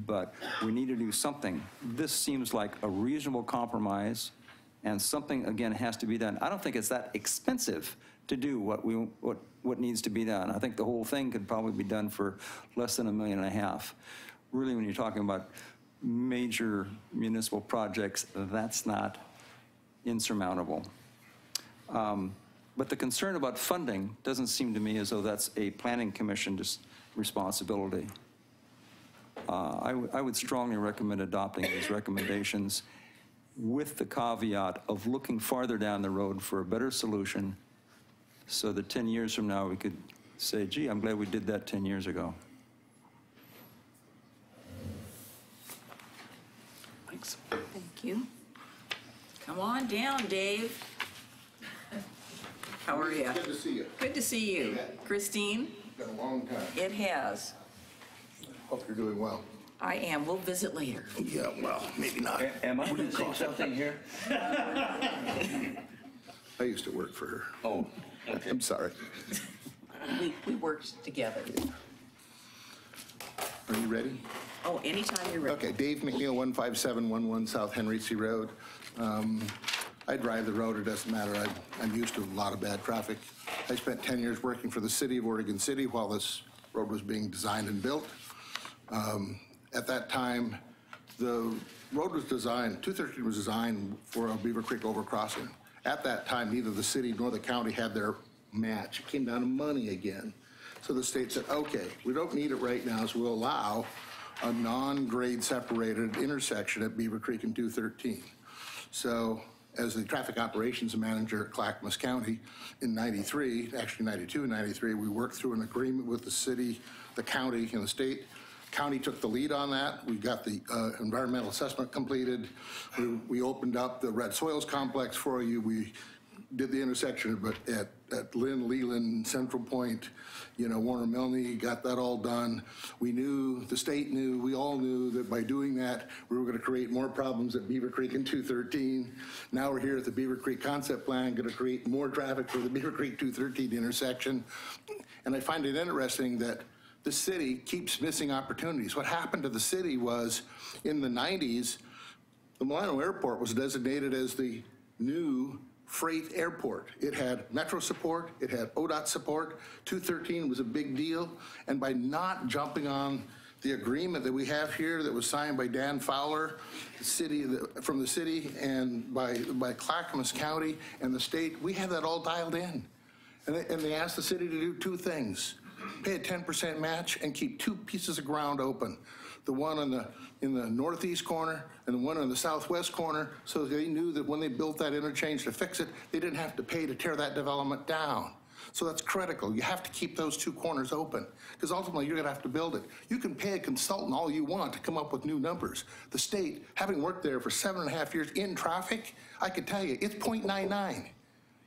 but we need to do something. This seems like a reasonable compromise, and something, again, has to be done. I don't think it's that expensive to do what needs to be done. I think the whole thing could probably be done for less than $1.5 million. Really, when you're talking about major municipal projects, that's not insurmountable. But the concern about funding doesn't seem to me as though that's a planning commission responsibility. I would strongly recommend adopting these recommendations with the caveat of looking farther down the road for a better solution so that 10 years from now we could say, gee, I'm glad we did that 10 years ago. Thanks. Thank you. Come on down, Dave. How are you? Good to see you. Good to see you. Christine? Been a long time. It has. Hope you're doing well. I am. We'll visit later. Yeah, well, maybe not. Am I missing something here? I used to work for her. Oh, okay. I'm sorry. We worked together. Are you ready? Oh, anytime you're ready. Okay, Dave McNeil, 15711 South Henry C. Road. I drive the road, it doesn't matter. I'm used to a lot of bad traffic. I spent 10 years working for the city of Oregon City while this road was being designed and built. At that time, the road was designed, 213 was designed for a Beaver Creek overcrossing. At that time, neither the city nor the county had their match. It came down to money again. So the state said, okay, we don't need it right now, so we'll allow a non-grade separated intersection at Beaver Creek and 213. So as the traffic operations manager at Clackamas County in 93, actually 92 and 93, we worked through an agreement with the city, the county, and the state. County took the lead on that. We got the environmental assessment completed. We opened up the Red Soils Complex for you. We did the intersection but at Lynn, Leland, Central Point, Warner Milne, got that all done. We knew, the state knew, we all knew that by doing that, we were going to create more problems at Beaver Creek and 213. Now we're here at the Beaver Creek Concept Plan, going to create more traffic for the Beaver Creek 213 intersection. And I find it interesting that the city keeps missing opportunities. What happened to the city was, in the 90s, the Milano Airport was designated as the new freight airport. It had Metro support, it had ODOT support, 213 was a big deal, and by not jumping on the agreement that we have here that was signed by Dan Fowler, from the city, and by Clackamas County and the state, we have that all dialed in. And they asked the city to do two things: pay a 10% match and keep two pieces of ground open. The one in the northeast corner and the one in the southwest corner, so they knew that when they built that interchange to fix it, they didn't have to pay to tear that development down. So that's critical. You have to keep those two corners open, because ultimately you're gonna have to build it. You can pay a consultant all you want to come up with new numbers. The state, having worked there for 7.5 years in traffic, I can tell you, it's 0.99.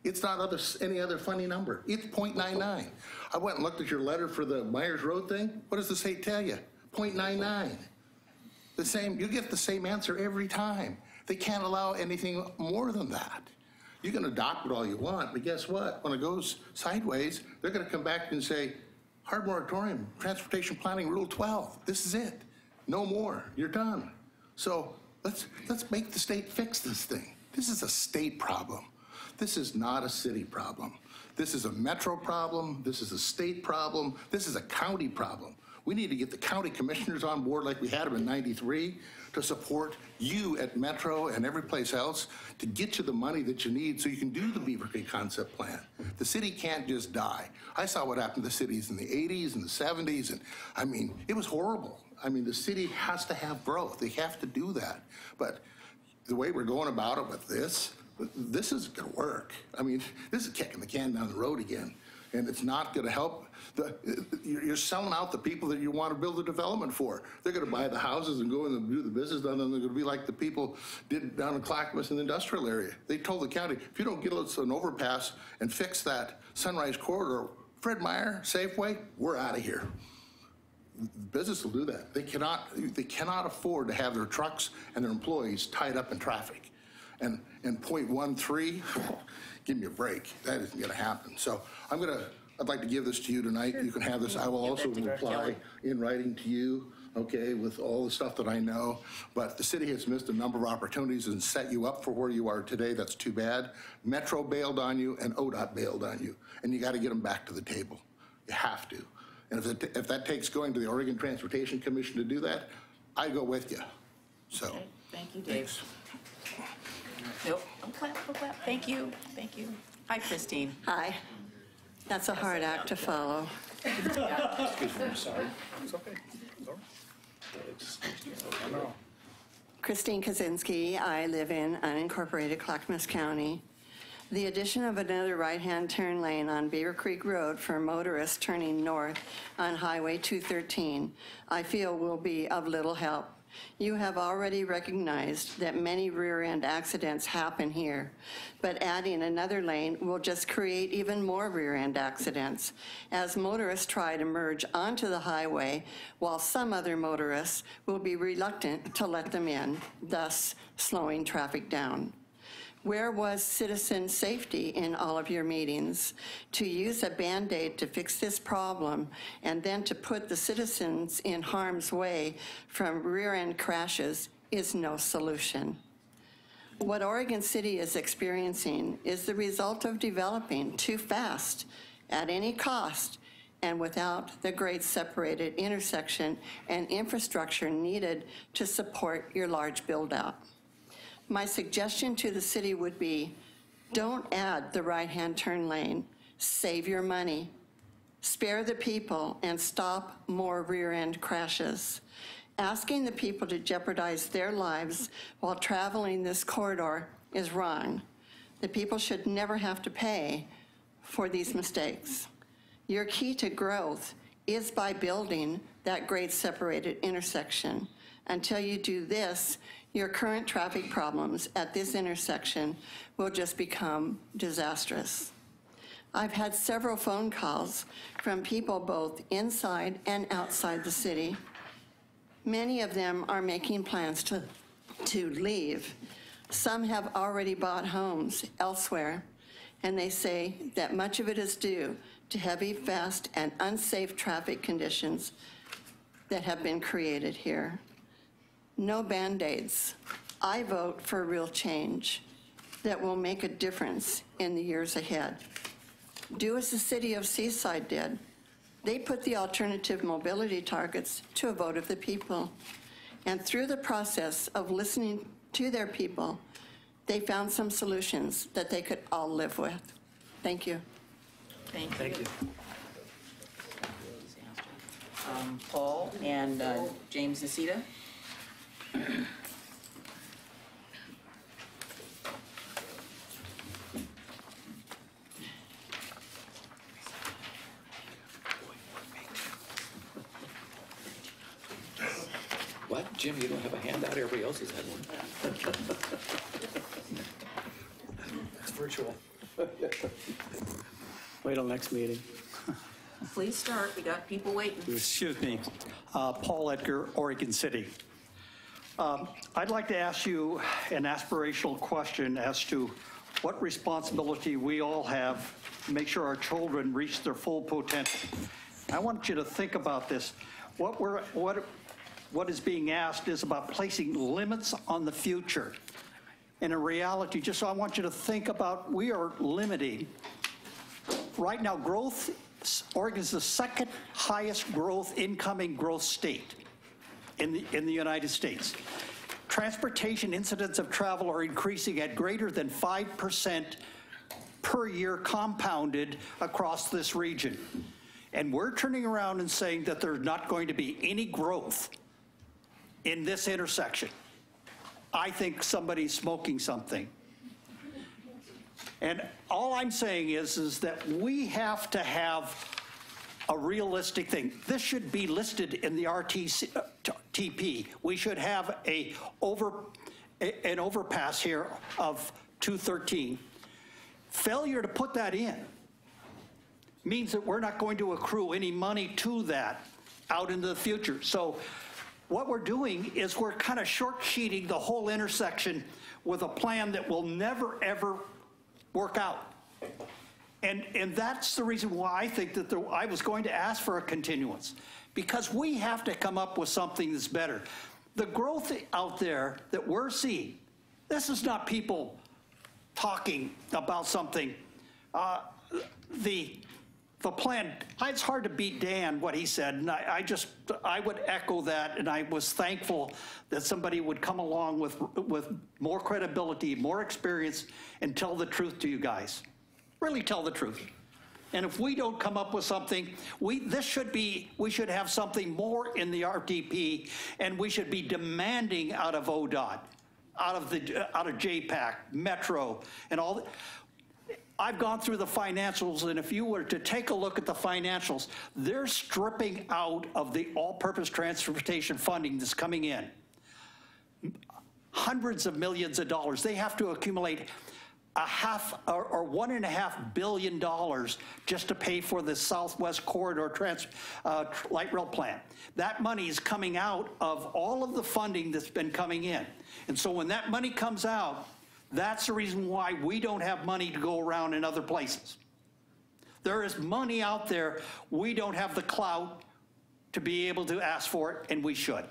It's not any other funny number. It's 0.99. I went and looked at your letter for the Myers Road thing. What does the state tell you? 0.99. The same, you get the same answer every time. They can't allow anything more than that. You can adopt it all you want, but guess what? When it goes sideways, they're gonna come back and say, hard moratorium, transportation planning rule 12. This is it. No more, you're done. So let's make the state fix this thing. This is a state problem. This is not a city problem. This is a metro problem. This is a state problem. This is a county problem. We need to get the county commissioners on board like we had them in 93 to support you at Metro and every place else to get you the money that you need so you can do the Beaver Creek Concept Plan. The city can't just die. I saw what happened to cities in the 80s and the 70s, and I mean, it was horrible. I mean, the city has to have growth. They have to do that. But the way we're going about it with this isn't gonna work. I mean, this is kicking the can down the road again. and it's not going to help. You're selling out the people that you want to build the development for. They're going to buy the houses and go in and do the business, and then they're going to be like the people did down in Clackamas in the industrial area. They told the county, if you don't get us an overpass and fix that Sunrise Corridor, Fred Meyer, Safeway, we're out of here. Business will do that. They cannot afford to have their trucks and their employees tied up in traffic. And 0.13, give me a break. That isn't going to happen. So I'd like to give this to you tonight. You can have this. I will also reply in writing to you, okay, with all the stuff that I know. But the city has missed a number of opportunities and set you up for where you are today. That's too bad. Metro bailed on you and ODOT bailed on you. And you got to get them back to the table. You have to. And if that takes going to the Oregon Transportation Commission to do that, I go with you. So, okay. Thank you, Dave. Thanks. Nope. Don't clap, don't clap. Thank you. Thank you. Hi, Christine. Hi. That's a hard act to follow. Excuse me, I'm sorry. It's okay. Christine Kaczynski. I live in unincorporated Clackamas County. The addition of another right-hand turn lane on Beaver Creek Road for motorists turning north on Highway 213, I feel will be of little help. You have already recognized that many rear-end accidents happen here, but adding another lane will just create even more rear-end accidents as motorists try to merge onto the highway while some other motorists will be reluctant to let them in, thus slowing traffic down. Where was citizen safety in all of your meetings? To use a Band-Aid to fix this problem and then to put the citizens in harm's way from rear-end crashes is no solution. What Oregon City is experiencing is the result of developing too fast, at any cost, and without the grade separated intersection and infrastructure needed to support your large build-out. My suggestion to the city would be, don't add the right-hand turn lane. Save your money. Spare the people and stop more rear-end crashes. Asking the people to jeopardize their lives while traveling this corridor is wrong. The people should never have to pay for these mistakes. Your key to growth is by building that grade separated intersection. Until you do this, your current traffic problems at this intersection will just become disastrous. I've had several phone calls from people both inside and outside the city. Many of them are making plans to leave. Some have already bought homes elsewhere, and they say that much of it is due to heavy, fast, and unsafe traffic conditions that have been created here. No Band-Aids. I vote for real change that will make a difference in the years ahead. Do as the city of Seaside did. They put the alternative mobility targets to a vote of the people. And through the process of listening to their people, they found some solutions that they could all live with. Thank you. Thank you. Paul and James Nacita. What? Jim, you don't have a handout? Everybody else has had one. It's virtual. Wait till next meeting. Please start. We got people waiting. Excuse me. Paul Edgar, Oregon City. I'd like to ask you an aspirational question as to what responsibility we all have to make sure our children reach their full potential. I want you to think about this. What is being asked is about placing limits on the future. And in reality, just so I want you to think about, we are limiting. Right now, growth, Oregon's the second highest growth, incoming growth state in the United States. Transportation incidents of travel are increasing at greater than 5% per year compounded across this region. And we're turning around and saying that there's not going to be any growth in this intersection. I think somebody's smoking something. And all I'm saying is that we have to have a realistic thing. This should be listed in the RTP. We should have an overpass here of 213. Failure to put that in means that we're not going to accrue any money to that out into the future. So what we're doing is we're kind of short-sheeting the whole intersection with a plan that will never, ever work out. And that's the reason why I think that I was going to ask for a continuance, because we have to come up with something that's better. The growth out there that we're seeing, this is not people talking about something. The plan, it's hard to beat Dan, what he said, and I would echo that, and I was thankful that somebody would come along with more credibility, more experience, and tell the truth to you guys. Really tell the truth. And if we don't come up with something, we should have something more in the RTP, and we should be demanding out of ODOT, out of JPAC, Metro, and all that. I've gone through the financials, and if you were to take a look at the financials, they're stripping out of the all-purpose transportation funding that's coming in hundreds of millions of dollars. They have to accumulate $1.5 billion just to pay for the Southwest Corridor light rail plan. That money is coming out of all of the funding that's been coming in. And so when that money comes out, that's the reason why we don't have money to go around in other places. There is money out there. We don't have the clout to be able to ask for it, and we should.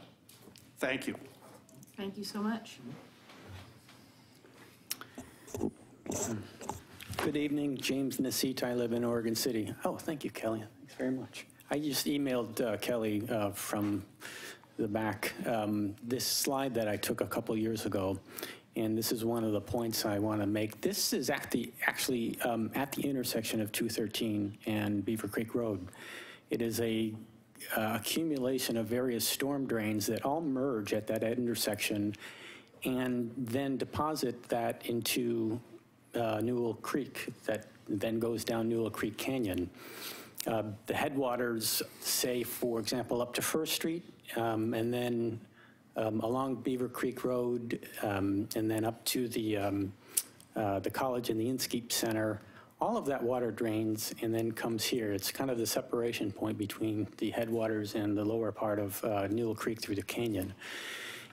Thank you. Thank you so much. Good evening, James Nasita. I live in Oregon City. Oh, thank you, Kelly. Thanks very much. I just emailed Kelly from the back this slide that I took a couple years ago, and this is one of the points I want to make. This is actually at the intersection of 213 and Beaver Creek Road. It is a accumulation of various storm drains that all merge at that intersection and then deposit that into Newell Creek that then goes down Newell Creek Canyon. The headwaters, say, for example, up to First Street, and then along Beaver Creek Road, and then up to the college and the Inskeep Center. All of that water drains and then comes here. It's kind of the separation point between the headwaters and the lower part of Newell Creek through the canyon.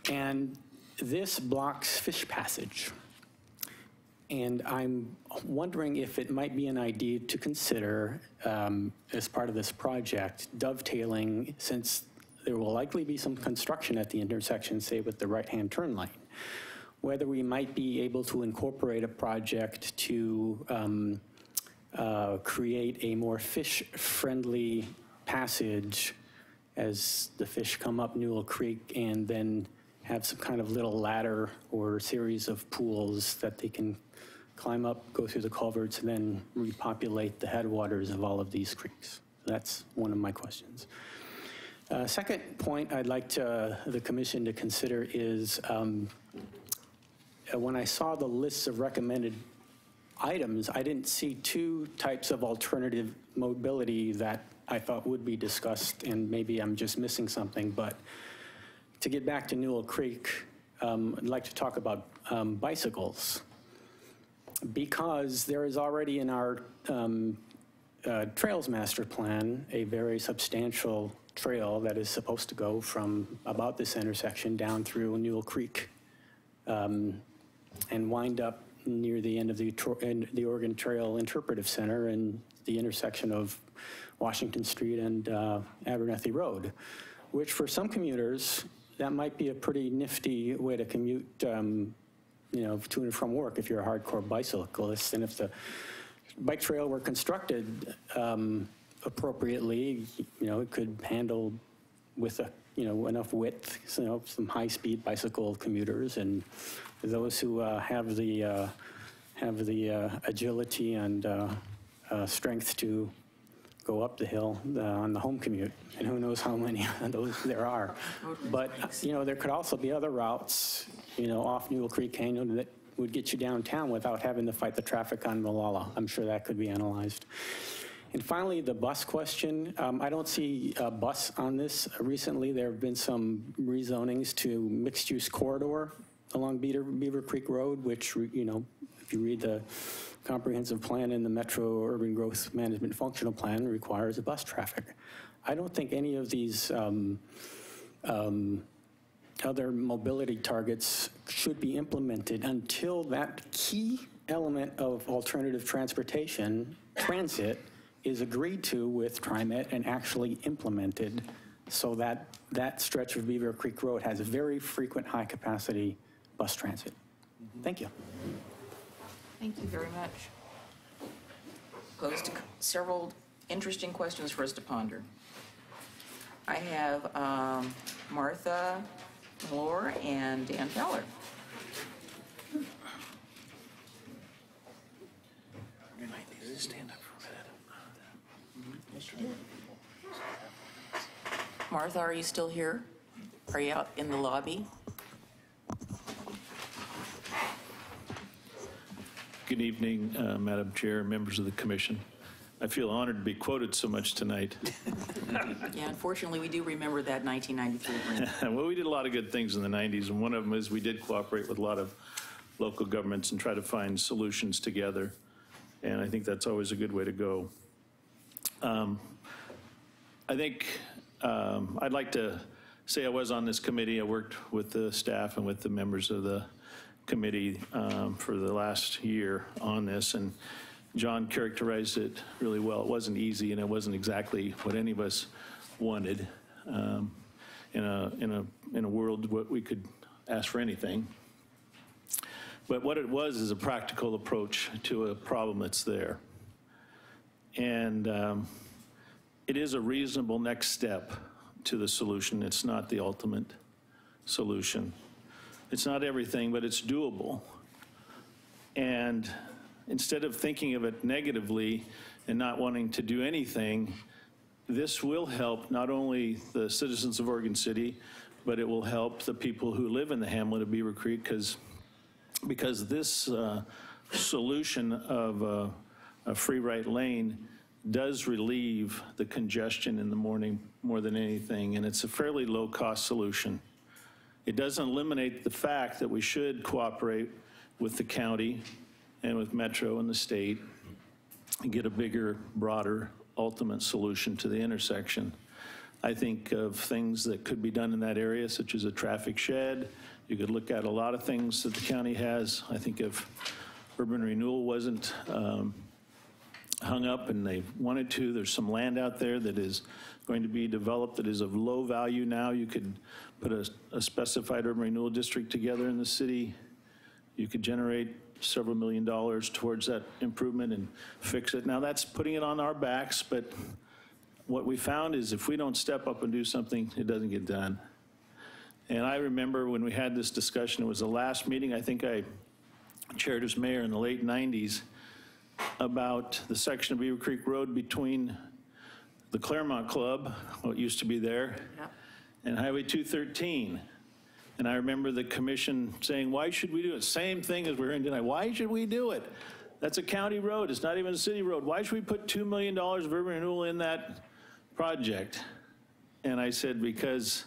And this blocks fish passage. And I'm wondering if it might be an idea to consider, as part of this project, dovetailing, since there will likely be some construction at the intersection, say with the right-hand turn lane, whether we might be able to incorporate a project to create a more fish-friendly passage as the fish come up Newell Creek, and then have some kind of little ladder or series of pools that they can climb up, go through the culverts, and then repopulate the headwaters of all of these creeks. That's one of my questions. Second point I'd like the commission to consider is when I saw the lists of recommended items, I didn't see two types of alternative mobility that I thought would be discussed, and maybe I'm just missing something. But to get back to Newell Creek, I'd like to talk about bicycles, because there is already in our Trails Master Plan a very substantial trail that is supposed to go from about this intersection down through Newell Creek and wind up near the end of the Oregon Trail Interpretive Center and the intersection of Washington Street and Abernethy Road, which for some commuters, that might be a pretty nifty way to commute, to and from work if you're a hardcore bicyclist. And if the bike trail were constructed appropriately, it could handle with enough width, some high-speed bicycle commuters and those who have the agility and strength to go up the hill on the home commute, and who knows how many of those there are. But there could also be other routes, off Newell Creek Canyon that would get you downtown without having to fight the traffic on Malala. I'm sure that could be analyzed. And finally, the bus question. I don't see a bus on this. Recently, there have been some rezonings to mixed-use corridor along Beaver Creek Road, which, you know, if you read the comprehensive plan in the Metro Urban Growth Management Functional Plan, requires a bus traffic. I don't think any of these other mobility targets should be implemented until that key element of alternative transportation, transit, is agreed to with TriMet and actually implemented, so that that stretch of Beaver Creek Road has a very frequent high-capacity bus transit. Thank you. Thank you very much. Posed several interesting questions for us to ponder. I have Martha Moore and Dan Feller. Stand up for a minute. Yes, you did. Martha, are you still here? Are you out in the lobby? Good evening, Madam Chair, members of the commission. I feel honored to be quoted so much tonight. Yeah, unfortunately, we do remember that 1993 agreement. Well, we did a lot of good things in the 90s, and one of them is we did cooperate with a lot of local governments and try to find solutions together. And I think that's always a good way to go. I think I'd like to say I was on this committee. I worked with the staff and with the members of the committee for the last year on this, and John characterized it really well. It wasn't easy, and it wasn't exactly what any of us wanted in a world what we could ask for anything. But what it was is a practical approach to a problem that's there. And it is a reasonable next step to the solution. It's not the ultimate solution. It's not everything, but it's doable. And instead of thinking of it negatively and not wanting to do anything, this will help not only the citizens of Oregon City, but it will help the people who live in the hamlet of Beaver Creek, because this solution of a free right lane does relieve the congestion in the morning more than anything, and it's a fairly low-cost solution. It doesn't eliminate the fact that we should cooperate with the county and with Metro and the state and get a bigger, broader, ultimate solution to the intersection. I think of things that could be done in that area, such as a traffic shed. You could look at a lot of things that the county has. I think if urban renewal wasn't hung up and they wanted to, there's some land out there that is going to be developed that is of low value now. You could put a specified urban renewal district together in the city. You could generate several $1 million towards that improvement and fix it. Now that's putting it on our backs, but what we found is if we don't step up and do something, it doesn't get done. And I remember when we had this discussion, it was the last meeting I think I chaired as mayor in the late 90s, about the section of Beaver Creek Road between the Claremont Club, what used to be there, and Highway 213. And I remember the commission saying, why should we do it? Same thing as we're in tonight. Why should we do it? That's a county road. It's not even a city road. Why should we put $2 million of urban renewal in that project? And I said, because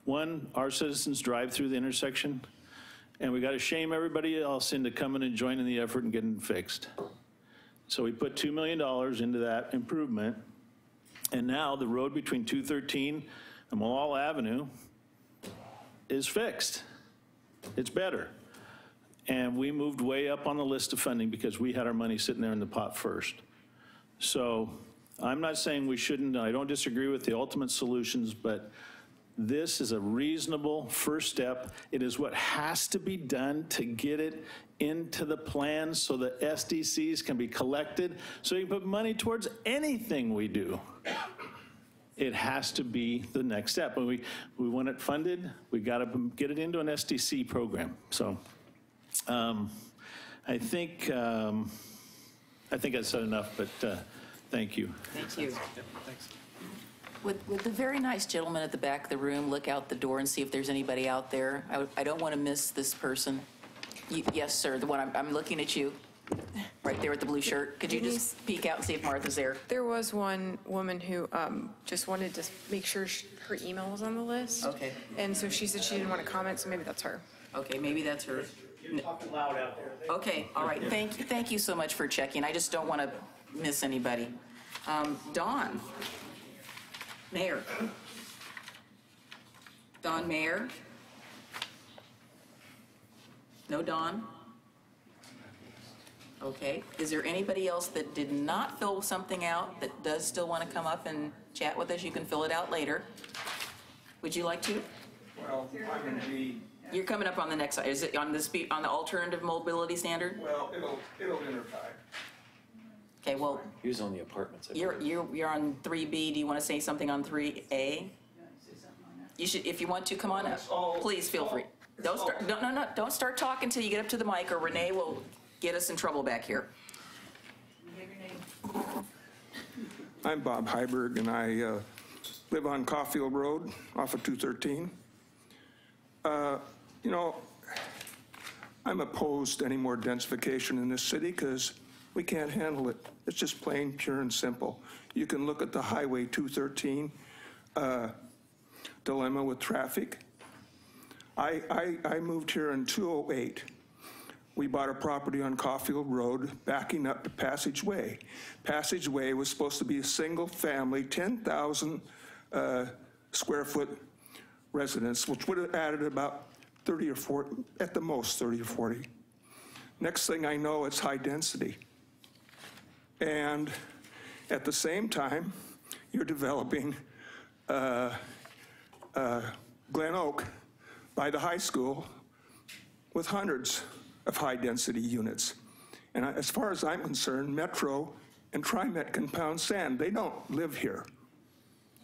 one, our citizens drive through the intersection, and we got to shame everybody else into coming and joining the effort and getting it fixed. So we put $2 million into that improvement, and now the road between 213 and Malala Avenue is fixed. It's better. And we moved way up on the list of funding because we had our money sitting there in the pot first. So I'm not saying we shouldn't, I don't disagree with the ultimate solutions, but this is a reasonable first step. It is what has to be done to get it into the plan so that SDCs can be collected, so you can put money towards anything we do. It has to be the next step. When we want it funded, we got to get it into an SDC program. So I think I said enough, but thank you. Thank you. Thanks. Would the very nice gentleman at the back of the room look out the door and see if there's anybody out there? I don't want to miss this person. Yes, sir, the one, I'm looking at you, right there with the blue shirt. Could you just peek out and see if Martha's there? There was one woman who just wanted to make sure her email was on the list. Okay. And so she said she didn't want to comment, so maybe that's her. Okay, maybe that's her. You're talking loud out there. Okay, all right, thank you so much for checking. I just don't want to miss anybody. Dawn. Mayor. Dawn Mayer. No Dawn? Okay, is there anybody else that did not fill something out that does still want to come up and chat with us? You can fill it out later. Would you like to? Well, I'm going to be. You're coming up on the next side. Is it on the alternative mobility standard? Well, it'll intertie. Okay, well. He was on the apartments. You're on 3B. Do you want to say something on 3A? You should, if you want to, come on up. Please feel free. Don't start. No. Don't start talking till you get up to the mic, or Renee will get us in trouble back here. I'm Bob Heiberg, and I live on Caulfield Road off of 213. You know, I'm opposed to any more densification in this city because we can't handle it. It's just plain, pure, and simple. You can look at the Highway 213 dilemma with traffic. I moved here in 2008. We bought a property on Caulfield Road backing up to Passageway. Passageway was supposed to be a single-family, 10,000 square foot residence, which would have added about 30 or 40, at the most 30 or 40. Next thing I know, it's high density. And at the same time, you're developing Glen Oak by the high school with hundreds of high-density units. And as far as I'm concerned, Metro and TriMet can pound sand. They don't live here.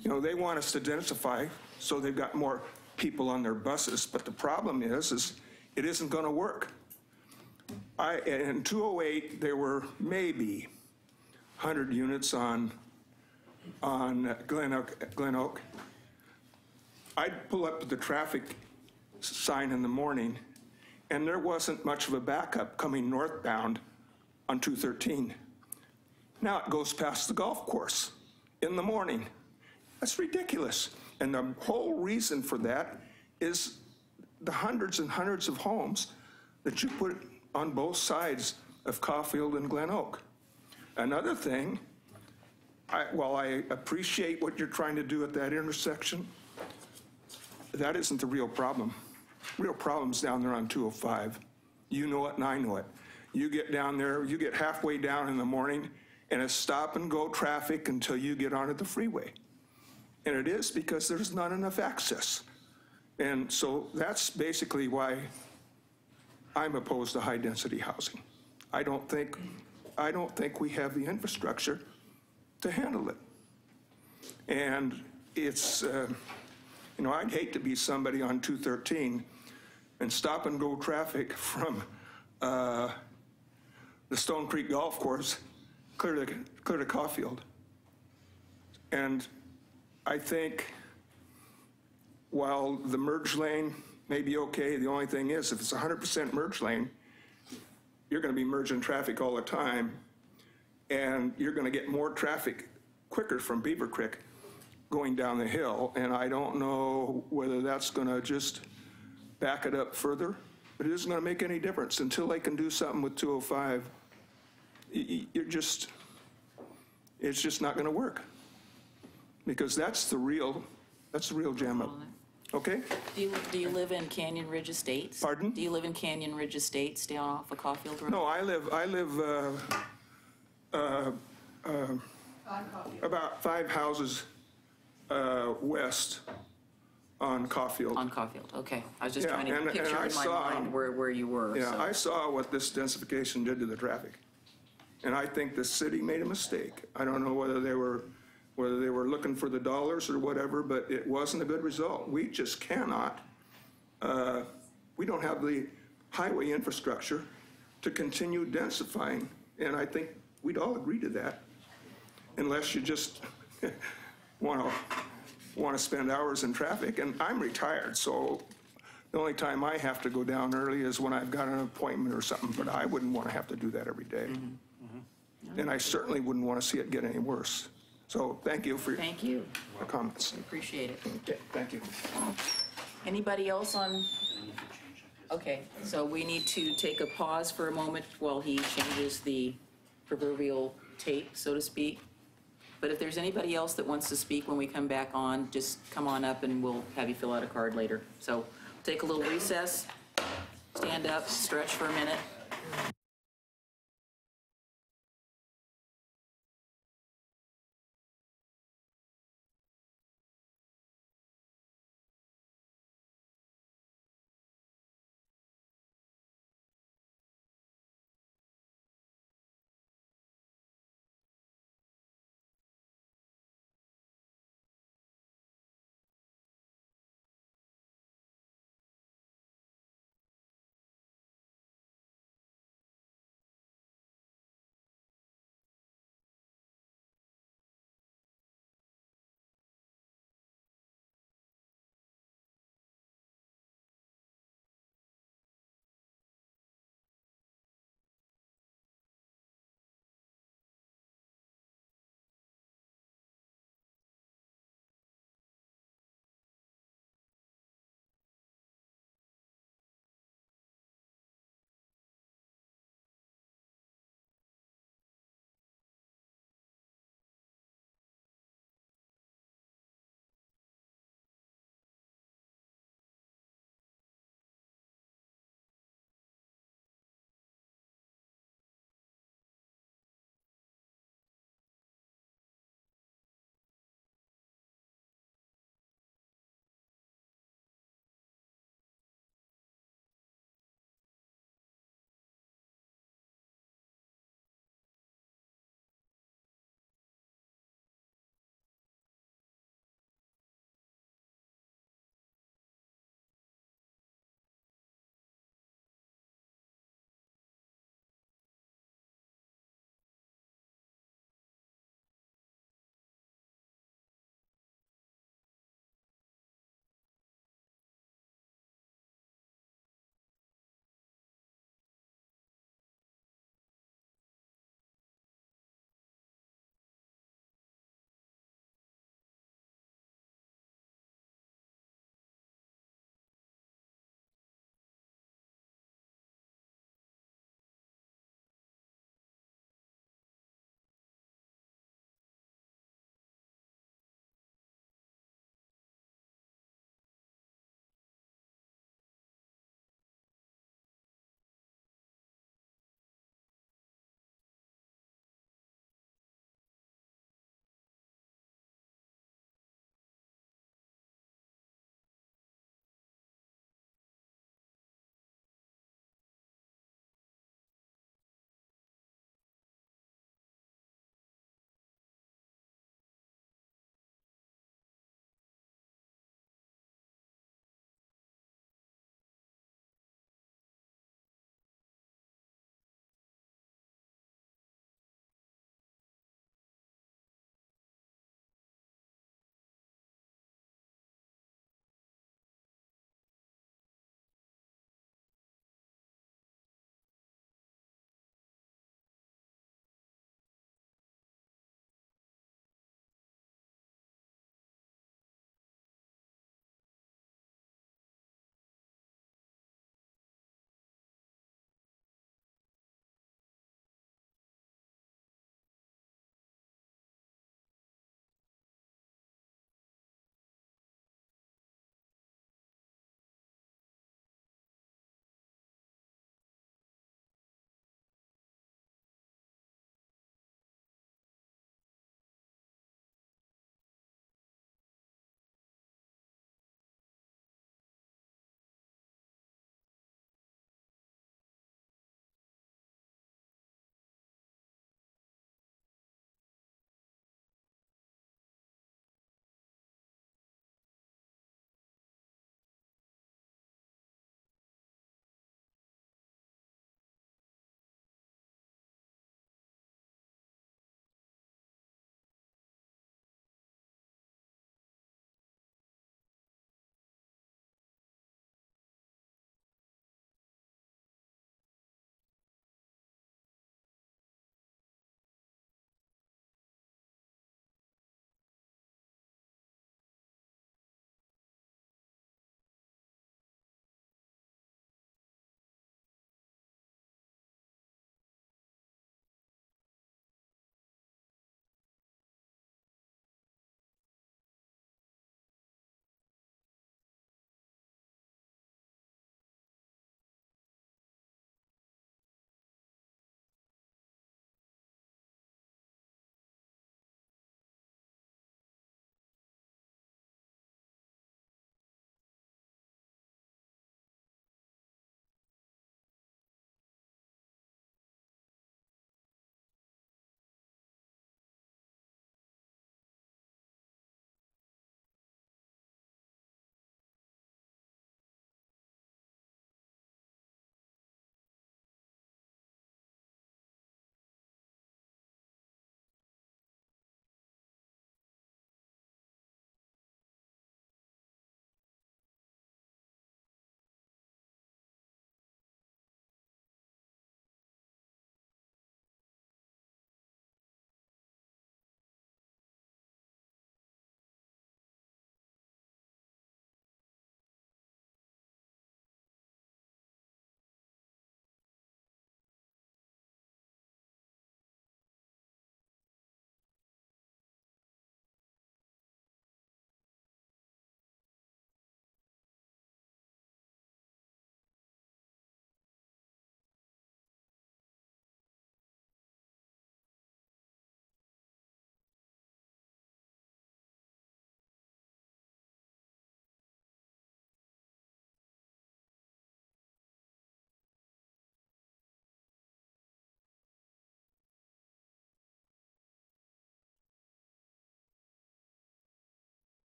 You know, they want us to densify so they've got more people on their buses, but the problem is it isn't going to work. In 2008, there were maybe 100 units on Glen Oak. I'd pull up to the traffic sign in the morning, and there wasn't much of a backup coming northbound on 213. Now it goes past the golf course in the morning. That's ridiculous. And the whole reason for that is the hundreds and hundreds of homes that you put on both sides of Caulfield and Glen Oak. Another thing, while I appreciate what you're trying to do at that intersection, that isn't the real problem. Real problem's down there on 205. You know it and I know it. You get down there, you get halfway down in the morning, and it's stop and go traffic until you get onto the freeway. And it is because there's not enough access. And so that's basically why I'm opposed to high density housing. I don't think we have the infrastructure to handle it. And it's, you know, I'd hate to be somebody on 213 and stop and go traffic from the Stone Creek Golf Course clear to Caulfield. And I think while the merge lane may be okay, the only thing is if it's 100% merge lane, you're going to be merging traffic all the time, and you're going to get more traffic quicker from Beaver Creek going down the hill. And I don't know whether that's going to just back it up further, but it isn't going to make any difference until they can do something with 205. It's just not going to work, because that's the real jam up. Okay? Do you live in Canyon Ridge Estates? Pardon? Do you live in Canyon Ridge Estates down off of Caulfield Road? No, I live about 5 houses west on Caulfield. On Caulfield, okay. I was just trying to picture in my mind where you were. Yeah, so. I saw what this densification did to the traffic. And I think the city made a mistake. I don't know whether they were looking for the dollars or whatever, but it wasn't a good result. We just cannot, we don't have the highway infrastructure to continue densifying. And I think we'd all agree to that, unless you just want to spend hours in traffic. And I'm retired, so The only time I have to go down early is when I've got an appointment or something, but I wouldn't want to have to do that every day. And I certainly wouldn't want to see it get any worse. So thank you for your comments. Appreciate it. Okay, thank you. Anybody else on? Okay, so we need to take a pause for a moment while he changes the proverbial tape, so to speak. But if there's anybody else that wants to speak when we come back on, just come on up and we'll have you fill out a card later. So take a little recess, stand up, stretch for a minute.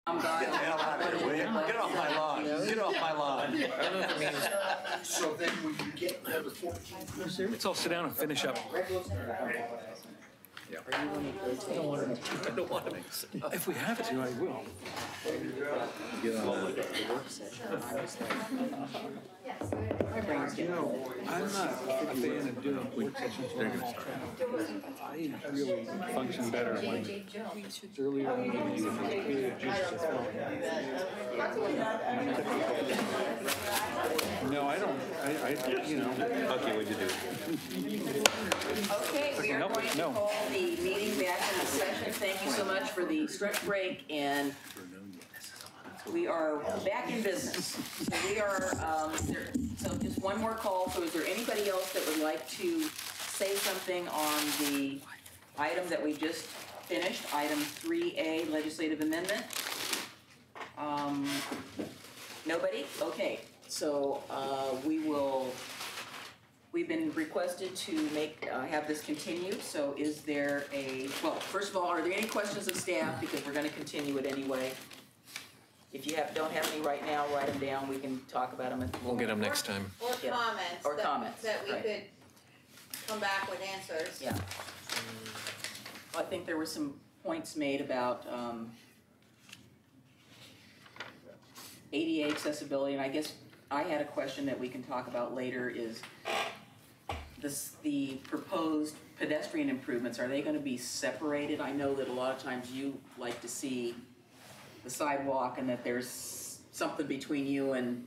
I'm glad. Get the hell out of here, will you? Get off my lawn. Get off my lawn. I don't know if it means. So then we can get number 14. Let's all sit down and finish up. Yeah. I don't want to. If we have to, I will. You know, I'm not a fan of doing work sessions when I'm all trapped. I really function better when it's earlier in the meeting and there's clear juice to flow. No, I don't. You know. Okay, what'd you do? Okay, we are going to call the meeting back into session. Thank you so much for the stretch break, and we are back in business. So we are, so just one more call. So is there anybody else that would like to say something on the item that we just finished, item 3A, legislative amendment? Nobody? Okay, so we've been requested to have this continue, so is there well, first of all, are there any questions of staff? Because we're gonna continue it anyway. If you don't have any right now, write them down, we can talk about them. We'll get them next time. Or comments. Or comments, That we right. could come back with answers. Yeah. Well, I think there were some points made about ADA accessibility, and I guess I had a question that we can talk about later is the proposed pedestrian improvements, are they gonna be separated? I know that a lot of times you like to see the sidewalk and that there's something between you and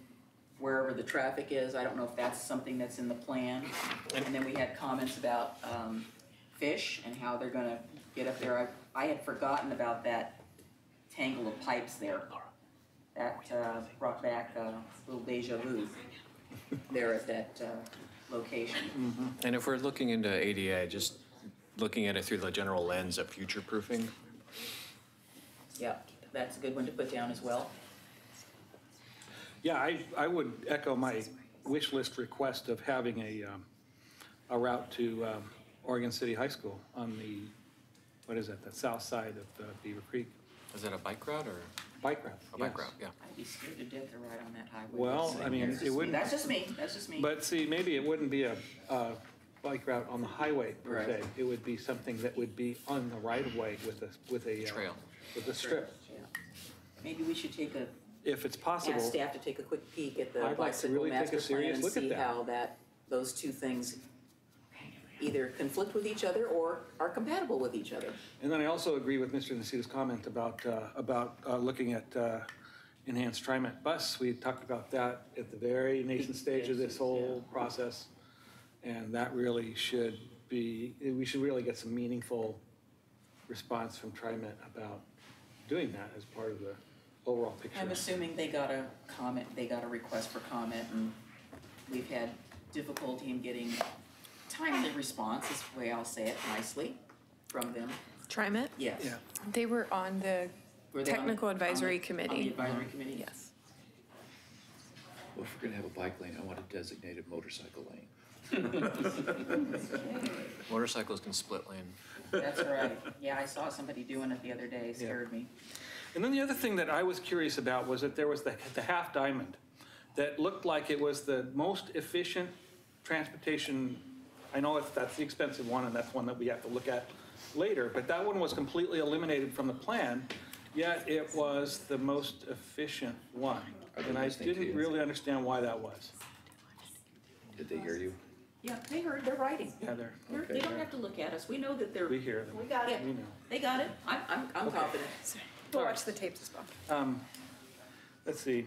wherever the traffic is. I don't know if that's something that's in the plan. And then we had comments about fish and how they're gonna get up there. I had forgotten about that tangle of pipes there. That brought back a little deja vu there at that location. And if we're looking into ADA, just looking at it through the general lens of future-proofing. Yeah, that's a good one to put down as well. Yeah, I would echo my wish list request of having a route to Oregon City High School on the, what is that, the south side of Beaver Creek. Is that a bike route or? Bike route, A bike yes. route, yeah. I'd be scared to death to ride on that highway. Well, I mean, it wouldn't. That's just me, that's just me. But see, maybe it wouldn't be a bike route on the highway per se. Right. It would be something that would be on the right of way with a Trail. with a strip. Yeah. Maybe we should take If it's possible. ask staff to take a quick peek at the I'd like to bicycle really take a master plan serious and look at see that. how those two things either conflict with each other or are compatible with each other. And then I also agree with Mr. Nacita's comment about looking at enhanced TriMet bus. We talked about that at the very nascent stage of this whole process. And that really should be, we should really get some meaningful response from TriMet about doing that as part of the overall picture. I'm assuming they got a comment, they got a request for comment, and we've had difficulty in getting timely response, is the way I'll say it nicely, from them. TriMet? Yes. Yeah. They were on the Were they on technical on advisory on committee. the advisory committee? Yes. Well, if we're gonna have a bike lane, I want a designated motorcycle lane. Motorcycles can split lane. That's right. Yeah, I saw somebody doing it the other day, scared me. And then the other thing that I was curious about was that there was the half diamond that looked like it was the most efficient transportation. I know that's the expensive one, and that's one that we have to look at later, but that one was completely eliminated from the plan, yet it was the most efficient one. And I didn't really understand why that was. Did they hear you? Yeah, they heard, they're writing. Yeah, They don't have to look at us. We know that they're. we hear them. We got it. We know. They got it. I'm confident. We'll watch the tapes as well. Let's see.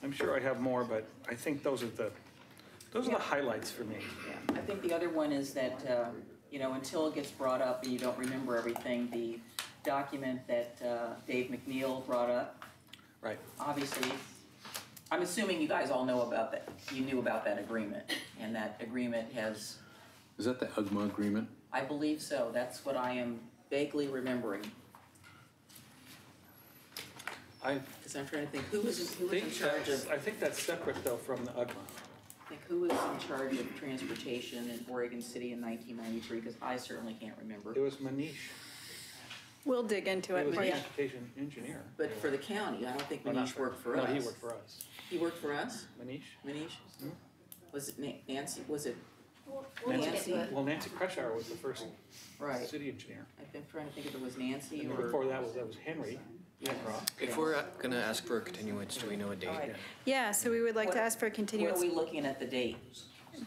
I'm sure I have more, but I think those are the highlights for me. Yeah, I think the other one is that, until it gets brought up and you don't remember everything, the document that Dave McNeil brought up. Right. Obviously, I'm assuming you guys all know about that. You knew about that agreement, and that agreement has. Is that the UGMA agreement? I believe so. That's what I am vaguely remembering. Because I'm trying to think, who was in charge of? I think that's separate though from the UGMA. Like, who was in charge of transportation in Oregon City in 1993? Because I certainly can't remember. It was Manish. We'll dig into He it was for a you. transportation engineer. But for the county, I don't think Well, not Manish for- worked for no, us. he worked for us. He worked for us? Manish? Manish? Was it Nancy, was it Nancy, Nancy? well, Nancy Kretschauer was the first Right. city engineer. I've been trying to think if it was Nancy And or. before that was Henry. If we're going to ask for a continuance, do we know a date? Yeah, so we would like to ask for a What continuance are we looking at the date?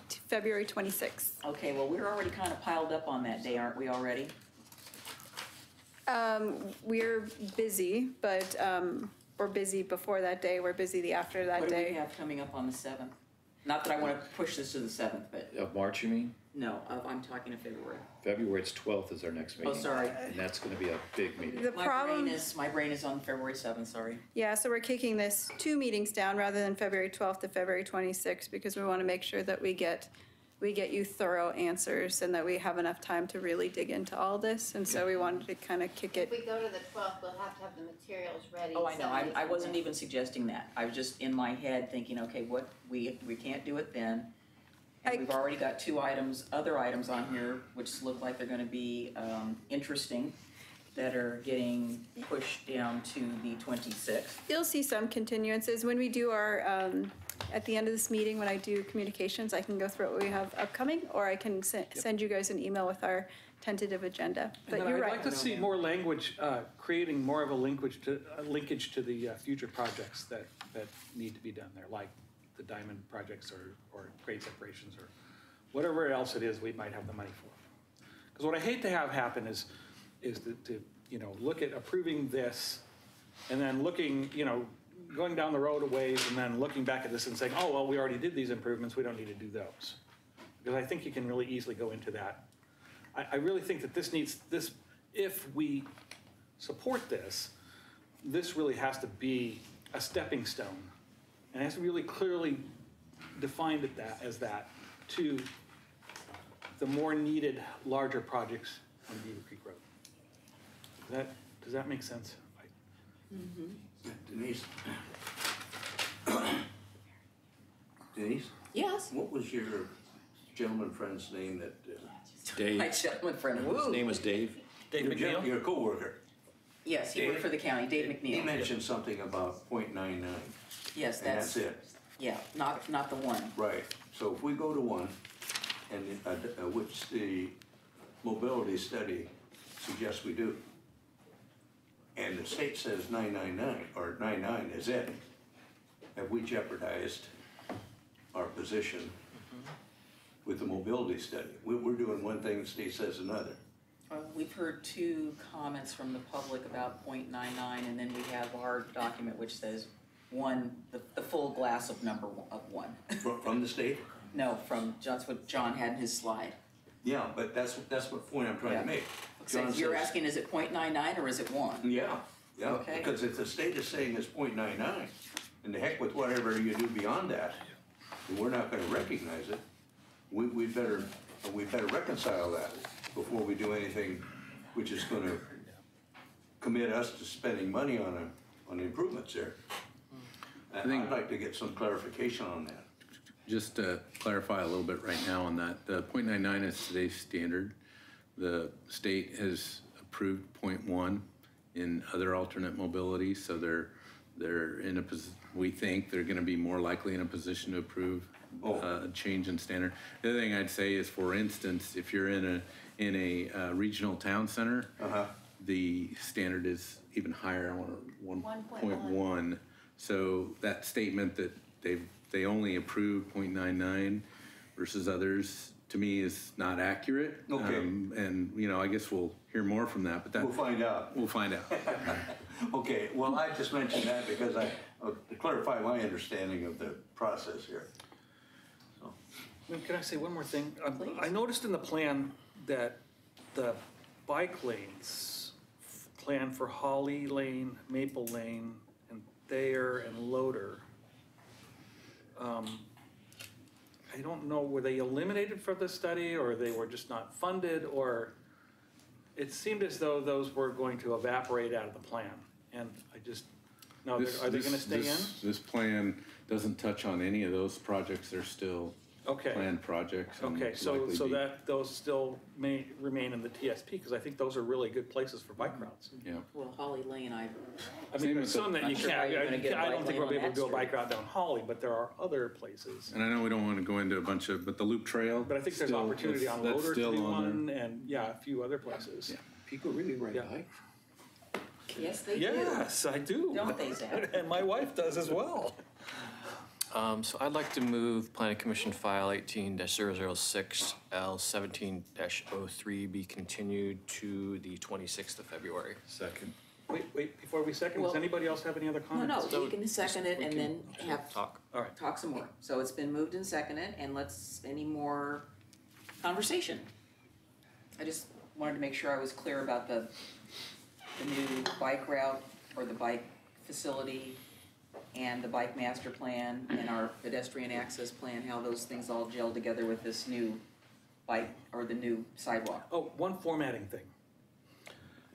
to February 26th. Okay, well, we're already kind of piled up on that day, aren't we already? We're busy, but we're busy before that day. We're busy the after that What do we day. have coming up on the 7th? Not that I want to push this to the 7th, but Of March, you mean? no, I'm talking of February. February's 12th is our next meeting. sorry. And that's going to be a big meeting. The problem, My brain is on February 7th, sorry. yeah, so we're kicking this 2 meetings down rather than February 12th to February 26th because we want to make sure that we get you thorough answers and that we have enough time to really dig into all this. And so we wanted to kind of kick it. If we go to the 12th, we'll have to have the materials ready. Oh, I know, 7 days I wasn't in even suggesting that. I was just in my head thinking, okay, what, we can't do it then. And we've already got other items on here, which look like they're gonna be interesting, that are getting pushed down to the 26th. You'll see some continuances. When we do our, at the end of this meeting, when I do communications, I can go through what we have upcoming, or I can send you guys an email with our tentative agenda. But And you're I'd right. like to see more language, creating more of a linkage to the future projects that need to be done there, like the diamond projects or grade separations or whatever else it is we might have the money for. Because what I hate to have happen is to look at approving this and then looking, going down the road a ways and then looking back at this and saying, oh, well, we already did these improvements, we don't need to do those. Because I think you can really easily go into that. I really think that this, if we support this, this really has to be a stepping stone. And it has to be really clearly defined as that to the more needed larger projects on Beaver Creek Road. Does that make sense? Denise? Denise? Yes? What was your gentleman friend's name that? Dave. My gentleman friend, His woo. name was Dave. Dave McNeil? Your coworker. Yes, he worked for the county, Dave McNeil. He mentioned something about .99. Yes, And that's it. Yeah, not the one. Right. So if we go to one, and which the mobility study suggests we do, and the state says 999 or 99 is it, have we jeopardized our position with the mobility study? We're doing one thing, the state says another. We've heard 2 comments from the public about .99, and then we have our document which says the full glass of number of 1. From the state? No, that's what John had in his slide. Yeah, but that's what point I'm trying to make. So John you're says- asking, is it .99 or is it 1? Yeah, Okay. because if the state is saying it's .99, and the heck with whatever you do beyond that, and we're not gonna recognize it, we better reconcile that before we do anything which is gonna commit us to spending money on improvements there. And I'd like to get some clarification on that. Just to clarify a little bit right now on that, the .99 is today's standard. The state has approved .1 in other alternate mobility, so they're in a we think they're going to be more likely in a position to approve a change in standard. The other thing I'd say is, for instance, if you're in a regional town center, the standard is even higher. I want 1.1. So that statement that they only approve .99 versus others, to me, is not accurate. Okay. And I guess we'll hear more from that. But We'll find out. We'll find out. Okay, well, I just mentioned that because to clarify my understanding of the process here. Can I say one more thing? I noticed in the plan that the bike lanes plan for Holly Lane, Maple Lane, and Thayer and Loader. I don't know, were they eliminated from the study, or they were just not funded, or it seemed as though those were going to evaporate out of the plan. And I just, no, are they going to stay in? This plan doesn't touch on any of those projects. They're still Okay. planned projects. and Okay, so likely be- those still may remain in the TSP, because I think those are really good places for bike routes. Yeah. Well, Holly Lane, I Same mean, with there's some the- that you Not sure can't, how you're gonna get a I bike don't think lane we'll be on able to do a that bike route down Holly, but there are other places. And I know we don't want to go into a bunch of, but the Loop Trail. But I think there's still- opportunity on that's Loader to still do on one, and yeah, a few other places. Yeah. People really ride Yeah. bikes. yes, they do. Yes, I do. Don't they, Zach? And my wife does as well. So I'd like to move Planning Commission File 18-006 L17-03 be continued to the 26th of February. Second. Wait, before we second, does Well- anybody else have any other No, comments? no, we can second it and then have, Talk. All right. talk some more. So it's been moved and seconded, and let's, any more conversation? I just wanted to make sure I was clear about the new bike route or the bike facility and the bike master plan and our pedestrian access plan, how those things all gel together with this new bike or the new sidewalk. Oh, one formatting thing.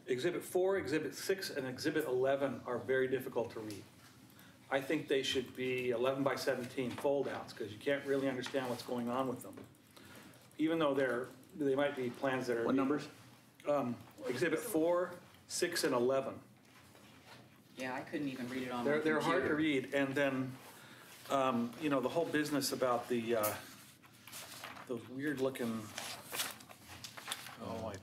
Exhibit 4, Exhibit 6, and Exhibit 11 are very difficult to read. I think they should be 11 by 17 fold-outs, because you can't really understand what's going on with them. Even though they might be plans that are... What numbers? Exhibit 4, 6, and 11. Yeah, I couldn't even read it on my They're hard to computer. read, and then, you know, the whole business about the, those weird-looking, I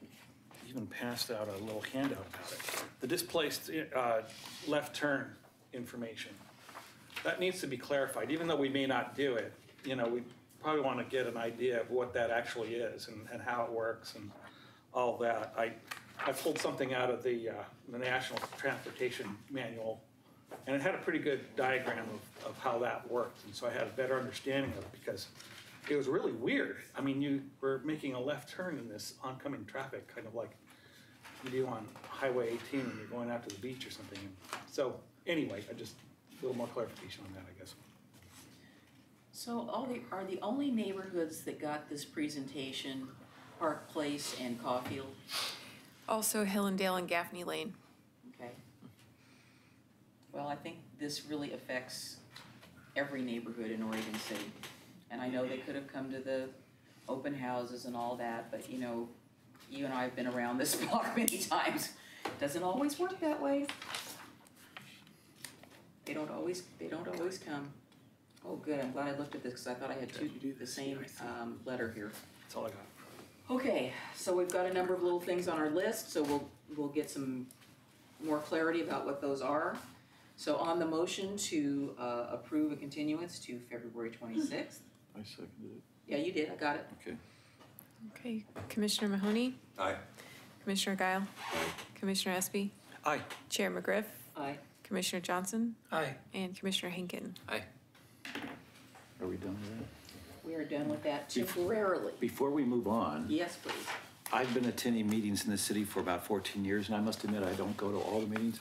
even passed out a little handout about it. The displaced left turn information. That needs to be clarified, even though we may not do it. You know, we probably want to get an idea of what that actually is and how it works and all that. I pulled something out of the National Transportation Manual, and it had a pretty good diagram of how that worked, and so I had a better understanding of it, because it was really weird. I mean, you were making a left turn in this oncoming traffic, kind of like you do on Highway 18 when you're going out to the beach or something. So anyway, a little more clarification on that, I guess. So are the only neighborhoods that got this presentation Park Place and Caulfield? Also Hillendale and Gaffney Lane. Okay. Well, I think this really affects every neighborhood in Oregon City. And I know they could have come to the open houses and all that, but you know, you and I have been around this block many times. Doesn't always work that way. They don't always come. Oh, good, I'm glad I looked at this, because I thought I had the same letter here. That's all I got. Okay, so we've got a number of little things on our list, so we'll get some more clarity about what those are. So on the motion to approve a continuance to February 26th. I seconded it. Yeah, you did, I got it. Okay. Okay, Commissioner Mahoney, Aye. Commissioner Guile, Commissioner Espy, Aye. Chair McGriff, Aye. Commissioner Johnson, Aye. and Commissioner Henkin. Aye. Are we done with that? We are done with that temporarily. Before we move on, Yes, please. I've been attending meetings in the city for about 14 years, and I must admit, I don't go to all the meetings.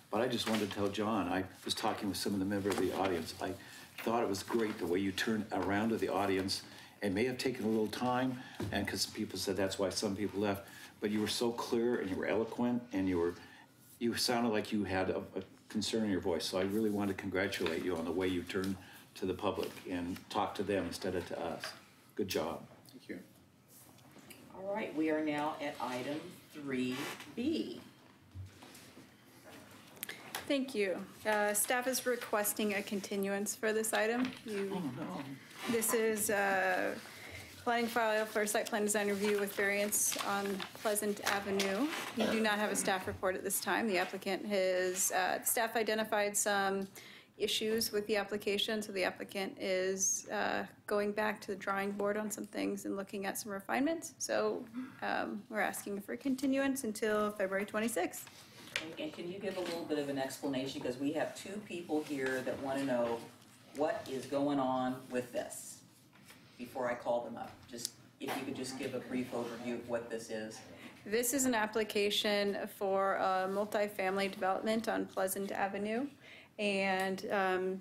But I just wanted to tell John, I was talking with some of the members of the audience. I thought it was great the way you turned around to the audience. It may have taken a little time, and because people said that's why some people left, but you were so clear and you were eloquent, and you sounded like you had a concern in your voice. So I really want to congratulate you on the way you turned to the public and talked to them instead of to us. Good job. Thank you. All right, we are now at item 3B. Thank you. Staff is requesting a continuance for this item. This is planning file for site plan design review with variance on Pleasant Avenue. You do not have a staff report at this time. The applicant has, staff identified some issues with the application, so the applicant is going back to the drawing board on some things and looking at some refinements. So we're asking for a continuance until February 26th. And can you give a little bit of an explanation, because we have two people here that want to know what is going on with this before I call them up. Just, if you could just give a brief overview of what this is. This is an application for a multifamily development on Pleasant Avenue. And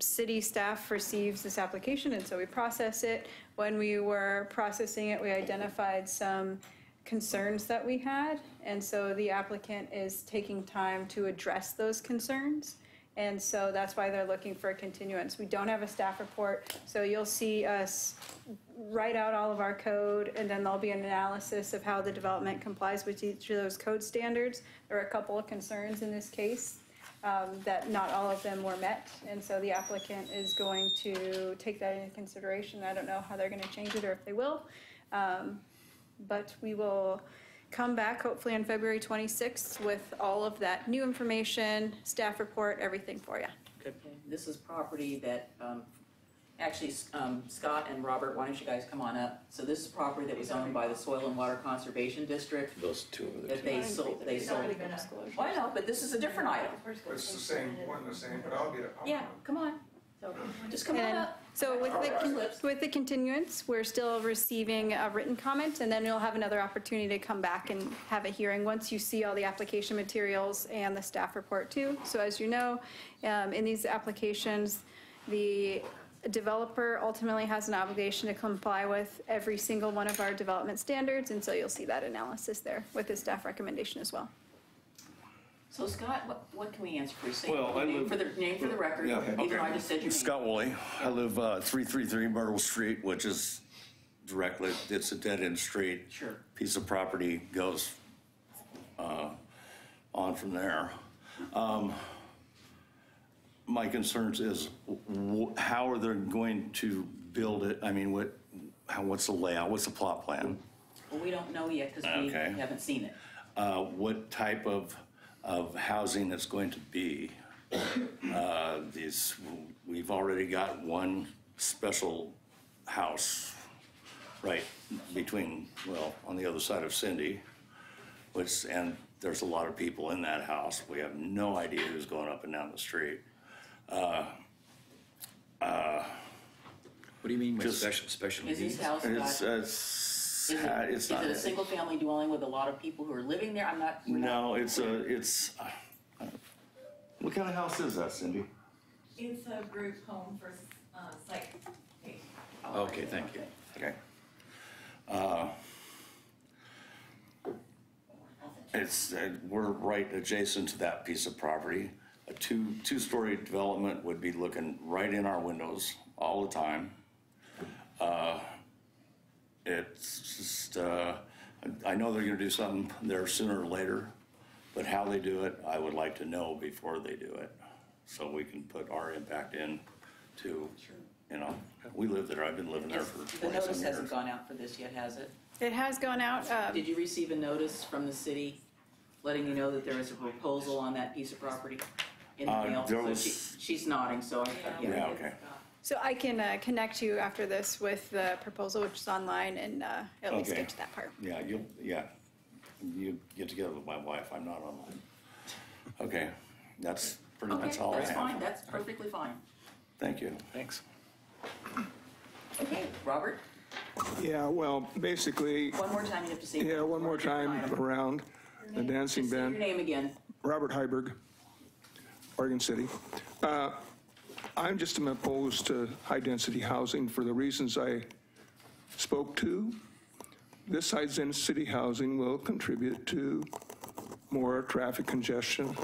city staff receives this application, and so we process it. When we were processing it, we identified some concerns that we had, and so the applicant is taking time to address those concerns. And so that's why they're looking for a continuance. We don't have a staff report, so you'll see us write out all of our code, and then there'll be an analysis of how the development complies with each of those code standards. There are a couple of concerns in this case, that not all of them were met, and so the applicant is going to take that into consideration. I don't know how they're gonna change it or if they will, but we will come back hopefully on February 26th with all of that new information, staff report, everything for you. Okay. This is property that, actually, Scott and Robert, why don't you guys come on up? So this is property that was owned by the Soil and Water Conservation District. Those two over there. That they sold. Well, I know, but this is a different item. It's the same, the same, but I'll get it. Yeah, come on. So just come on And up. so with the continuance, we're still receiving a written comment, and then you'll have another opportunity to come back and have a hearing once you see all the application materials and the staff report too. So as you know, in these applications, the developer ultimately has an obligation to comply with every single one of our development standards, and so you'll see that analysis there with the staff recommendation as well. So Scott, what can we answer for you? Say Well, I name for the record. Yeah, Even though I just said your name. Scott Woolley. I live 333 Myrtle Street, which is directly, it's a dead-end street. Sure. Piece of property goes on from there. My concerns is how are they going to build it? I mean, what's the layout? What's the plot plan? Well, we don't know yet because we haven't seen it. What type of housing it's going to be? We've already got one special house right between, well, on the other side of Cindy, and there's a lot of people in that house. We have no idea who's going up and down the street. What do you mean by special Is needs? this house got? Is it a single family dwelling with a lot of people who are living there? What kind of house is that, Cindy? It's a group home for site. Okay, thank you. Okay. We're right adjacent to that piece of property. A two-story development would be looking right in our windows all the time. It's just, I know they're gonna do something there sooner or later, but how they do it, I would like to know before they do it, so we can put our impact in to, we live there, I've been living there for 20-some The years. notice hasn't gone out for this yet, has it? It has gone out. Did you receive a notice from the city letting you know that there is a proposal on that piece of property in the mail? There So she's nodding, so Yeah, okay. So I can connect you after this with the proposal, which is online, and at least Okay. get to that part. Yeah, you get together with my wife, I'm not online. Okay, that's pretty much all I have. That's fine, that's perfectly fine. Thank you. Thanks. Okay, Robert? Yeah, well, basically. One more time, you have to say. Yeah, one more time around the dancing Just say band. your name again. Robert Heiberg, Oregon City. I'm just opposed to high-density housing for the reasons I spoke to. This high-density housing will contribute to more traffic congestion,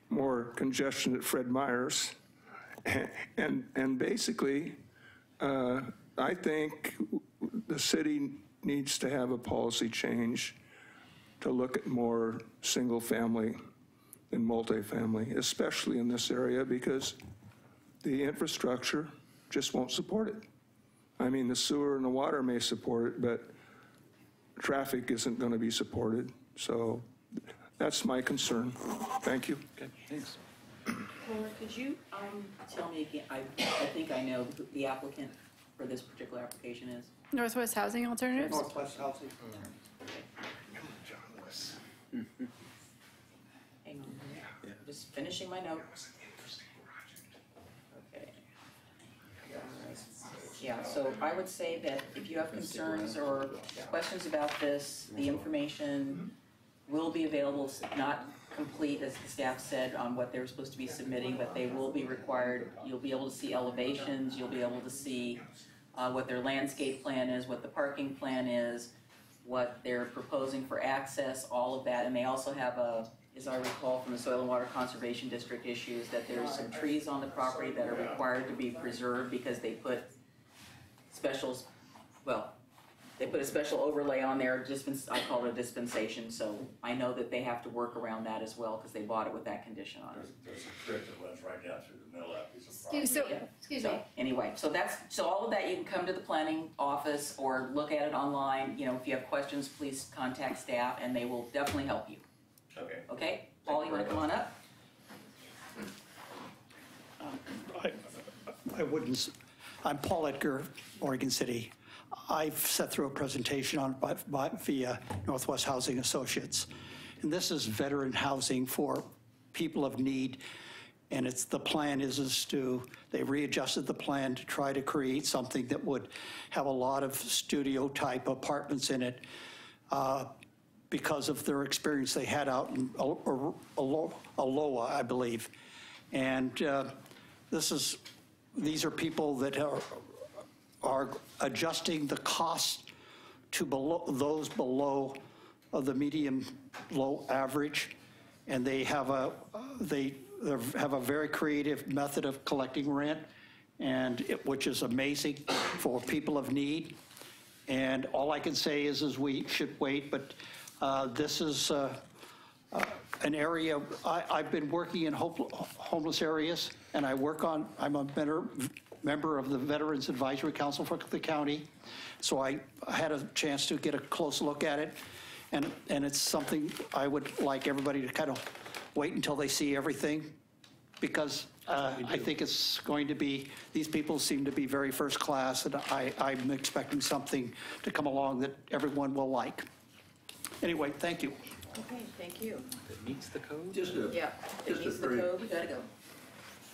more congestion at Fred Meyer's, and basically, I think the city needs to have a policy change to look at more single-family than multifamily, especially in this area, because the infrastructure just won't support it. I mean, the sewer and the water may support it, but traffic isn't going to be supported. So that's my concern. Thank you. Okay, thanks. Laura, could you tell me again, I think I know who the applicant for this particular application is. Northwest Housing Alternatives? Northwest Housing. Hang on, just finishing my note. Okay. Yeah, so I would say that if you have concerns or questions about this, the information will be available, not complete, as the staff said, on what they're supposed to be submitting, but they will be required. You'll be able to see elevations, you'll be able to see what their landscape plan is, what the parking plan is, what they're proposing for access, all of that. And they also have a as I recall from the Soil and Water Conservation District issues, that there's some trees on the property that are required to be preserved because they put specials, well, they put a special overlay on there, I call it a dispensation, so I know that they have to work around that as well because they bought it with that condition on it. There's a creek that runs right down through the middle of that piece of property. Excuse me. Anyway, so all of that, you can come to the planning office or look at it online. You know, if you have questions, please contact staff and they will definitely help you. Okay. Okay? Paul, you want to come on up? I wouldn't, I'm Paul Edgar, Oregon City. I've sat through a presentation on via Northwest Housing Associates. And this is veteran housing for people of need. And the plan is they readjusted the plan to try to create something that would have a lot of studio type apartments in it because of their experience they had out in Aloha, I believe. And these are people that are adjusting the cost to those below the medium low average, and they have a very creative method of collecting rent, which is amazing for people of need. And all I can say is we should wait, but this is an area, I've been working in homeless areas, and I'm a member of the Veterans Advisory Council for the county, so I had a chance to get a close look at it, and it's something I would like everybody to kind of wait until they see everything, because I think it's going to be, these people seem to be very first class, and I'm expecting something to come along that everyone will like. Anyway, thank you. Okay, thank you. It meets the code? Yeah, it meets the code, we gotta go.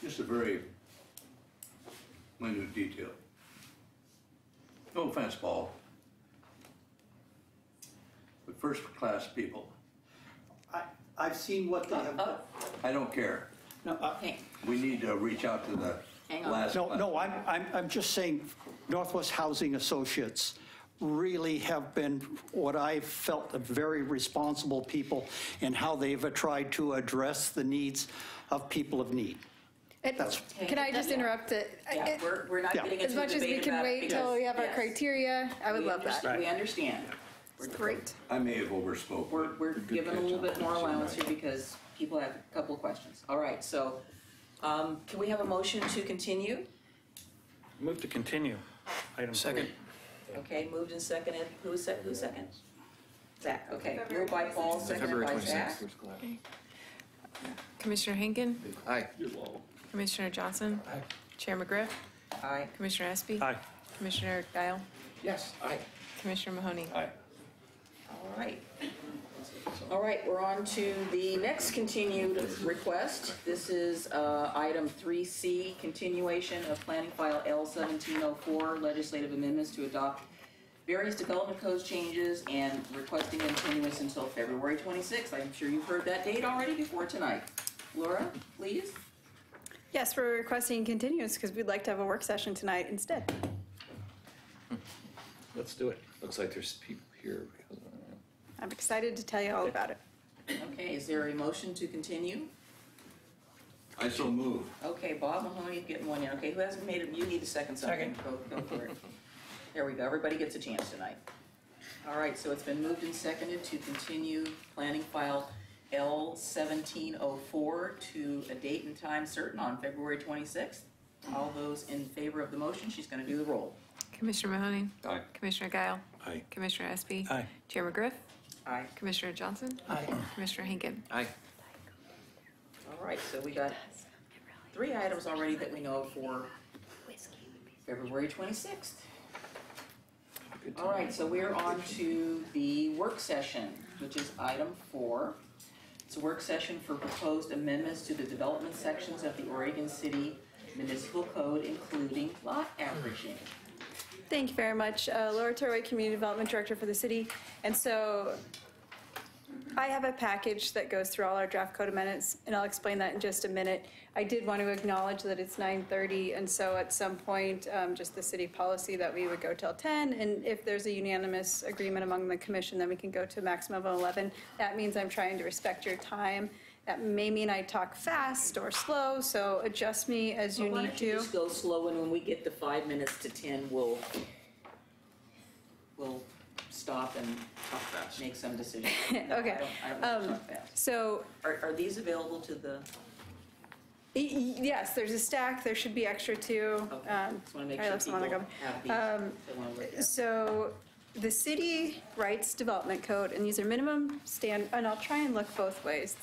Just a very minute detail. No offense, Paul. But first-class people. I've seen what they have done. I don't care. No, we need to reach out to the last. No, I'm just saying Northwest Housing Associates really have been what I've felt very responsible people in how they've tried to address the needs of people of need. Can I just interrupt it? Yeah, we're not getting into As much a as we debate can about it wait till we have our yes. criteria, I would love that. We understand. Great. I may have overspoke. We're giving a little bit more allowance here because people have a couple of questions. All right, so can we have a motion to continue? Move to continue. Item Second. 3. Okay, moved and seconded. Who's second? Zach, okay. Moved by Paul, seconded February by Zach. 26th. Commissioner Henkin, Aye. Commissioner Johnson, Chair McGriff, Aye. Commissioner Espy, Aye. Commissioner Guile, Yes, aye. Commissioner Mahoney. Aye. All right. All right, we're on to the next continued request. This is item 3C, continuation of planning file L1704, legislative amendments to adopt various development codes changes and requesting continuance until February 26th. I'm sure you've heard that date already before tonight. Laura, please. Yes, we're requesting continuance because we'd like to have a work session tonight instead. Let's do it. Looks like there's people here. I'm excited to tell you all about it. Okay, is there a motion to continue? I so move. Okay, Bob Mahoney getting one in. Okay, who hasn't made it? You need to second something. Go for it. There we go. Everybody gets a chance tonight. All right, so it's been moved and seconded to continue planning file L1704 to a date and time certain on February 26th. All those in favor of the motion, she's going to do the roll. Commissioner Mahoney. Aye. Commissioner Guile. Aye. Commissioner Espy. Aye. Chair McGriff. Aye. Commissioner Johnson. Aye. Commissioner Henkin. Aye. All right, so we got 3 items already that we know of for February 26th. All right, so we're on to the work session, which is item 4. It's a work session for proposed amendments to the development sections of the Oregon City Municipal Code, including lot averaging. Thank you very much. Laura Torway, Community Development Director for the city. And so I have a package that goes through all our draft code amendments, and I'll explain that in just a minute. I did want to acknowledge that it's 9:30, and so at some point, just the city policy that we would go till 10, and if there's a unanimous agreement among the commission, then we can go to a maximum of 11. That means I'm trying to respect your time. That may mean I talk fast or slow, so adjust me as you Why need don't you to. just go slow, and when we get to 5 minutes to 10, we'll stop and make some decisions. No, Okay. I don't want to talk fast. So Are these available to the? Yes, there's a stack. There should be extra too. Just want to make I sure left some on the people gum. have these. if they wanna look at. So the city rights development code, and these are minimum and I'll try and look both ways,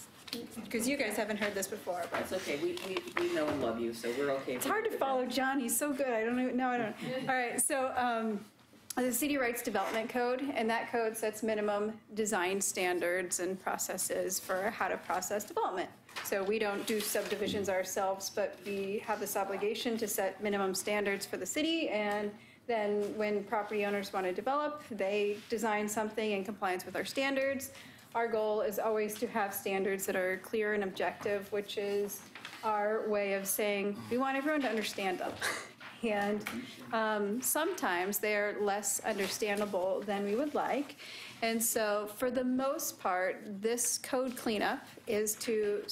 because you guys haven't heard this before. But That's okay. We know and love you, so we're okay. it's hard to follow John. He's so good. I don't even, no, I don't. All right, so the city rights development code, and that code sets minimum design standards and processes for how to process development. So we don't do subdivisions ourselves, but we have this obligation to set minimum standards for the city, and then when property owners want to develop, they design something in compliance with our standards. Our goal is always to have standards that are clear and objective, which is our way of saying we want everyone to understand them. And sometimes they're less understandable than we would like. And so for the most part, this code cleanup is to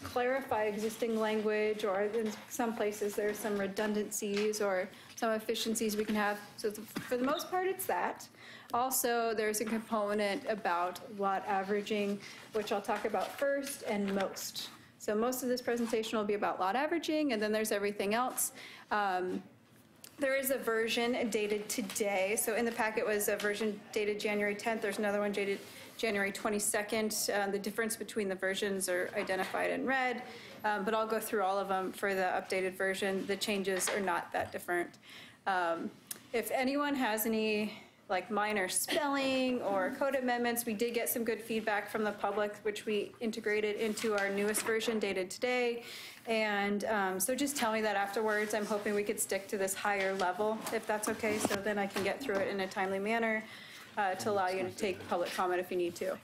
clarify existing language, or in some places there's some redundancies or some efficiencies we can have. So for the most part, it's that. Also, there's a component about lot averaging, which I'll talk about first, and most. So most of this presentation will be about lot averaging, and then there's everything else. There is a version dated today. So in the packet was a version dated January 10th. There's another one dated January 22nd. The difference between the versions are identified in red, but I'll go through all of them for the updated version. The changes are not that different. If anyone has any minor spelling or code amendments, we did get some good feedback from the public, which we integrated into our newest version dated today. And so just tell me that afterwards. I'm hoping we could stick to this higher level, if that's okay, so then I can get through it in a timely manner to allow you to take public comment if you need to.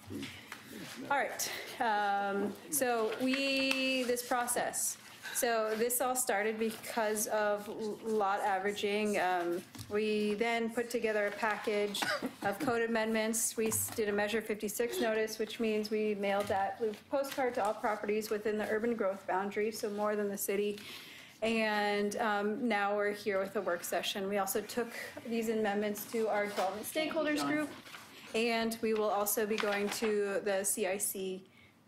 All right, so this process. So this all started because of lot averaging. We then put together a package of code amendments. We did a Measure 56 notice, which means we mailed that blue postcard to all properties within the urban growth boundary, so more than the city. And now we're here with a work session. We also took these amendments to our development stakeholders group, and we will also be going to the CIC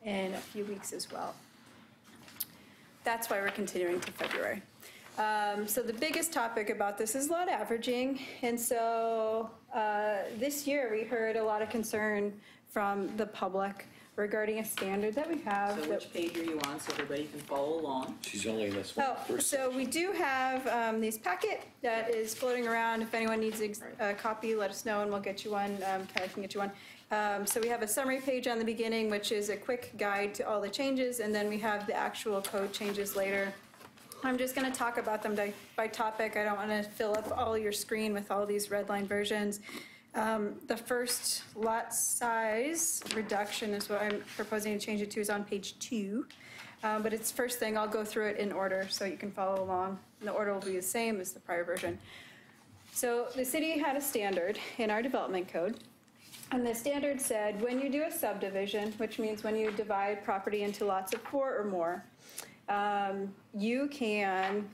in a few weeks as well. That's why we're continuing to February. So the biggest topic about this is lot averaging. And so this year we heard a lot of concern from the public regarding a standard that we have. So which page are you on so everybody can follow along? She's only in this one. Oh, so we do have this packet that is floating around. If anyone needs a copy, let us know and we'll get you one. Kelly can get you one. So we have a summary page on the beginning, which is a quick guide to all the changes, and then we have the actual code changes later. I'm just going to talk about them by topic. I don't want to fill up all your screen with all these red line versions. The first lot size reduction is what I'm proposing to change it to, is on page 2. But it's first thing, I'll go through it in order so you can follow along. And the order will be the same as the prior version. So the city had a standard in our development code. And the standard said when you do a subdivision, which means when you divide property into lots of 4 or more, you can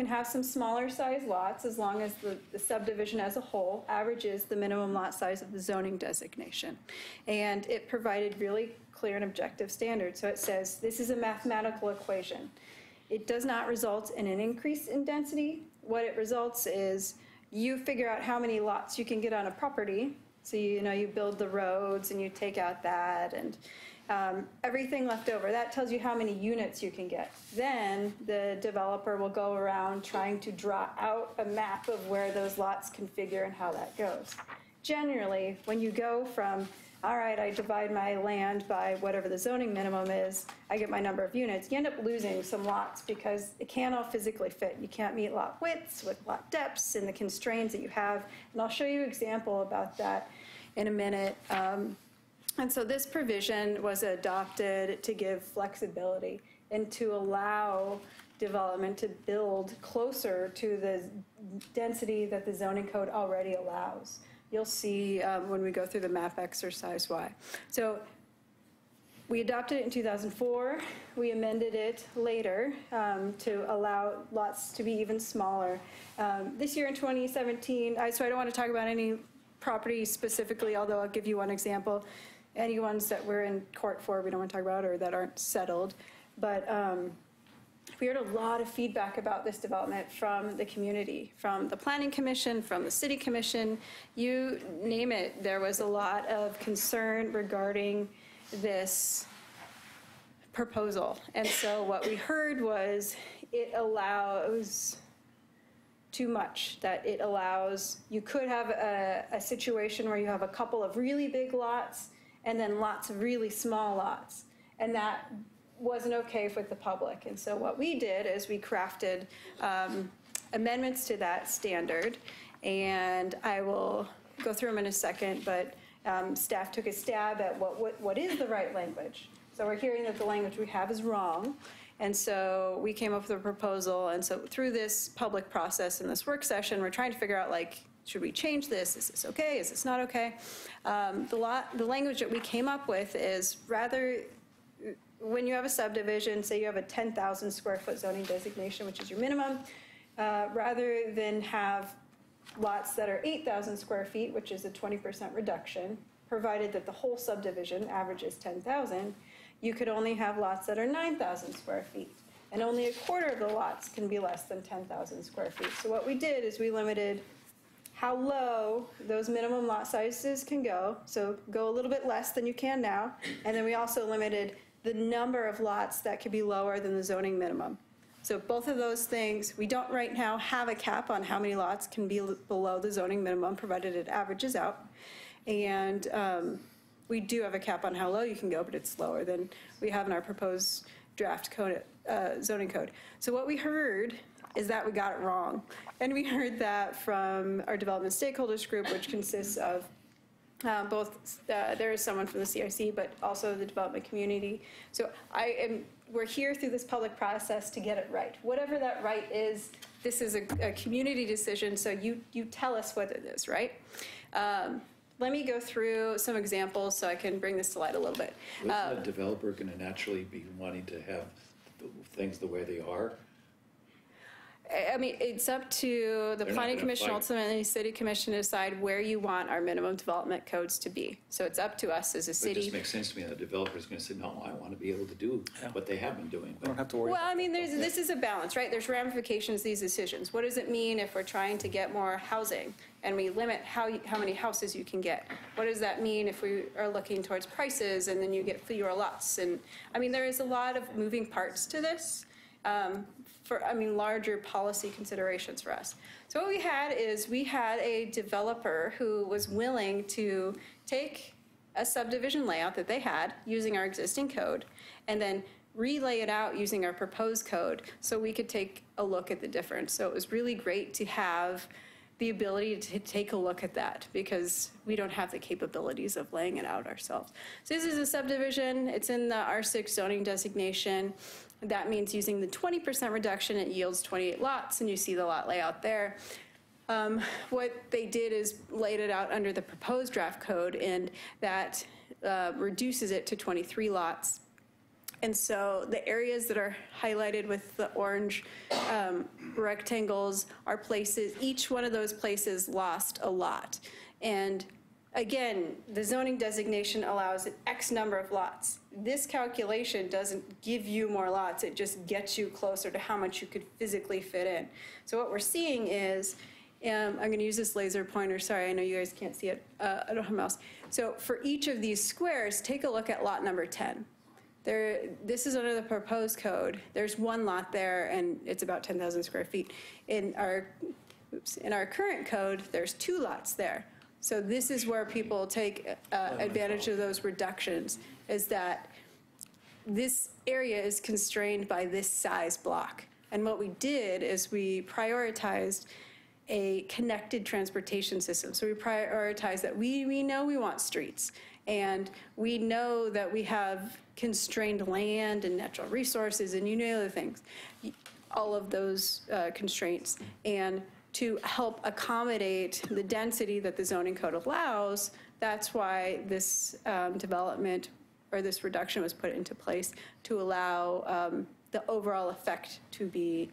have some smaller size lots as long as the subdivision as a whole averages the minimum lot size of the zoning designation. And it provided really clear and objective standards. So it says this is a mathematical equation. It does not result in an increase in density. What it results is you figure out how many lots you can get on a property. So you build the roads and you take out that and everything left over. That tells you how many units you can get. Then the developer will go around trying to draw out a map of where those lots configure and how that goes. Generally, when you go from, all right, I divide my land by whatever the zoning minimum is, I get my number of units, you end up losing some lots because it can't all physically fit. You can't meet lot widths with lot depths and the constraints that you have. And I'll show you an example about that in a minute. And so this provision was adopted to give flexibility and to allow development to build closer to the density that the zoning code already allows. You'll see when we go through the map exercise why. So we adopted it in 2004. We amended it later to allow lots to be even smaller. This year in 2017, so I don't want to talk about any property specifically, although I'll give you one example. Any ones that we're in court for, we don't want to talk about, or that aren't settled. But we heard a lot of feedback about this development from the community, from the Planning Commission, from the City Commission, you name it. There was a lot of concern regarding this proposal. And so what we heard was it allows too much, that it allows, you could have a situation where you have a couple of really big lots and then lots of really small lots. And that wasn't okay with the public. And so what we did is we crafted amendments to that standard, and I will go through them in a second, but staff took a stab at what is the right language. So we're hearing that the language we have is wrong, and so we came up with a proposal, and so through this public process in this work session, we're trying to figure out, like, should we change this? Is this okay? Is this not okay? The language that we came up with is rather, when you have a subdivision, say you have a 10,000 square foot zoning designation, which is your minimum, rather than have lots that are 8,000 square feet, which is a 20% reduction, provided that the whole subdivision averages 10,000, you could only have lots that are 9,000 square feet. And only a quarter of the lots can be less than 10,000 square feet. So what we did is we limited how low those minimum lot sizes can go. So go a little bit less than you can now. And then we also limited the number of lots that could be lower than the zoning minimum. So both of those things, we don't right now have a cap on how many lots can be below the zoning minimum, provided it averages out. And we do have a cap on how low you can go, but it's lower than we have in our proposed draft code, zoning code. So what we heard is that we got it wrong. And we heard that from our development stakeholders group, which consists of there is someone from the CIC, but also the development community. So we're here through this public process to get it right. Whatever that right is, this is a community decision, so you tell us what it is, right? Let me go through some examples so I can bring this to light a little bit. Isn't a developer going to naturally be wanting to have things the way they are? I mean, it's up to the Planning Commission, ultimately City Commission, to decide where you want our minimum development codes to be. So it's up to us as a city. It just makes sense to me that a developer is going to say, no, I want to be able to do what they have been doing. We don't have to worry. Well, I mean, this is a balance, right? There's ramifications to these decisions. What does it mean if we're trying to get more housing and we limit how many houses you can get? What does that mean if we are looking towards prices and then you get fewer lots? And I mean, there is a lot of moving parts to this. Larger policy considerations for us. So what we had is we had a developer who was willing to take a subdivision layout that they had using our existing code and then relay it out using our proposed code so we could take a look at the difference. So it was really great to have the ability to take a look at that because we don't have the capabilities of laying it out ourselves. So this is a subdivision. It's in the R6 zoning designation. That means using the 20% reduction, it yields 28 lots, and you see the lot layout there. What they did is laid it out under the proposed draft code, and that reduces it to 23 lots. And so the areas that are highlighted with the orange rectangles are places, each one of those places lost a lot. And again, the zoning designation allows an X number of lots. This calculation doesn't give you more lots, it just gets you closer to how much you could physically fit in. So what we're seeing is, I'm going to use this laser pointer, sorry, I know you guys can't see it, I don't have a mouse. So for each of these squares, take a look at lot number 10. This is under the proposed code. There's one lot there, and it's about 10,000 square feet. In our current code, there's 2 lots there. So this is where people take advantage of those reductions, is that this area is constrained by this size block. And what we did is we prioritized a connected transportation system. So we prioritized that we know we want streets. And we know that we have constrained land and natural resources and other things, all of those constraints. And to help accommodate the density that the zoning code allows, that's why this development or this reduction was put into place to allow the overall effect to be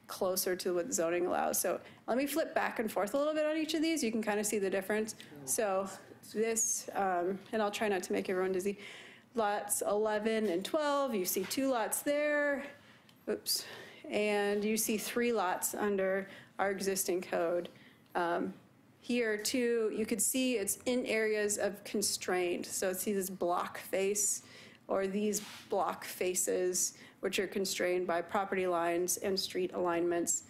closer to what zoning allows. So let me flip back and forth a little bit on each of these. You can kind of see the difference. So this, and I'll try not to make everyone dizzy, lots 11 and 12, you see 2 lots there. Oops. And you see 3 lots under our existing code. Here too, you could see it's in areas of constraint. So see this block face or these block faces, which are constrained by property lines and street alignments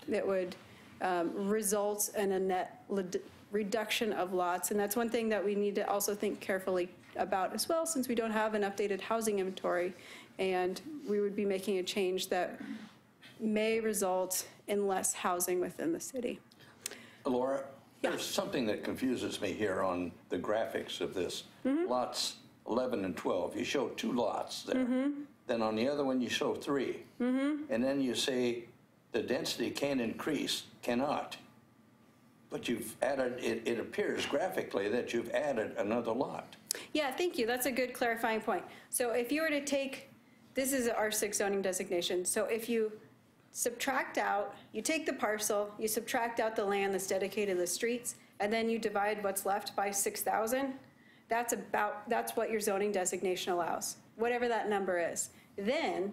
that would result in a net reduction of lots. And that's one thing that we need to also think carefully about as well, since we don't have an updated housing inventory, and we would be making a change that may result in less housing within the city. Laura, there's something that confuses me here on the graphics of this. Lots 11 and 12, you show 2 lots there. Then on the other one, you show 3. And then you say the density can increase, cannot. But you've added, it appears graphically that you've added another lot. Yeah, thank you. That's a good clarifying point. So if you were to take, this is an R6 zoning designation. So if you subtract out, you take the parcel, you subtract out the land that's dedicated to the streets, and then you divide what's left by 6,000, that's what your zoning designation allows, whatever that number is. Then,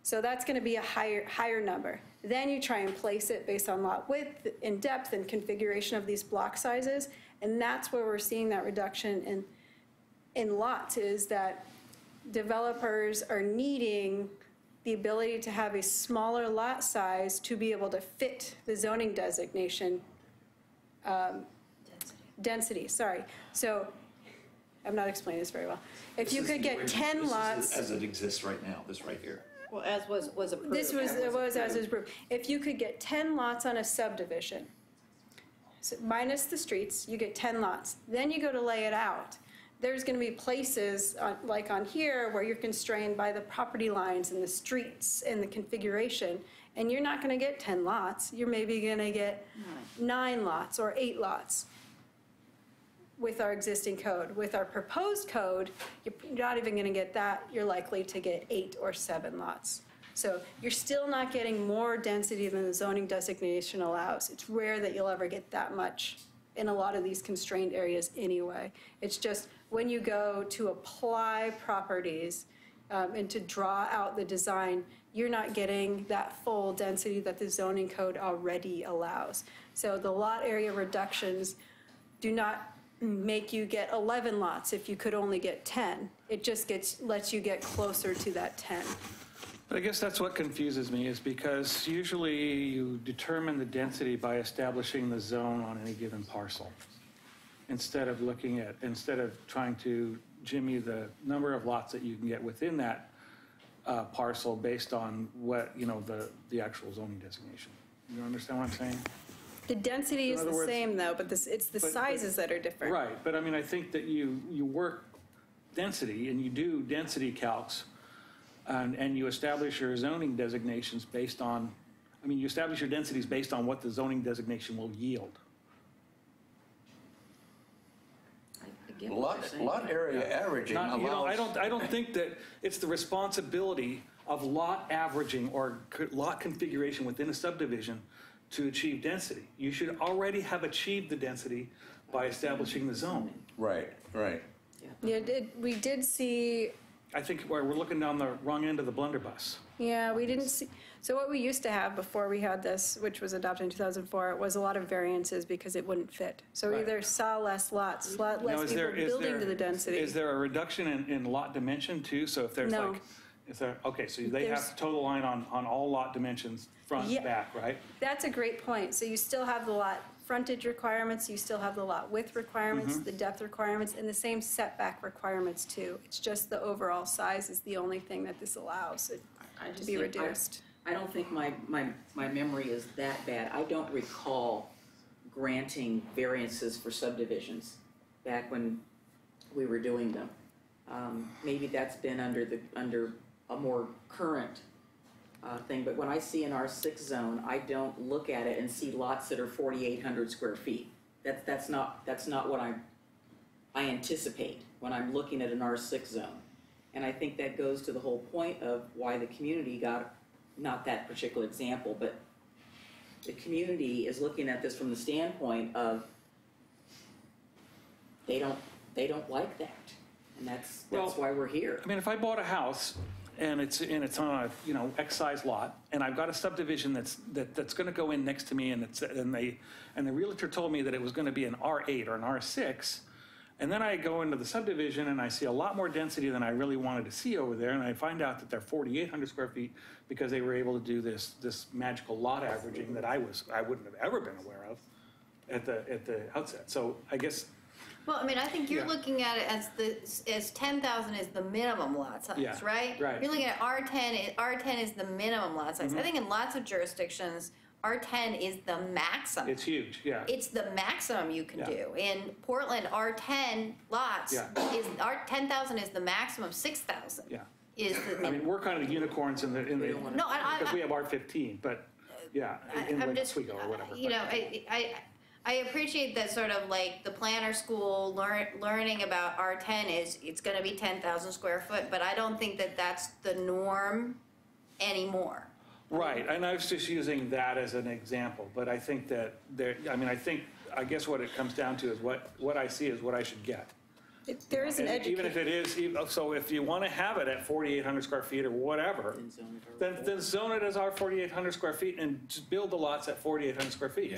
so that's going to be a higher number. Then you try and place it based on lot width and depth and configuration of these block sizes, and that's where we're seeing that reduction in lots, is that developers are needing the ability to have a smaller lot size to be able to fit the zoning designation density. Sorry. So I'm not explaining this very well. If you could get 10 lots. As it exists right now, this right here. Well, as was approved. This was as was approved. If you could get 10 lots on a subdivision, so minus the streets, you get 10 lots. Then you go to lay it out. There's going to be places like on here where you're constrained by the property lines and the streets and the configuration, and you're not going to get 10 lots. You're maybe going to get 9 lots or 8 lots with our existing code. With our proposed code, you're not even going to get that. You're likely to get 8 or 7 lots. So you're still not getting more density than the zoning designation allows. It's rare that you'll ever get that much in a lot of these constrained areas anyway. It's just when you go to apply properties and to draw out the design, you're not getting that full density that the zoning code already allows. So the lot area reductions do not make you get 11 lots if you could only get 10. It just lets you get closer to that 10. But I guess that's what confuses me, is because usually you determine the density by establishing the zone on any given parcel, instead of trying to jimmy the number of lots that you can get within that parcel based on what, the actual zoning designation. You understand what I'm saying? The density is the same though, but it's the sizes that are different. Right, but I mean, I think that you work density and you do density calcs, and you establish your zoning designations based on, you establish your densities based on what the zoning designation will yield. Lot area averaging allows. I don't think that it's the responsibility of lot averaging or lot configuration within a subdivision to achieve density. You should already have achieved the density by establishing the zone. Right. Yeah, we did see. I think we're looking down the wrong end of the blunderbuss. Yeah, we didn't see. So what we used to have before we had this, which was adopted in 2004, was a lot of variances because it wouldn't fit. So we either saw less lots, less people building to the density. Is there a reduction in lot dimension too? So if there's okay, so they have total line on all lot dimensions, front and back, right? That's a great point. So you still have the lot frontage requirements, you still have the lot width requirements, the depth requirements, and the same setback requirements too. It's just the overall size is the only thing that this allows it to be reduced. I don't think my memory is that bad. I don't recall granting variances for subdivisions back when we were doing them. Maybe that's been under a more current thing, but when I see an R6 zone, I don't look at it and see lots that are 4,800 square feet. That's not what I anticipate when I'm looking at an R6 zone. And I think that goes to the whole point of why the community got, not that particular example, but the community is looking at this from the standpoint of they don't like that. And that's why we're here. I mean, if I bought a house and it's on a X size lot, and I've got a subdivision that's going to go in next to me, and the realtor told me that it was going to be an R8 or an R6, and then I go into the subdivision and I see a lot more density than I really wanted to see over there, and I find out that they're 4,800 square feet because they were able to do this magical lot averaging that I wouldn't have ever been aware of at the outset. So I guess. Well, I mean, I think you're looking at it as 10,000 is the minimum lot size, right? Right. You're looking at R10 is the minimum lot size. I think in lots of jurisdictions, R10 is the maximum. It's huge, yeah. It's the maximum you can do. In Portland, R10 lots is 10,000 is the maximum. 6,000 is the minimum. I mean, we're kind of unicorns in the because we have R15, but in Lake Oswego or whatever. You know, I appreciate that sort of like the planner school learning about R10 is it's going to be 10,000 square foot, but I don't think that that's the norm anymore. Right, and I was just using that as an example, but I think that I guess what it comes down to is what I see is what I should get. There is an education. Even if it is, so if you want to have it at 4,800 square feet or whatever, then zone it as our 4,800 square feet and just build the lots at 4,800 square feet. Yeah.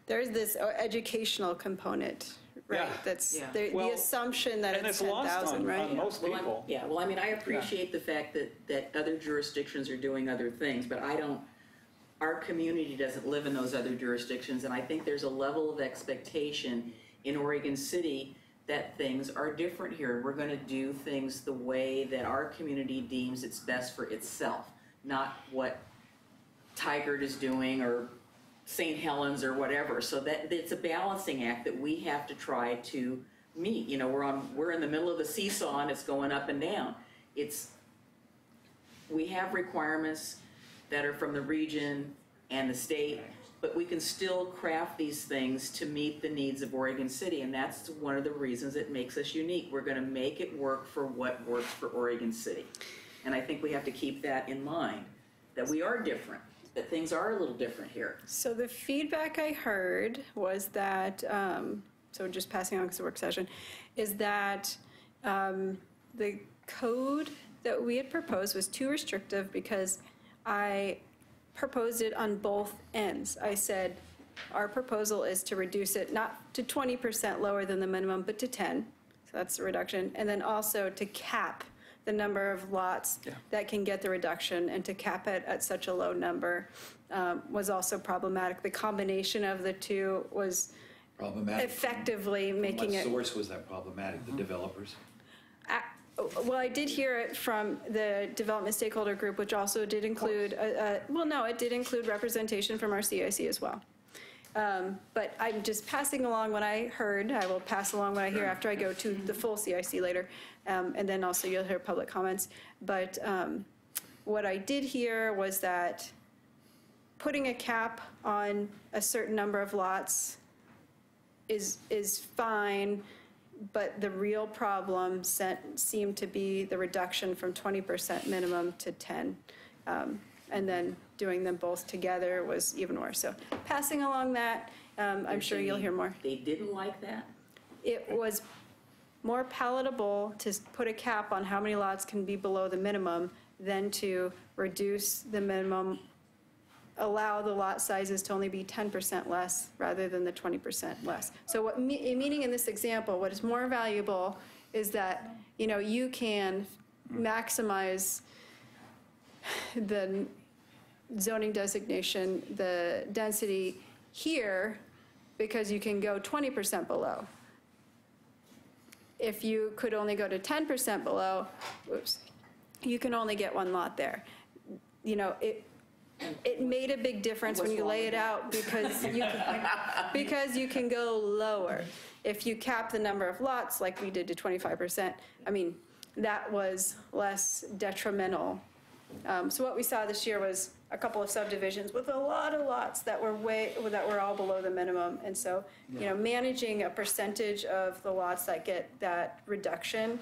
There's this educational component, right? That's the assumption that it's 10,000, right? On most people. Well, I mean, I appreciate the fact that other jurisdictions are doing other things, but our community doesn't live in those other jurisdictions, and I think there's a level of expectation in Oregon City that things are different here. We're going to do things the way that our community deems it's best for itself, not what Tigard is doing or St. Helens or whatever. So that it's a balancing act that we have to try to meet. You know, we're in the middle of the seesaw and it's going up and down. We have requirements that are from the region and the state, but we can still craft these things to meet the needs of Oregon City, and that's one of the reasons it makes us unique. We're going to make it work for what works for Oregon City. And I think we have to keep that in mind, that we are different, that things are a little different here. So the feedback I heard was that, so just passing on because it's a work session, is that the code that we had proposed was too restrictive because I proposed it on both ends. I said, our proposal is to reduce it not to 20% lower than the minimum, but to 10. So that's the reduction. And then also to cap the number of lots that can get the reduction, and to cap it at such a low number was also problematic. The combination of the two was problematic. Effectively making it. What source was that problematic? The developers? Well, I did hear it from the development stakeholder group, which also did include, it did include representation from our CIC as well. But I'm just passing along what I heard. I will pass along what I hear after I go to the full CIC later. And then also you'll hear public comments. But what I did hear was that putting a cap on a certain number of lots is fine, but the real problem seemed to be the reduction from 20% minimum to 10. And then doing them both together was even worse. So passing along that, I'm sure you'll hear more. They didn't like that? It was more palatable to put a cap on how many lots can be below the minimum than to reduce the minimum, allow the lot sizes to only be 10% less rather than the 20% less. So meaning in this example, what is more valuable is that, you can maximize the zoning designation, the density here, because you can go 20% below. If you could only go to 10% below, you can only get one lot there. it made a big difference when you lay it out because you can go lower. If you cap the number of lots like we did to 25%, I mean, that was less detrimental. So what we saw this year was a couple of subdivisions with a lot of lots that were all below the minimum. And so, managing a percentage of the lots that get that reduction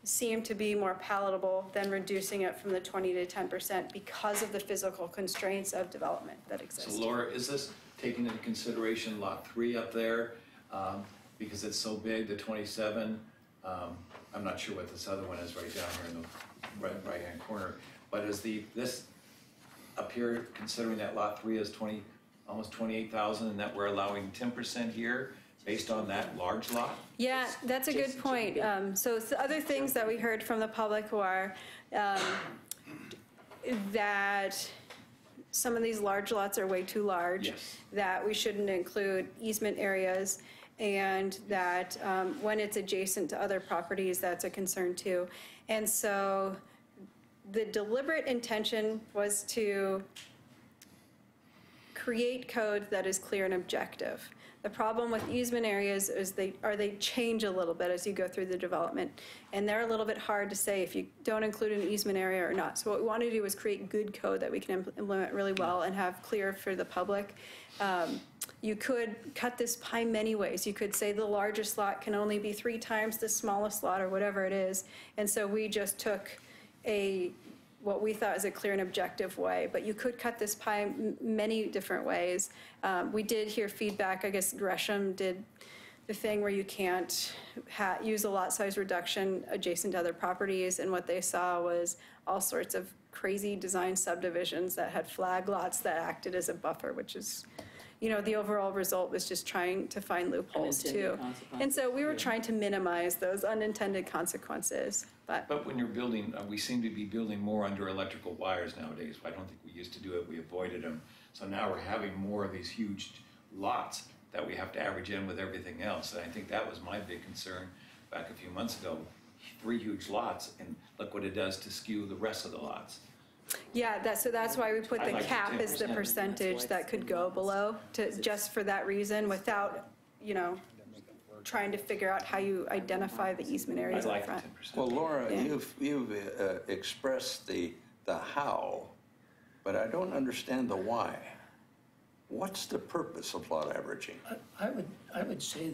seemed to be more palatable than reducing it from the 20 to 10% because of the physical constraints of development that exist. So Laura, is this taking into consideration lot 3 up there? Because it's so big, the 27, I'm not sure what this other one is right down here in the right-hand corner, but is this up here, considering that lot 3 is almost 28,000 and that we're allowing 10% here based on that large lot? Yeah, that's a good point. So other things that we heard from the public were that some of these large lots are way too large, that we shouldn't include easement areas, and that when it's adjacent to other properties, that's a concern too. And so the deliberate intention was to create code that is clear and objective. The problem with easement areas is they change a little bit as you go through the development, and they're a little bit hard to say if you don't include an easement area or not. So what we want to do is create good code that we can implement really well and have clear for the public. You could cut this pie many ways. You could say the largest lot can only be 3 times the smallest lot or whatever it is. And so we just took what we thought is a clear and objective way. But you could cut this pie many different ways. We did hear feedback. I guess Gresham did the thing where you can't use a lot size reduction adjacent to other properties. And what they saw was all sorts of crazy design subdivisions that had flag lots that acted as a buffer, which is, the overall result was just trying to find loopholes too. And so we were trying to minimize those unintended consequences. But when you're building, we seem to be building more under electrical wires nowadays. I don't think we used to do it. We avoided them. So now we're having more of these huge lots that we have to average in with everything else. And I think that was my big concern back a few months ago. 3 huge lots, and look what it does to skew the rest of the lots. Yeah, so that's why we put the like cap as the 10%. percentage that could go below, just for that reason, without, trying to figure out how you identify the easement areas up front. Well, Laura, you've expressed the how, but I don't understand the why. What's the purpose of lot averaging? I would say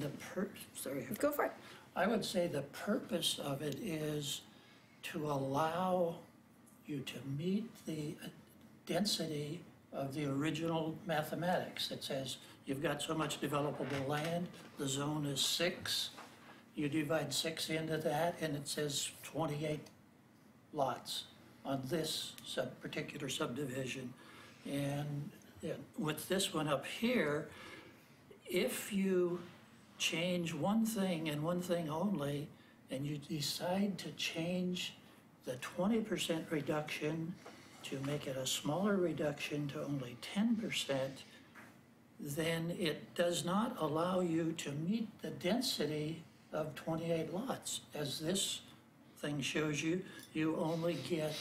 Go for it. I would say the purpose of it is to allow you to meet the density of the original mathematics. It says you've got so much developable land, the zone is 6, you divide 6 into that, and it says 28 lots on this particular subdivision. And with this one up here, if you change one thing and one thing only, and you decide to change the 20% reduction to make it a smaller reduction to only 10%, then it does not allow you to meet the density of 28 lots. As this thing shows you, you only get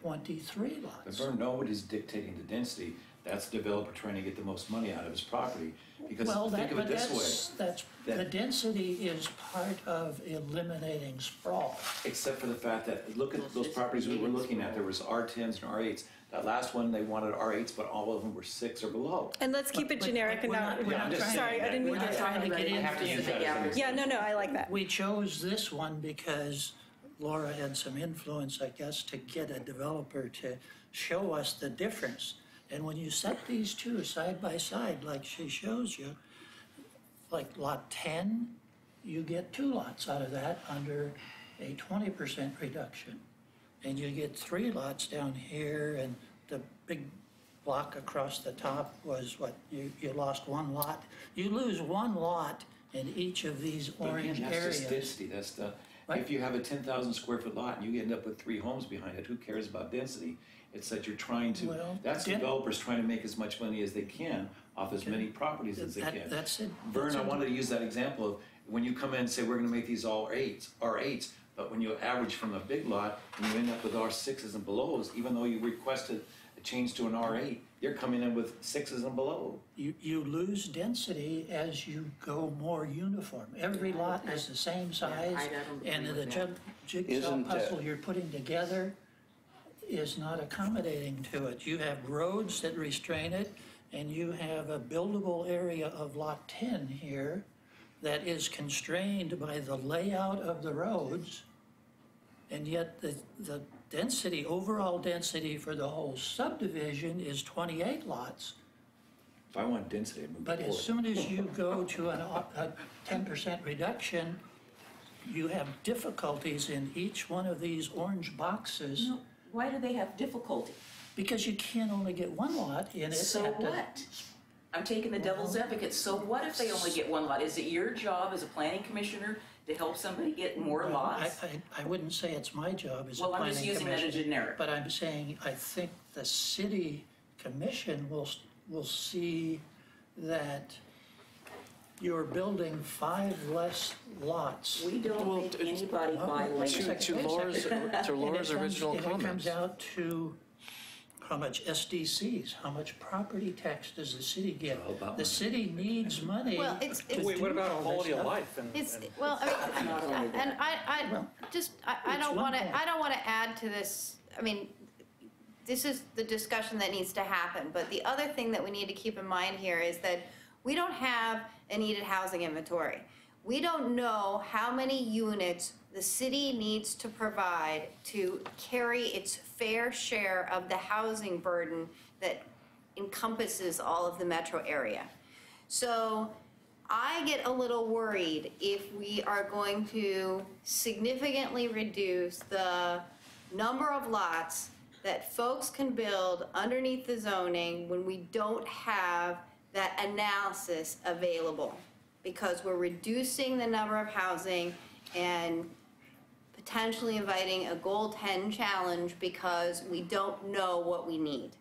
23 lots. But nobody's dictating the density. That's the developer trying to get the most money out of his property. Because think of it this way. The density is part of eliminating sprawl. Except for the fact that, look at those properties we were looking at. There was R10s and R8s. That last one, they wanted R8s, but all of them were 6 or below. And let's keep it generic and not, sorry, I didn't mean to. Trying to get into Yeah, no, I like that. We chose this one because Laura had some influence, I guess, to get a developer to show us the difference. And when you set these two side by side, like she shows you, like lot 10, you get 2 lots out of that under a 20% reduction. And you get 3 lots down here, and the big block across the top was what, you lost 1 lot. You lose 1 lot in each of these orange areas. That's density. That's the, if you have a 10,000 square foot lot and you end up with 3 homes behind it, who cares about density? It's that you're trying to, that's developers trying to make as much money as they can off as many properties as they can. That's it. Vern, I wanted to use that example of when you come in and say, we're gonna make these all R8s, but when you average from a big lot and you end up with R6s and belows, even though you requested a it changed to an R8, you're coming in with 6s and below. You lose density as you go more uniform. Every lot is the same size, and the jigsaw Isn't that- puzzle you're putting together is not accommodating to it. You have roads that restrain it, and you have a buildable area of Lot 10 here that is constrained by the layout of the roads, and yet the density, overall density for the whole subdivision is 28 lots. If I want density, I'd move But as forward. soon as you go to a 10% reduction, you have difficulties in each one of these orange boxes. No, why do they have difficulty? Because you can only get one lot in it. So at the- what? I'm taking the devil's advocate. So what if they only get one lot? Is it your job as a planning commissioner to help somebody get more Well, lots? I wouldn't say it's my job as a Well, I'm planning just using that as commissioner, generic. But I'm saying, I think the city commission will see that you're building 5 less lots. We don't make anybody buy land. To Laura's original And it comments. comes out to how much SDCs, how much property tax does the city get? The city needs money. Well, it's- to it's- Wait, what do about all this quality of stuff. life? And It's, well, I mean, and I it's don't one want to, point. I don't want to add to this. I mean, this is the discussion that needs to happen. But the other thing that we need to keep in mind here is that we don't have a needed housing inventory. We don't know how many units the city needs to provide to carry its fair share of the housing burden that encompasses all of the metro area. So I get a little worried if we are going to significantly reduce the number of lots that folks can build underneath the zoning when we don't have that analysis available, because we're reducing the number of housing and potentially inviting a goal 10 challenge because we don't know what we need.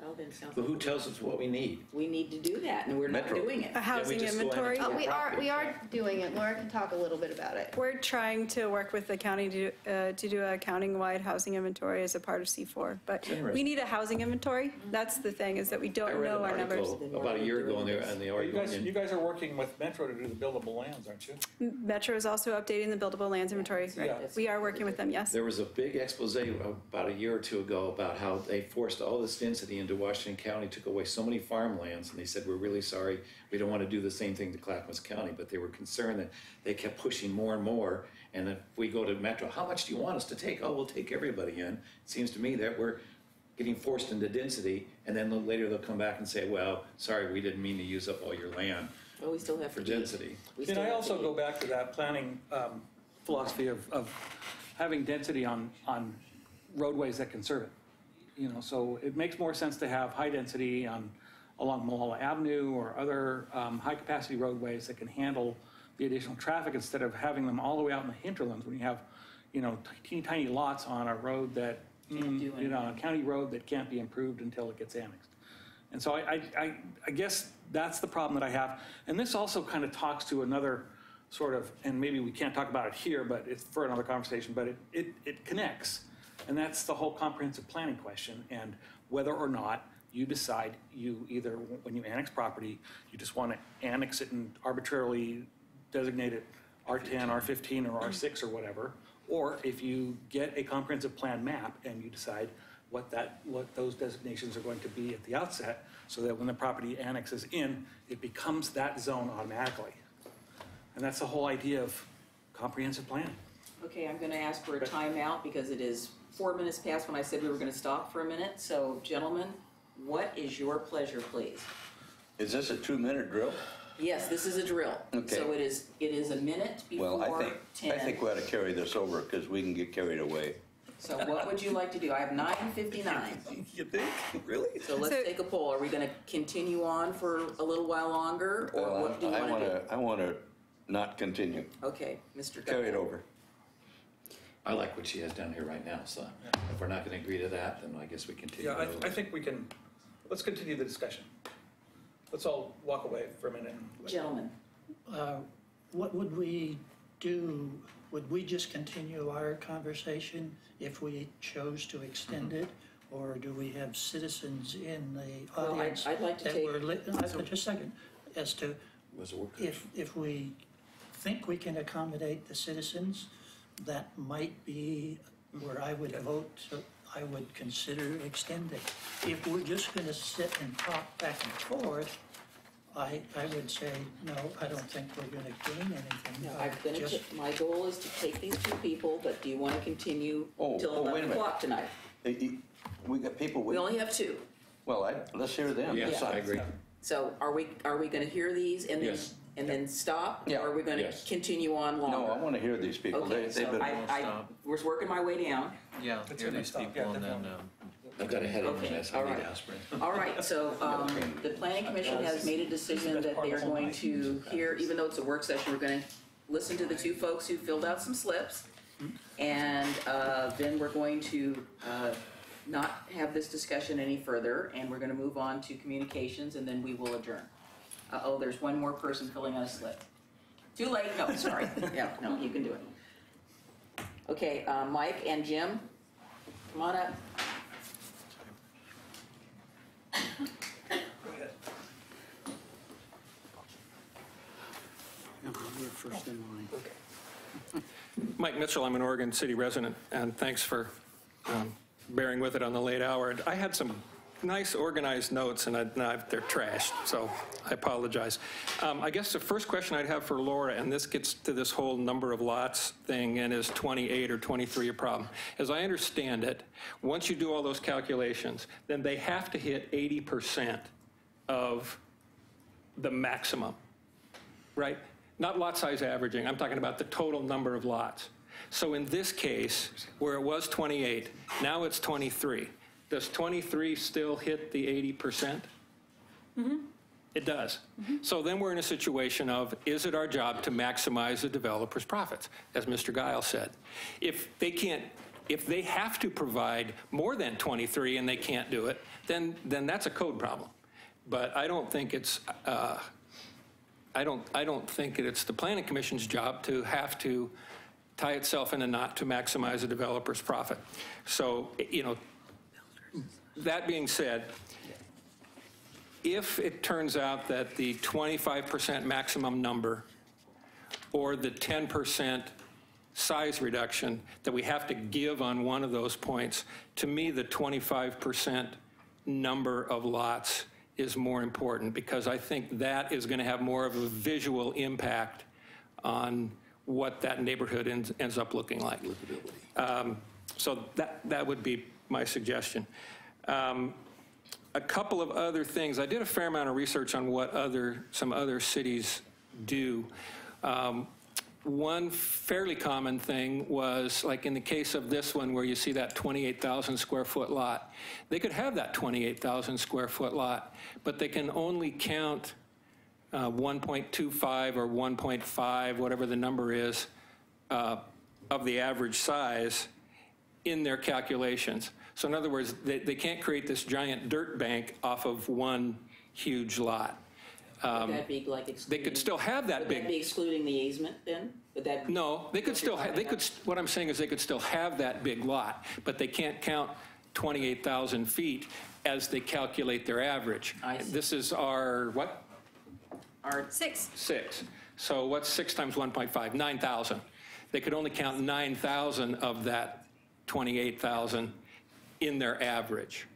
Well, then sounds But who like tells us what we need? we need to do that, and we're not Metro. doing it. A housing just go in and inventory? take We are doing it. Laura can talk a little bit about it. We're trying to work with the county to do a county-wide housing inventory as a part of C4. But we Interesting. need a housing inventory. That's the thing, is that we I don't read know an our numbers. article about a year ago in the you Oregon guys, you Union. guys are working with Metro to do the buildable lands, aren't you? Metro is also updating the buildable lands inventory. Yeah. We are working with them, yes. There was a big expose about a year or two ago about how they forced all this density into Washington County, took away so many farmlands, and they said, we're really sorry, we don't want to do the same thing to Clackamas County, but they were concerned that they kept pushing more and more, and if we go to Metro, how much do you want us to take? Oh, we'll take everybody in. It seems to me that we're getting forced into density, and then later they'll come back and say, well, sorry, we didn't mean to use up all your land Well, we still have for to eat. density. We And still I have also to go eat. back to that planning philosophy of having density on roadways that can serve it. You know, so it makes more sense to have high density along Malala Avenue or other high-capacity roadways that can handle the additional traffic instead of having them all the way out in the hinterlands when you have, you know, teeny tiny lots on a road that, you know, on a county road that can't be improved until it gets annexed. And so I guess that's the problem that I have. And this also kind of talks to another sort of, and maybe we can't talk about it here, but it's for another conversation, but it connects. And that's the whole comprehensive planning question, and whether or not you decide you either, when you annex property, you just want to annex it and arbitrarily designate it R10, R15, or R6 or whatever, or if you get a comprehensive plan map and you decide what those designations are going to be at the outset, so that when the property annexes in, it becomes that zone automatically. And that's the whole idea of comprehensive planning. Okay, I'm going to ask for a timeout because it is 4 minutes past when I said we were going to stop for a minute. So, gentlemen, what is your pleasure, please? Is this a 2-minute drill? Yes, this is a drill. Okay. So it is a minute before Well, 10. I think we ought to carry this over because we can get carried away. So what would you like to do? I have 9:59. You think? Really? So let's take a poll. Are we going to continue on for a little while longer, or Well, what do you want to do? I want to not continue. Okay, Mr. Carry it over. I like what she has down here right now, so if we're not going to agree to that, then I guess we continue. Yeah, I think we can, let's continue the discussion. Let's all walk away for a minute. Gentlemen. What would we do? Would we just continue our conversation if we chose to extend it? or do we have citizens in the Well, audience? I'd like to that take- were just a second, as to if we think we can accommodate the citizens, that might be where I would vote, I would consider extending. If we're just going to sit and talk back and forth, I would say, no, I don't think we're going to gain anything. No, by my goal is to take these two people, but do you want to continue Oh, till wait a 11 minute. o'clock tonight? We got people We with, only have two. well, let's hear them. Yes, I agree. So are we going to hear these and then, Yes. and then stop? Yeah. Or are we going to Yes. continue on longer? No, I want to hear these people. Okay, They've so been. I was working my way down. Yeah, hear these people and then, I've got a head on Okay, this, all I need right. aspirin. All right, so the planning commission has made a decision that they are going to hear, even though it's a work session, we're going to listen to the two folks who filled out some slips. And then we're going to not have this discussion any further, and we're going to move on to communications, and then we will adjourn. Oh, there's one more person filling out a slip. Too late, no, sorry. Yeah, no, you can do it. Okay, Mike and Jim, come on up. You're first in line. Mike Mitchell, I'm an Oregon City resident, and thanks for bearing with it on the late hour. I had some nice organized notes, and they're trashed, so I apologize. I guess the first question I'd have for Laura, and this gets to this whole number of lots thing, and is 28 or 23 a problem? As I understand it, once you do all those calculations, then they have to hit 80% of the maximum, right? Not lot size averaging, I'm talking about the total number of lots. So in this case, where it was 28, now it's 23. Does 23 still hit the 80%? Mm-hmm. It does. Mm-hmm. So then we're in a situation of, is it our job to maximize the developer's profits, as Mr. Giles said? If they have to provide more than 23 and they can't do it, then that's a code problem. But I don't think it's, I don't think it's the Planning Commission's job to have to tie itself in a knot to maximize the developer's profit. So, that being said, if it turns out that the 25% maximum number or the 10% size reduction that we have to give on one of those points, to me, the 25% number of lots is more important, because I think that is going to have more of a visual impact on what that neighborhood ends up looking like. So that would be my suggestion. A couple of other things. I did a fair amount of research on what some other cities do. One fairly common thing was, like in the case of this one where you see that 28,000 square foot lot, they could have that 28,000 square foot lot, but they can only count 1.25 or 1.5, whatever the number is, of the average size in their calculations. So in other words, they can't create this giant dirt bank off of one huge lot. Would that be like excluding? They could still have that big. Would that be excluding the easement then? Would that? No, they could still, what I'm saying is they could still have that big lot, but they can't count 28,000 feet as they calculate their average. I see. This is our, what? Our 6. So what's 6 times 1.5? 9,000. They could only count 9,000 of that 28,000 in their average.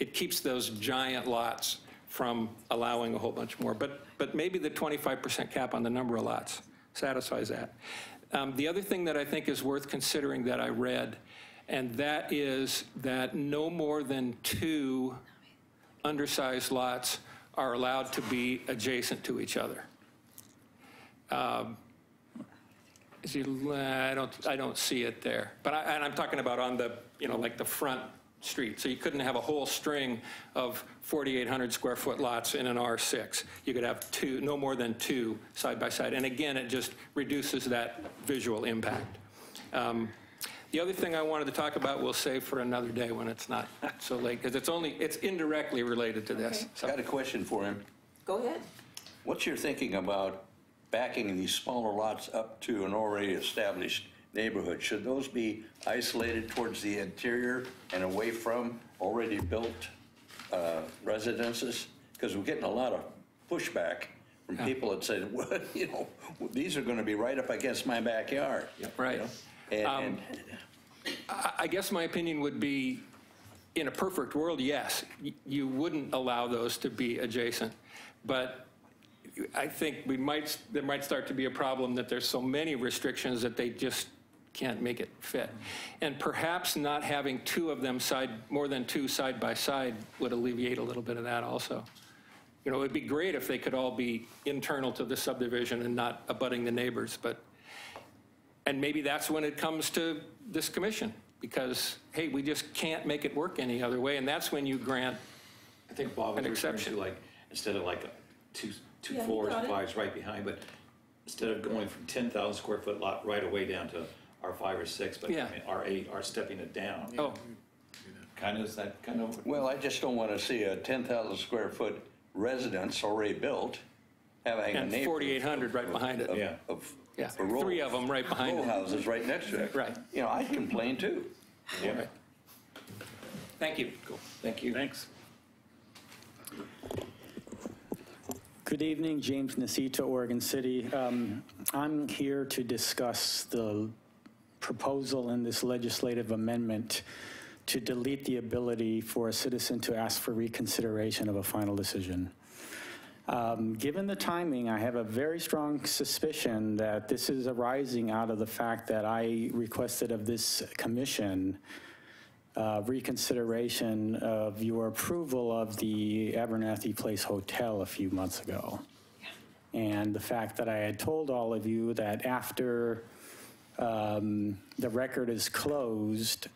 It keeps those giant lots from allowing a whole bunch more. But maybe the 25% cap on the number of lots satisfies that. The other thing that I think is worth considering that I read, and that is that no more than 2 undersized lots are allowed to be adjacent to each other. I don't see it there. But I'm talking about on the, like the front street. So you couldn't have a whole string of 4,800 square foot lots in an R6. You could have no more than 2 side by side. And again, it just reduces that visual impact. The other thing I wanted to talk about, we'll save for another day when it's not so late, because it's indirectly related to this. Okay. So I got a question for him. Go ahead. What's your thinking about backing these smaller lots up to an already established neighborhoods, should those be isolated towards the interior and away from already built residences? Because we're getting a lot of pushback from people that say, well, you know, these are going to be right up against my backyard. Right. You know? And I guess my opinion would be, in a perfect world, yes, you wouldn't allow those to be adjacent. But I think there might start to be a problem that there's so many restrictions that they just can't make it fit. And perhaps not having two of them more than two side by side would alleviate a little bit of that also. You know, it'd be great if they could all be internal to the subdivision and not abutting the neighbors, and maybe that's when it comes to this commission, because, hey, we just can't make it work any other way, and that's when you grant, I think Bob was an referring exception. to, like, instead of like two Yeah, he floors, got it. fives right behind, but instead of going from 10,000 square foot lot right away down to R5 or 6, but Yeah. I mean, R8 are stepping it down. Oh. Kind of, is that kind of? well, I just don't want to see a 10,000 square foot residence already built having a And neighborhood 4,800 right behind it. Yeah. Yeah, a row three of them right behind row it. houses right next to it. Right. You know, I'd complain too. Yeah. Right. Thank you. Cool. Thank you. Thanks. Good evening, James Nasita, Oregon City. I'm here to discuss the proposal in this legislative amendment to delete the ability for a citizen to ask for reconsideration of a final decision. Given the timing, I have a very strong suspicion that this is arising out of the fact that I requested of this commission reconsideration of your approval of the Abernathy Place Hotel a few months ago. And the fact that I had told all of you that after the record is closed,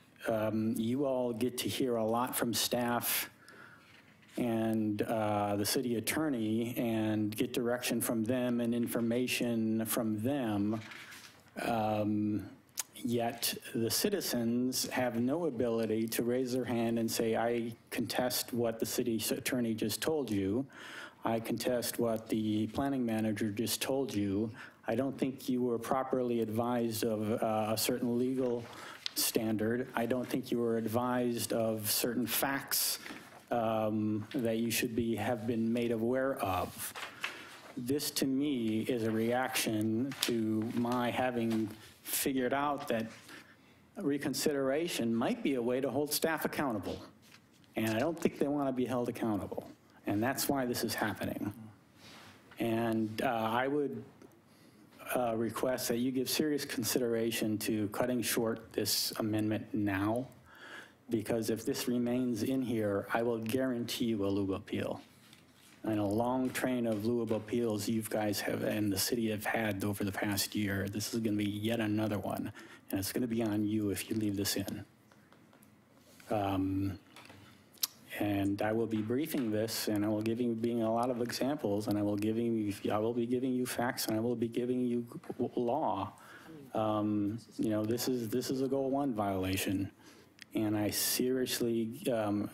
you all get to hear a lot from staff and the city attorney and get direction from them and information from them. Yet the citizens have no ability to raise their hand and say, I contest what the city attorney just told you. I contest what the planning manager just told you. I don't think you were properly advised of a certain legal standard. I don't think you were advised of certain facts that you should have been made aware of. This, to me, is a reaction to my having figured out that reconsideration might be a way to hold staff accountable. And I don't think they want to be held accountable. And that's why this is happening. And I would request that you give serious consideration to cutting short this amendment now, because if this remains in here, I will guarantee you a LUB appeal. And a long train of LUB appeals you guys have and the city have had over the past year. This is going to be yet another one, and it's going to be on you if you leave this in. And I will be briefing this, and I will being a lot of examples, and I will be giving you facts, and I will be giving you law. You know, this is a Goal 1 violation. And I seriously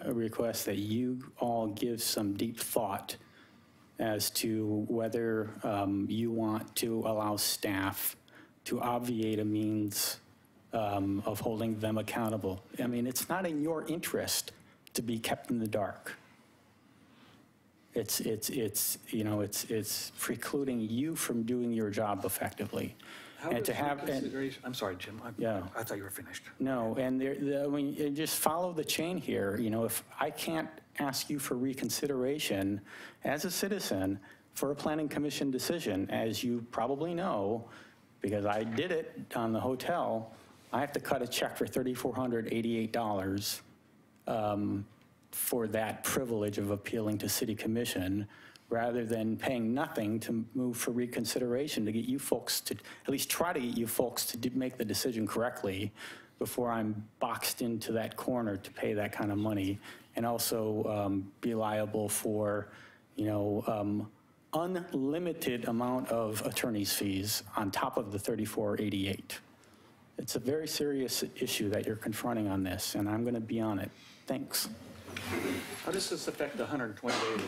request that you all give some deep thought as to whether you want to allow staff to obviate a means of holding them accountable. I mean, it's not in your interest to be kept in the dark. It's precluding you from doing your job effectively. And to have, I'm sorry, Jim. I thought you were finished. No, and you just follow the chain here. You know, if I can't ask you for reconsideration as a citizen for a planning commission decision, as you probably know, because I did it on the hotel, I have to cut a check for $3,488 for that privilege of appealing to city commission, rather than paying nothing to move for reconsideration to get you folks to, at least try to get you folks to make the decision correctly before I'm boxed into that corner to pay that kind of money, and also be liable for, you know, unlimited amount of attorney's fees on top of the $3,488. It's a very serious issue that you're confronting on this, and I'm going to be on it. Thanks. How does this affect the 120-day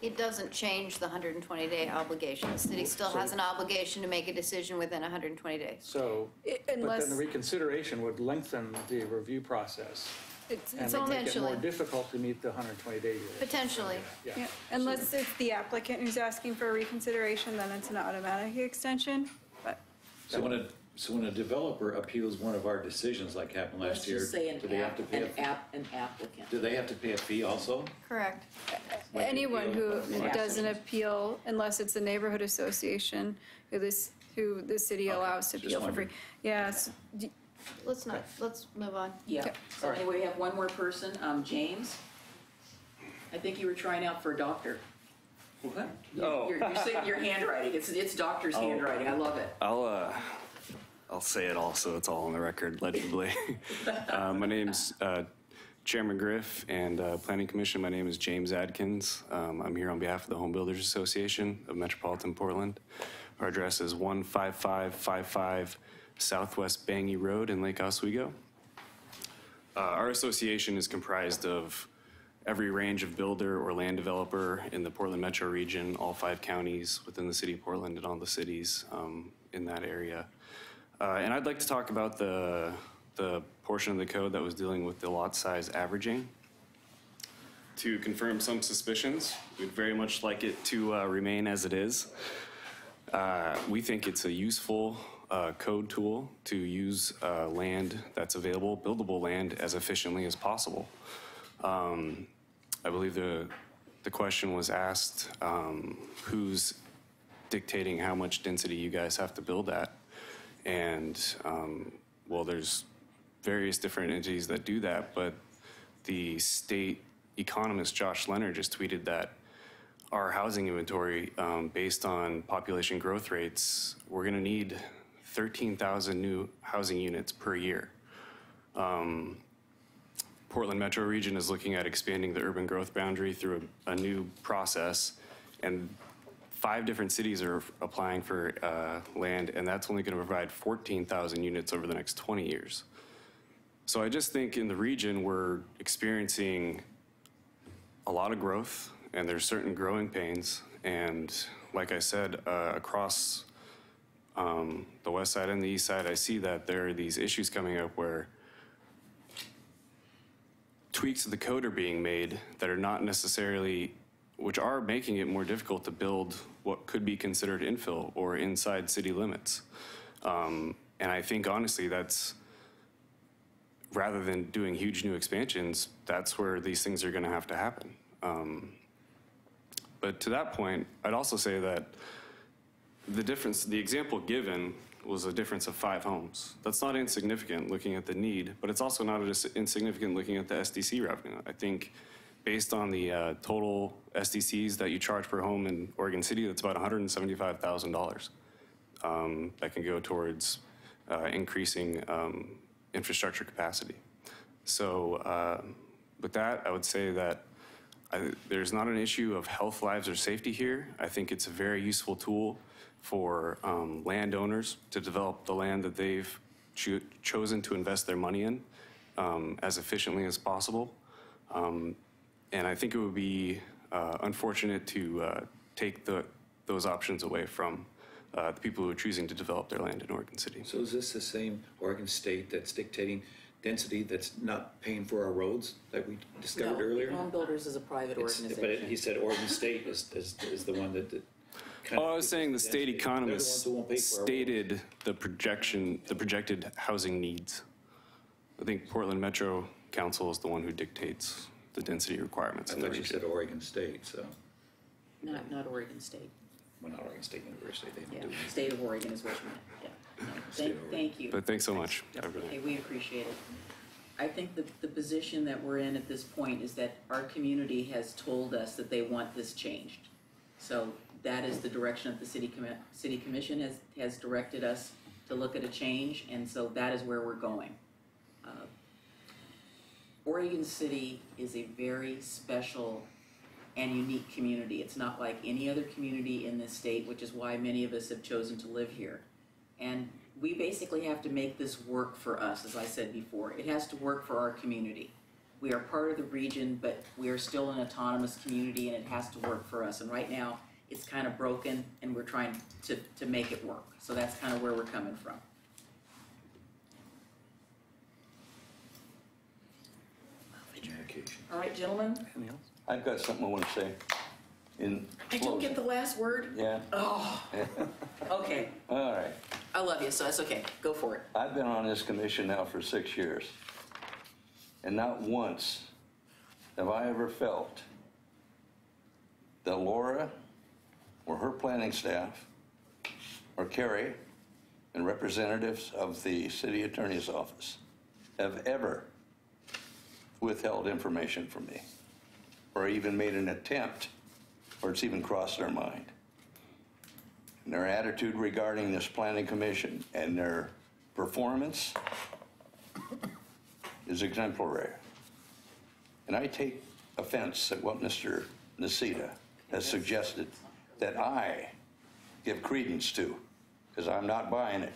It doesn't change the 120-day obligation. The city still has an obligation to make a decision within 120 days. So, but then the reconsideration would lengthen the review process. It's And make it potentially. more difficult to meet the 120-day rule. Potentially. Yeah. Unless it's the applicant who's asking for a reconsideration, then it's an automatic extension, but. So when a developer appeals one of our decisions like happened Let's last year, just say do they have to pay an applicant. Do they have to pay a fee also? Correct. Like Anyone who appeal? does an appeal, unless it's a neighborhood association, who the city allows to just appeal for free. wondering. Yes. Let's move on. Yeah. So anyway, we have one more person, James. I think you were trying out for a doctor. What? Your handwriting, it's doctor's handwriting, I love it. I'll say it all so it's all on the record legibly. My name's Chairman Griff and Planning Commission. My name is James Adkins. I'm here on behalf of the Home Builders Association of Metropolitan Portland. Our address is 15555 Southwest Bangy Road in Lake Oswego. Our association is comprised of every range of builder or land developer in the Portland metro region, all 5 counties within the city of Portland and all the cities in that area. And I'd like to talk about the portion of the code that was dealing with the lot size averaging. To confirm some suspicions, we'd very much like it to remain as it is. We think it's a useful code tool to use land that's available, buildable land, as efficiently as possible. I believe the question was asked, who's dictating how much density you guys have to build at? And, well, there's various different entities that do that, but the state economist, Josh Leonard, just tweeted that our housing inventory, based on population growth rates, we're gonna need 13,000 new housing units per year. Portland Metro Region is looking at expanding the urban growth boundary through a new process, and 5 different cities are applying for land, and that's only going to provide 14,000 units over the next 20 years. So I just think in the region we're experiencing a lot of growth, and there's certain growing pains, and like I said, across the west side and the east side, I see that there are these issues coming up where tweaks of the code are being made that are not necessarily, which are making it more difficult to build what could be considered infill or inside city limits. And I think honestly that's, rather than doing huge new expansions, that's where these things are gonna have to happen. But to that point, I'd also say that the example given was a difference of 5 homes. That's not insignificant looking at the need, but it's also not insignificant looking at the SDC revenue. I think based on the total SDCs that you charge per home in Oregon City, that's about $175,000 that can go towards increasing infrastructure capacity. So with that, I would say that there's not an issue of health, lives, or safety here. I think it's a very useful tool for landowners to develop the land that they've chosen to invest their money in as efficiently as possible. And I think it would be unfortunate to take those options away from the people who are choosing to develop their land in Oregon City. So is this the same Oregon State that's dictating density that's not paying for our roads that we discovered earlier? Home Builders is a private organization. But he said Oregon State is the one that I was saying the state economist stated the projected housing needs. I think Portland Metro Council is the one who dictates the density requirements. I thought you said Oregon State, so. Not Oregon State. Well, not Oregon State University. Yeah, State of Oregon is what you meant, yeah. No, thank you. But thanks so much. Okay, we appreciate it. I think the position that we're in at this point is that our community has told us that they want this changed. So that is the direction that the city commission has directed us to look at a change, and so that is where we're going. Oregon City is a very special and unique community. It's not like any other community in this state, which is why many of us have chosen to live here. And we basically have to make this work for us, as I said before. It has to work for our community. we are part of the region, but we are still an autonomous community and it has to work for us. And right now, it's kind of broken and we're trying to make it work. So that's kind of where we're coming from. All right, gentlemen? I've got something I want to say. I don't get the last word? Yeah. Oh, okay. All right. I love you, so that's okay. Go for it. I've been on this commission now for 6 years, and not once have I ever felt that Laura or her planning staff or Carrie and representatives of the city attorney's office have ever withheld information from me or even made an attempt or it's even crossed their mind. And their attitude regarding this planning commission and their performance is exemplary. And I take offense at what Mr. Nocita has suggested that I give credence to, because I'm not buying it.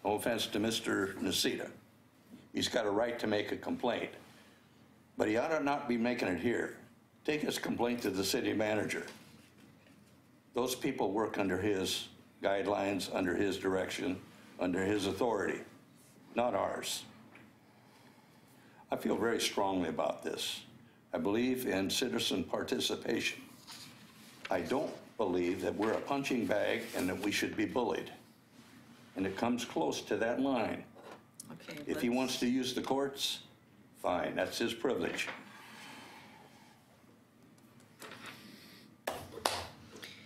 No offense to Mr. Nocita. He's got a right to make a complaint, but he ought to not be making it here. Take his complaint to the city manager. Those people work under his guidelines, under his direction, under his authority, not ours. I feel very strongly about this. I believe in citizen participation. I don't believe that we're a punching bag and that we should be bullied. And it comes close to that line. Okay, if he wants to use the courts, fine, that's his privilege.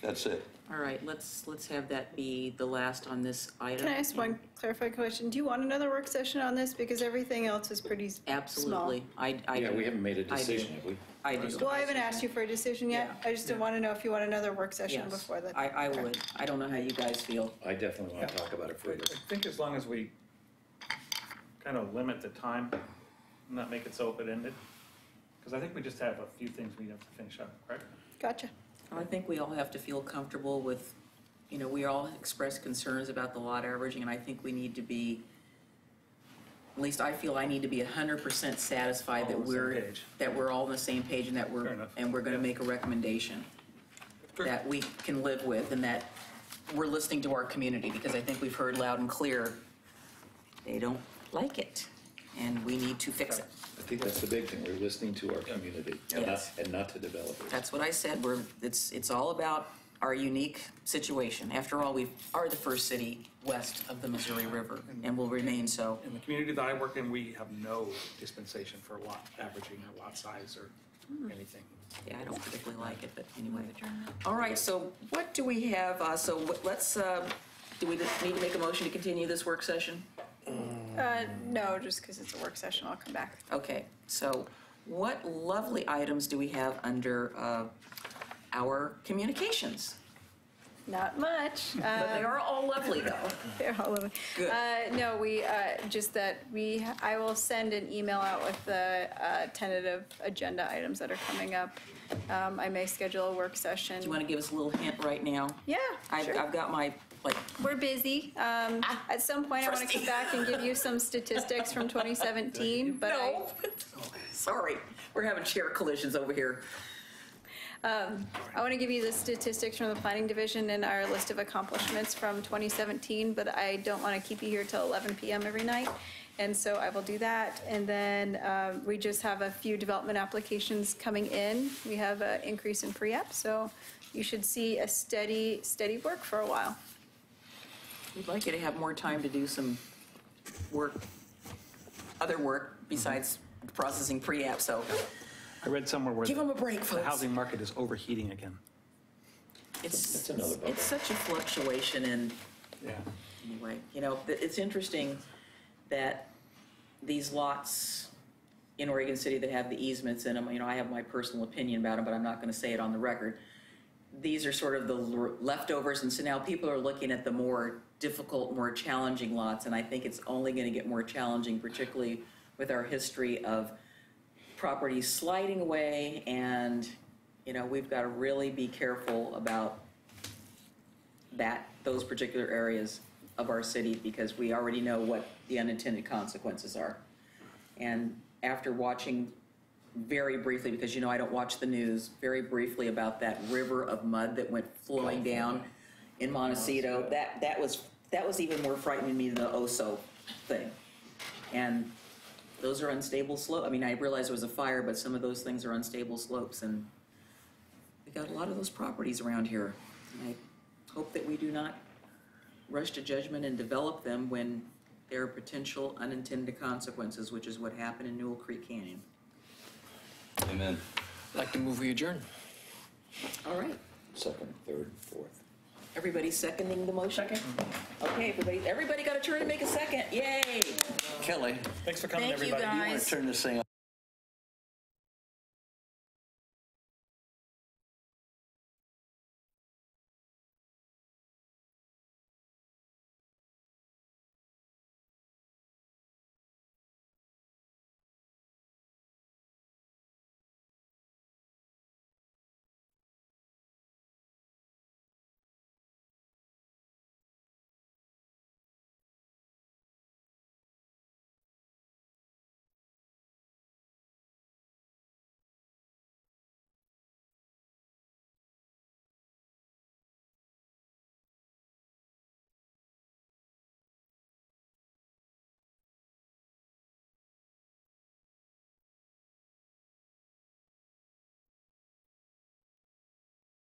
That's it. All right, let's have that be the last on this item. Can I ask one clarifying question? Do you want another work session on this? Because everything else is pretty Absolutely. small. I Yeah, do. we haven't made a I do. decision, have we? I do. Well, I haven't asked you for a decision yet. I just didn't want to know if you want another work session Yes, before that. I would. I don't know how you guys feel. I definitely want to talk about it further. I think as long as we kind of limit the time, not make it so open-ended, because I think we just have a few things we have to finish up, right? Gotcha. I think we all have to feel comfortable with, we all express concerns about the lot averaging, and I think we need to be, at least I feel I need to be 100% satisfied that we're all on the same page and that we're going to make a recommendation that we can live with and that we're listening to our community, because I think we've heard loud and clear they don't like it, and we need to fix it. I think that's the big thing. We're listening to our community and not to developers. That's what I said. It's all about our unique situation. After all, we are the first city west of the Missouri River and will remain so. In the community that I work in, we have no dispensation for lot averaging or lot size or anything. Yeah, I don't particularly like it, but anyway. All right, so what do we have? Let's, do we need to make a motion to continue this work session? No, just because it's a work session, I'll come back. Okay, so what lovely items do we have under our communications? Not much. But they are all lovely, though. They're all lovely. Good. No, just that I will send an email out with the tentative agenda items that are coming up. I may schedule a work session. Do you want to give us a little hint right now? Yeah, sure. I've got my, We're busy. At some point, I want to come back and give you some statistics from 2017, but No. Sorry, we're having chair collisions over here. I want to give you the statistics from the planning division and our list of accomplishments from 2017, but I don't want to keep you here till 11 p.m. every night. And so I will do that. And then we just have a few development applications coming in. We have an increase in pre-app, so you should see a steady work for a while. We'd like you to have more time to do some work, other work besides processing pre-app, so. I read somewhere where Give them a break, the folks. housing market is overheating again. It's another such a fluctuation in, anyway, it's interesting that these lots in Oregon City that have the easements in them, I have my personal opinion about them, but I'm not going to say it on the record. These are sort of the leftovers, and so now people are looking at the more difficult, more challenging lots, and I think it's only going to get more challenging, particularly with our history of properties sliding away, and we've got to really be careful about those particular areas of our city, because we already know what the unintended consequences are. And after watching very briefly, because you know I don't watch the news, very briefly about that river of mud that went flowing down in Montecito. That was even more frightening to me than the Oso thing. And those are unstable slopes. I mean, I realize there was a fire, but some of those things are unstable slopes, and we got a lot of those properties around here. And I hope that we do not rush to judgment and develop them when there are potential unintended consequences, which is what happened in Newell Creek Canyon. Amen. I'd like to move we adjourn. All right. Second, third, fourth. Everybody seconding the motion? Second. Okay, everybody got a turn to make a second. Yay. Kelly. Thanks for coming, Thank you, everybody. Do you want guys. to turn this thing off?